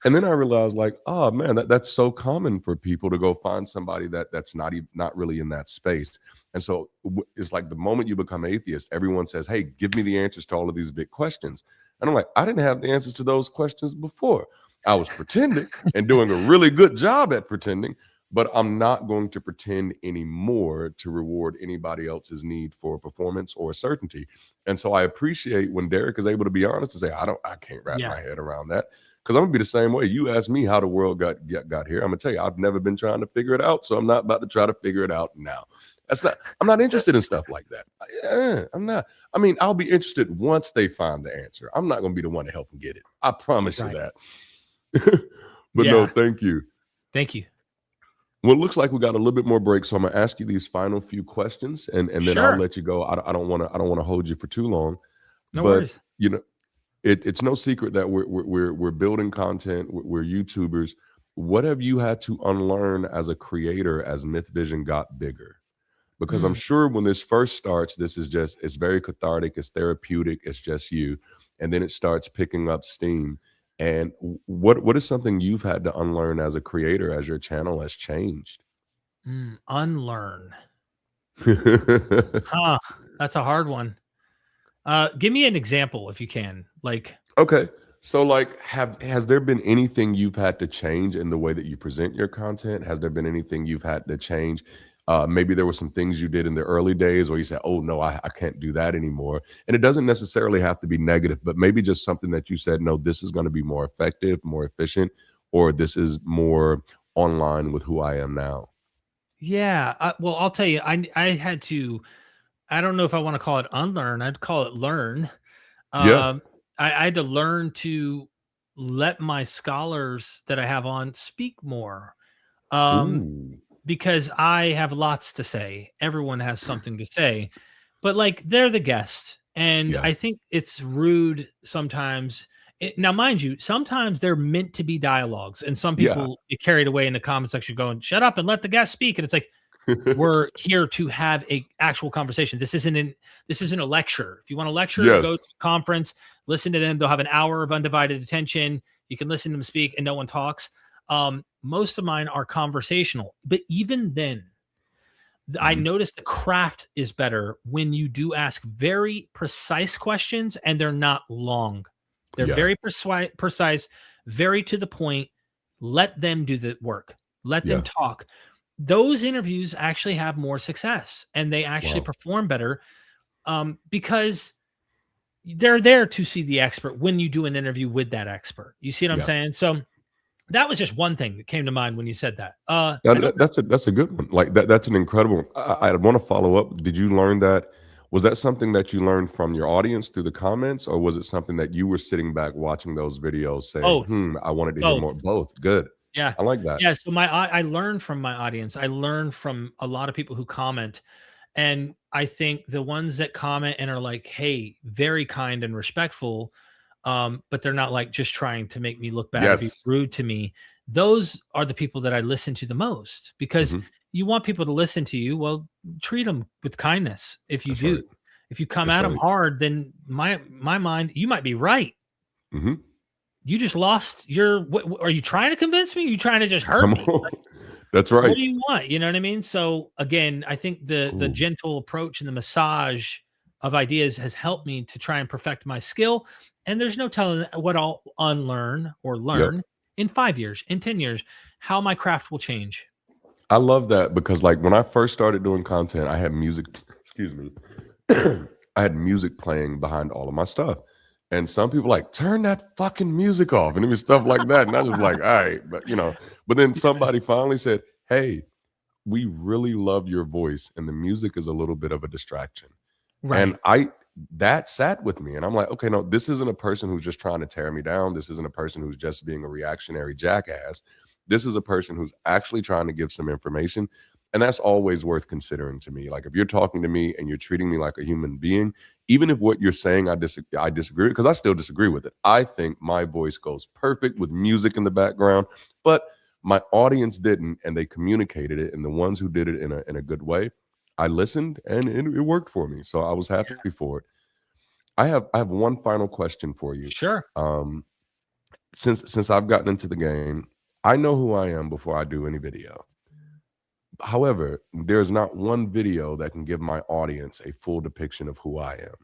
A: And then I realized, like, oh man, that's so common for people to go find somebody that's not really in that space. And so it's like the moment you become atheist, everyone says, hey, give me the answers to all of these big questions. And I'm like, I didn't have the answers to those questions before. I was pretending and doing a really good job at pretending, but I'm not going to pretend anymore to reward anybody else's need for performance or certainty. And so I appreciate when Derek is able to be honest and say, I can't wrap
B: Yeah.
A: my head around that. Because I'm gonna be the same way. You asked me how the world got here. I'm gonna tell you, I've never been trying to figure it out. So I'm not about to try to figure it out now. I'm not interested in stuff like that. I'm not. I mean, I'll be interested once they find the answer. I'm not gonna be the one to help them get it. I promise you
B: Right.
A: that. But no,
B: Yeah.
A: thank you.
B: Thank you.
A: Well, it looks like we got a little bit more break, so I'm gonna ask you these final few questions, and then I'll
B: Sure.
A: let you go. I don't want to hold you for too long,
B: No
A: but
B: worries.
A: you know, it's no secret that we're building content. We're YouTubers. What have you had to unlearn as a creator as Myth Vision got bigger? Because I'm
B: Mm,
A: sure when this first starts, this is just it's very cathartic, it's therapeutic, it's just you, and then it starts picking up steam. And what is something you've had to unlearn as a creator as your channel has changed?
B: unlearn. Huh. That's a hard one. Give me an example if you can. Like,
A: Okay. So like has there been anything you've had to change in the way that you present your content? Has there been anything you've had to change? Maybe there were some things you did in the early days where you said, "Oh no, I can't do that anymore." And it doesn't necessarily have to be negative, but maybe just something that you said, "No, this is going to be more effective, more efficient, or this is more online with who I am now."
B: yeah. Well, I'll tell you, I had to. I don't know if I want to call it unlearn. I'd call it learn.
A: Yeah.
B: Um, I had to learn to let my scholars that I have on speak more. Um,
A: Ooh.
B: because I have lots to say. Everyone has something to say, but like they're the guest. And
A: Yeah.
B: I think it's rude sometimes. Now, mind you, sometimes they're meant to be dialogues, and some
A: Yeah.
B: people get carried away in the comment section going, shut up and let the guest speak. And it's like, we're here to have a actual conversation. This isn't a lecture. If you want a lecture, go to
A: Yes.
B: a conference, listen to them. They'll have an hour of undivided attention. You can listen to them speak and no one talks. Most of mine are conversational, but even then, I
A: Mhm.
B: noticed the craft is better when you do ask very precise questions and they're not long. They're
A: Yeah.
B: very precise, very to the point. Let them do the work. Let them
A: Yeah.
B: talk. Those interviews actually have more success and they actually
A: Wow.
B: perform better because they're there to see the expert when you do an interview with that expert. You see what I'm
A: Yeah.
B: saying? So that was just one thing that came to mind when you said that.
A: That that's a good one. Like that's an incredible one. I want to follow up. Did you learn that? Was that something that you learned from your audience through the comments, or was it something that you were sitting back watching those videos saying,
B: both,
A: I wanted to hear
B: both.
A: more? Both. Good.
B: Yeah.
A: I like that.
B: Yeah, so I learned from my audience. I learned from a lot of people who comment, and I think the ones that comment and are like, "Hey, very kind and respectful," but they're not like just trying to make me look bad or be
A: Yes.
B: rude to me. Those are the people that I listen to the most because
A: Hmm.
B: you want people to listen to you. Well, treat them with kindness if you
A: That's
B: do.
A: right.
B: If you come
A: That's
B: at them
A: right.
B: hard, then my mind, you might be right.
A: Hmm.
B: You just lost your. Are you trying to convince me? Are you trying to just hurt
A: Come
B: me?
A: on. That's
B: What
A: right.
B: do you want? You know what I mean? So again, I think the
A: Ooh.
B: gentle approach and the massage of ideas has helped me to try and perfect my skill. And there's no telling what I'll unlearn or
A: Yep.
B: learn in 5 years, in 10 years, how my craft will change.
A: I love that because like when I first started doing content, I had music. Excuse me. I had music playing behind all of my stuff. And some people like, turn that fucking music off. And it was stuff like that. And I was like, all right, but then
B: Yeah.
A: somebody finally said, hey, we really love your voice. And the music is a little bit of a distraction. And
B: Right.
A: that sat with me. And I'm like, okay, no, this isn't a person who's just trying to tear me down. This isn't a person who's just being a reactionary jackass. This is a person who's actually trying to give some information. And that's always worth considering to me. Like if you're talking to me and you're treating me like a human being, even if what you're saying I disagree because I still disagree with it. I think my voice goes perfect with music in the background, but my audience didn't, and they communicated it. And the ones who did it in a good way, I listened and it worked for me. So I was happy for it. I have one final question for you.
B: Sure.
A: Um, since I've gotten into the game, I know who I am before I do any video. However, there's not one video that can give my audience a full depiction of who I am.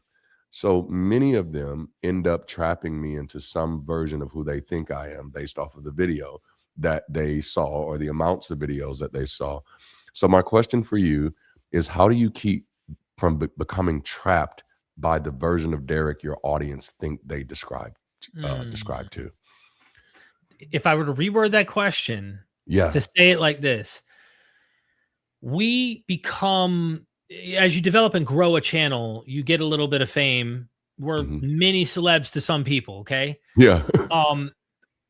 A: So many of them end up trapping me into some version of who they think I am based off of the video. that they saw or the amounts of videos that they saw. So my question for you is, how do you keep from becoming trapped by the version of Derek your audience think they describe to?
B: If I were to reword that question,
A: Yeah.
B: to say it like this, we become, as you develop and grow a channel, you get a little bit of fame. We're mini celebs to some people. Okay.
A: Yeah.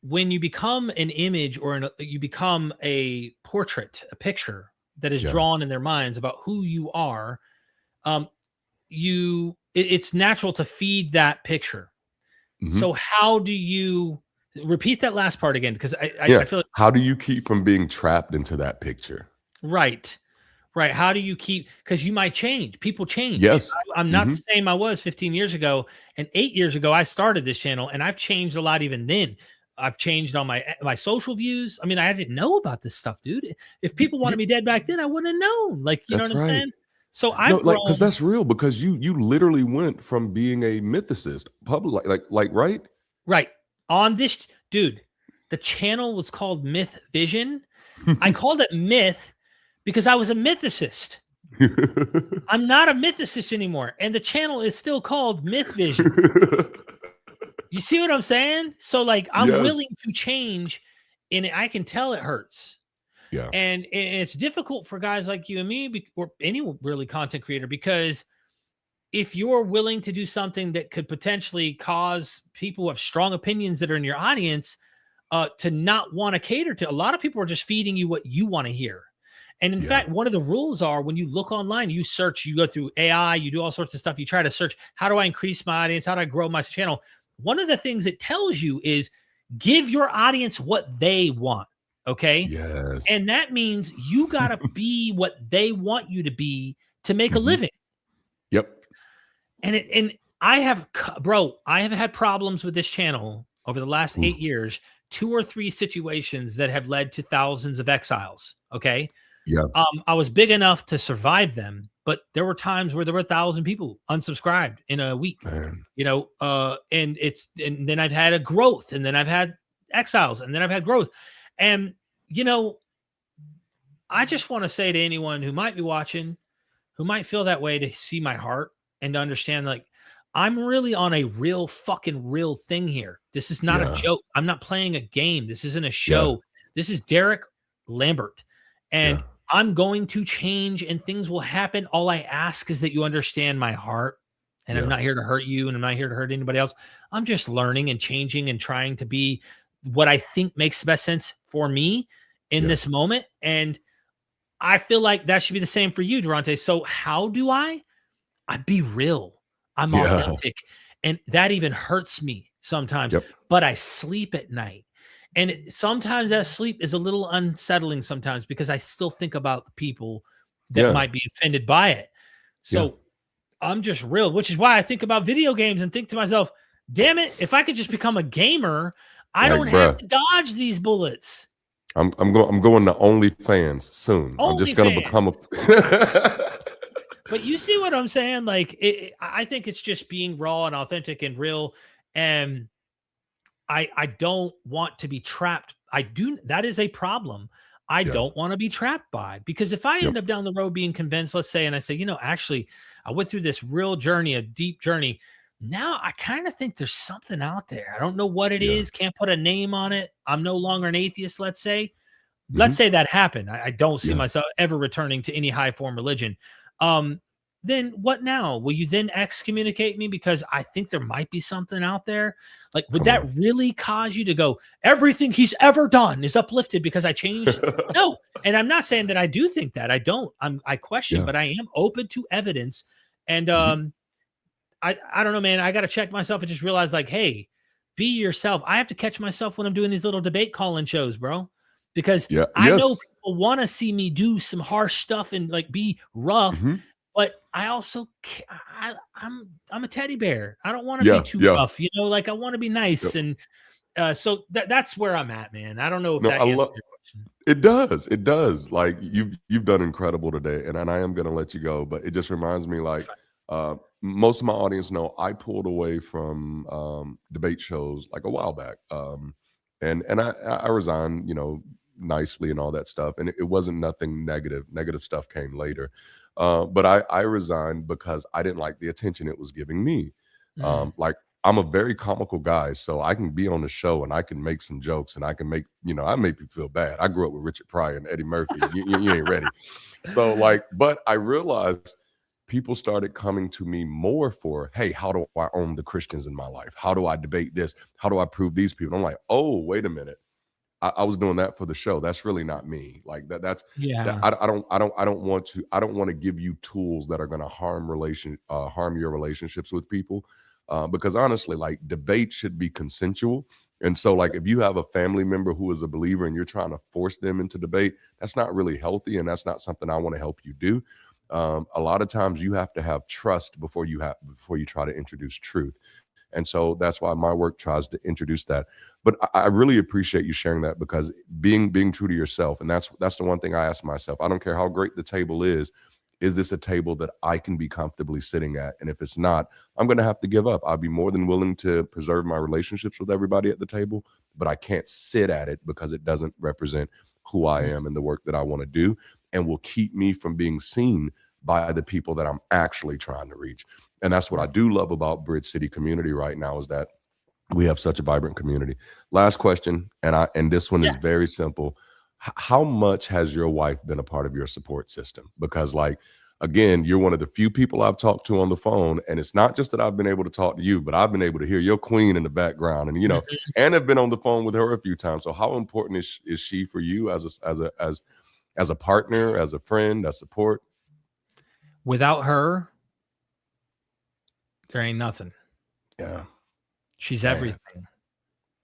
B: When you become an image or you become a portrait, a picture that is drawn in their minds about who you are, it's natural to feed that picture. So how do you repeat that last part again? Because I feel like,
A: how do you keep from being trapped into that picture?
B: Right. How do you keep, because you might change. People change.
A: Yes.
B: I'm not the same I was 15 years ago. And 8 years ago, I started this channel, and I've changed a lot even then. I've changed on my social views. I mean, I didn't know about this stuff, dude. If people wanted me dead back then, I wouldn't have known. Like, you know what I'm saying? So I've grown.
A: Because that's real, because you literally went from being a mythicist, public, right?
B: Right. On this, dude, the channel was called Myth Vision. I called it Myth because I was a mythicist. I'm not a mythicist anymore. And the channel is still called Myth Vision. You see what I'm saying? So, like, I'm willing to change, and I can tell it hurts.
A: Yeah.
B: And it's difficult for guys like you and me, or any really content creator, because if you're willing to do something that could potentially cause people who have strong opinions that are in your audience to not want to cater to, a lot of people are just feeding you what you want to hear. And in fact, one of the rules are, when you look online, you search, you go through AI, you do all sorts of stuff. You try to search, how do I increase my audience? How do I grow my channel? One of the things it tells you is give your audience what they want. Okay.
A: Yes.
B: And that means you got to be what they want you to be to make a living.
A: Yep.
B: And I have had problems with this channel over the last 8 years, 2 or 3 situations that have led to thousands of exiles. Okay.
A: Yeah.
B: I was big enough to survive them, but there were times where there were 1,000 people unsubscribed in a week.
A: Man.
B: And then I've had a growth, and then I've had exiles, and then I've had growth. And, I just want to say to anyone who might be watching, who might feel that way, to see my heart and to understand, like, I'm really on a real thing here. This is not a joke. I'm not playing a game. This isn't a show. Yeah. This is Derek Lambert. And I'm going to change, and things will happen. All I ask is that you understand my heart, and I'm not here to hurt you, and I'm not here to hurt anybody else. I'm just learning and changing and trying to be what I think makes the best sense for me in this moment. And I feel like that should be the same for you, Darante. So how do I be real? I'm authentic. And that even hurts me sometimes, but I sleep at night. And sometimes that sleep is a little unsettling sometimes, because I still think about the people that might be offended by it. So I'm just real, which is why I think about video games and think to myself, damn it, if I could just become a gamer, I don't have to dodge these bullets.
A: I'm going to OnlyFans soon. I'm just going to become a...
B: But you see what I'm saying? Like, I think it's just being raw and authentic and real. And I don't want to be trapped. That is a problem. I don't want to be trapped by, because if I end up down the road being convinced, let's say, and I say, actually, I went through this real journey, a deep journey. Now I kind of think there's something out there. I don't know what it is. Can't put a name on it. I'm no longer an atheist, let's say. Let's say that happened. I don't see myself ever returning to any high form religion. Then what now? Will you then excommunicate me because I think there might be something out there? Like, would that really cause you to go, everything he's ever done is uplifted because I changed? No. And I'm not saying that I do think that. I don't. I question, but I am open to evidence. And I don't know, man. I got to check myself and just realize, like, hey, be yourself. I have to catch myself when I'm doing these little debate call-in shows, bro. Because I know people want to see me do some harsh stuff and, like, be rough. But I also, I'm a teddy bear. I don't want to be too rough, like, I want to be nice. And so that's where I'm at, man. I don't know if that answers your question.
A: It does. Like, you've done incredible today, and I am going to let you go, but it just reminds me, like, most of my audience know I pulled away from debate shows like a while back. And I resigned, nicely and all that stuff. And it wasn't nothing negative. Negative stuff came later. But I resigned because I didn't like the attention it was giving me.
B: Mm.
A: Like, I'm a very comical guy, so I can be on the show and I can make some jokes and I can make, I make people feel bad. I grew up with Richard Pryor and Eddie Murphy. You ain't ready. So like, but I realized people started coming to me more for, hey, how do I own the Christians in my life? How do I debate this? How do I prove these people? I'm like, oh, wait a minute. I was doing that for the show. That's really not me. Like that's that
B: Yeah.
A: I don't want to give you tools that are going to harm your relationships with people. Because honestly, like, debate should be consensual. And so, like, if you have a family member who is a believer and you're trying to force them into debate, that's not really healthy, and that's not something I want to help you do. A lot of times you have to have trust before you try to introduce truth. And so that's why my work tries to introduce that. But I really appreciate you sharing that, because being true to yourself, and that's the one thing I ask myself. I don't care how great the table is this a table that I can be comfortably sitting at? And if it's not, I'm going to have to give up. I'll be more than willing to preserve my relationships with everybody at the table, but I can't sit at it because it doesn't represent who I
B: Mm.
A: am and the work that I want to do, and will keep me from being seen by the people that I'm actually trying to reach. And that's what I do love about Bridge City community right now, is that we have such a vibrant community. Last question, and this one is
B: Yeah.
A: very simple. How much has your wife been a part of your support system? Because, like, again, you're one of the few people I've talked to on the phone, and it's not just that I've been able to talk to you, but I've been able to hear your queen in the background, and
B: Mhm.
A: and have been on the phone with her a few times. So how important is she for you as a partner, as a friend, as support?
B: Without her, there ain't nothing.
A: Yeah,
B: She's
A: man.
B: everything.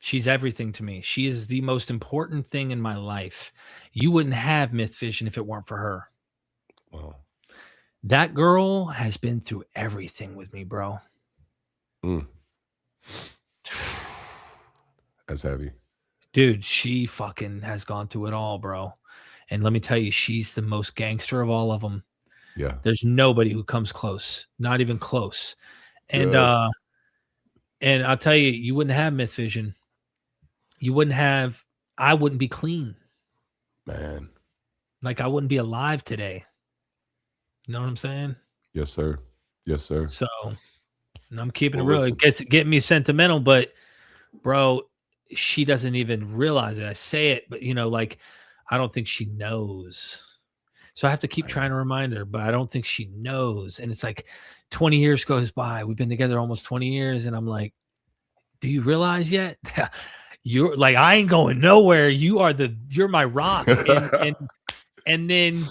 B: She's everything to me. She is the most important thing in my life. You wouldn't have Myth Vision if it weren't for her.
A: Wow.
B: That girl has been through everything with me, bro.
A: Mm, that's heavy.
B: Dude, she fucking has gone through it all, bro. And let me tell you, she's the most gangster of all of them.
A: Yeah.
B: There's nobody who comes close, not even close. And
A: Yes.
B: and I'll tell you, you wouldn't have Myth Vision. You wouldn't have I wouldn't be clean.
A: Man.
B: Like, I wouldn't be alive today. You know what I'm saying?
A: Yes, sir. Yes, sir.
B: So, and I'm keeping it
A: Well,
B: real. It
A: listen.
B: gets getting me sentimental, but bro, she doesn't even realize it. I say it, but like, I don't think she knows. So I have to keep trying
A: Man.
B: to remind her, but I don't think she knows. And it's like 20 years goes by. We've been together almost 20 years. And I'm like, do you realize yet? You're like, I ain't going nowhere. You're my rock. And then,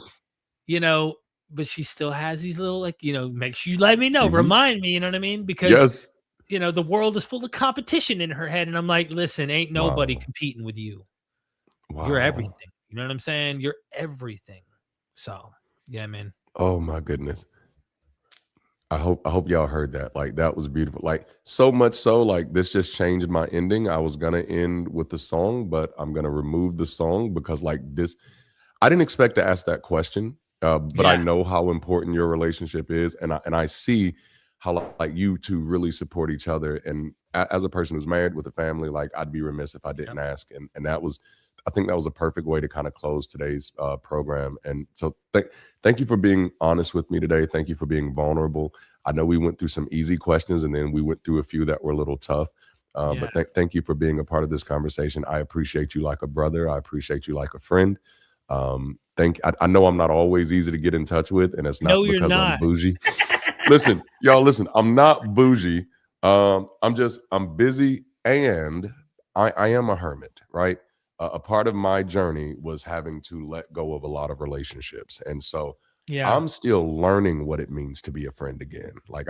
B: you know, but she still has these little, like, make sure you let me know,
A: Mhm.
B: remind me, you know what I mean? Because
A: Yes.
B: the world is full of competition in her head. And I'm like, listen, ain't nobody
A: Wow.
B: competing with you. You're
A: Wow.
B: everything. You know what I'm saying? You're everything. So, yeah, man.
A: Oh my goodness. I hope y'all heard that. Like, that was beautiful. Like, so much so, like, this just changed my ending. I was gonna end with the song, but I'm gonna remove the song because, like, this I didn't expect to ask that question, but I
B: Yeah.
A: know how important your relationship is, and I see how, like, you two really support each other. And as a person who's married with a family, like, I'd be remiss if I
B: Yep.
A: didn't ask. And I think that was a perfect way to kind of close today's program. And so, thank you for being honest with me today. Thank you for being vulnerable. I know we went through some easy questions, and then we went through a few that were a little tough.
B: Yeah.
A: But thank you for being a part of this conversation. I appreciate you like a brother. I appreciate you like a friend. I know I'm not always easy to get in touch with, and it's
B: No,
A: not
B: you're
A: because I'm
B: not.
A: bougie. Listen, y'all, listen, I'm not bougie. I'm busy, and I am a hermit, right? A part of my journey was having to let go of a lot of relationships. And so
B: Yeah.
A: I'm still learning what it means to be a friend again. Like,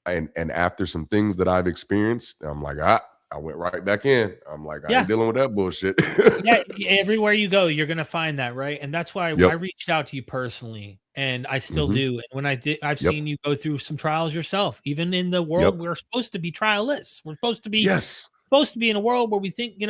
A: and after some things that I've experienced, I'm like, I went right back in. I'm like, I
B: Yeah.
A: ain't dealing with that bullshit.
B: Yeah. Everywhere you go, you're gonna find that, right? And that's why I
A: Yep.
B: reached out to you personally, and I still
A: Hmm.
B: do. And when I did, I've
A: Yep.
B: seen you go through some trials yourself. Even in the
A: Yep.
B: world, we're supposed to be trialless. We're supposed to be
A: Yes.
B: in a world where we think,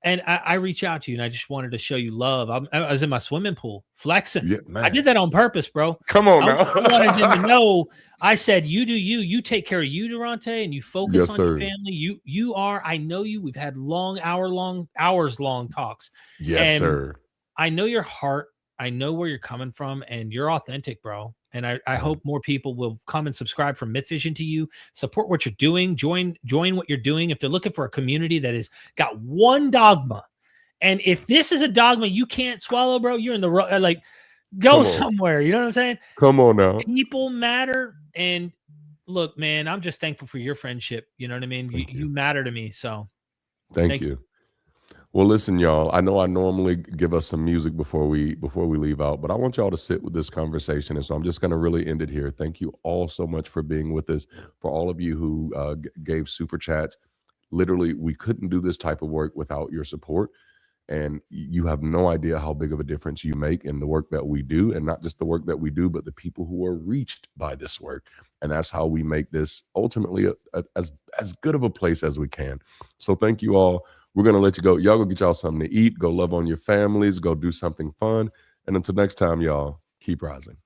B: And I reach out to you and I just wanted to show you love. I was in my swimming pool flexing.
A: Yeah,
B: I did that on purpose, bro.
A: Come on now.
B: I wanted them to know. I said, you do you. You take care of you, Darante, and you focus
A: Yes,
B: on
A: sir.
B: your family. You are. I know you. We've had hours long talks.
A: Yes,
B: And
A: sir.
B: I know your heart. I know where you're coming from, and you're authentic, bro. And I hope more people will come and subscribe from Myth Vision to you. Support what you're doing. Join what you're doing. If they're looking for a community that has got one dogma, and if this is a dogma you can't swallow, bro, you're in the like go somewhere. You know what I'm saying?
A: Come on now.
B: People matter. And look, man, I'm just thankful for your friendship. You know what I mean? You matter to me. So
A: thank you. Well, listen, y'all, I know I normally give us some music before we leave out, but I want y'all to sit with this conversation. And so I'm just going to really end it here. Thank you all so much for being with us. For all of you who gave super chats, literally, we couldn't do this type of work without your support. And you have no idea how big of a difference you make in the work that we do, and not just the work that we do, but the people who are reached by this work. And that's how we make this ultimately as good of a place as we can. So thank you all. We're going to let you go. Y'all go get y'all something to eat. Go love on your families. Go do something fun. And until next time, y'all, keep rising.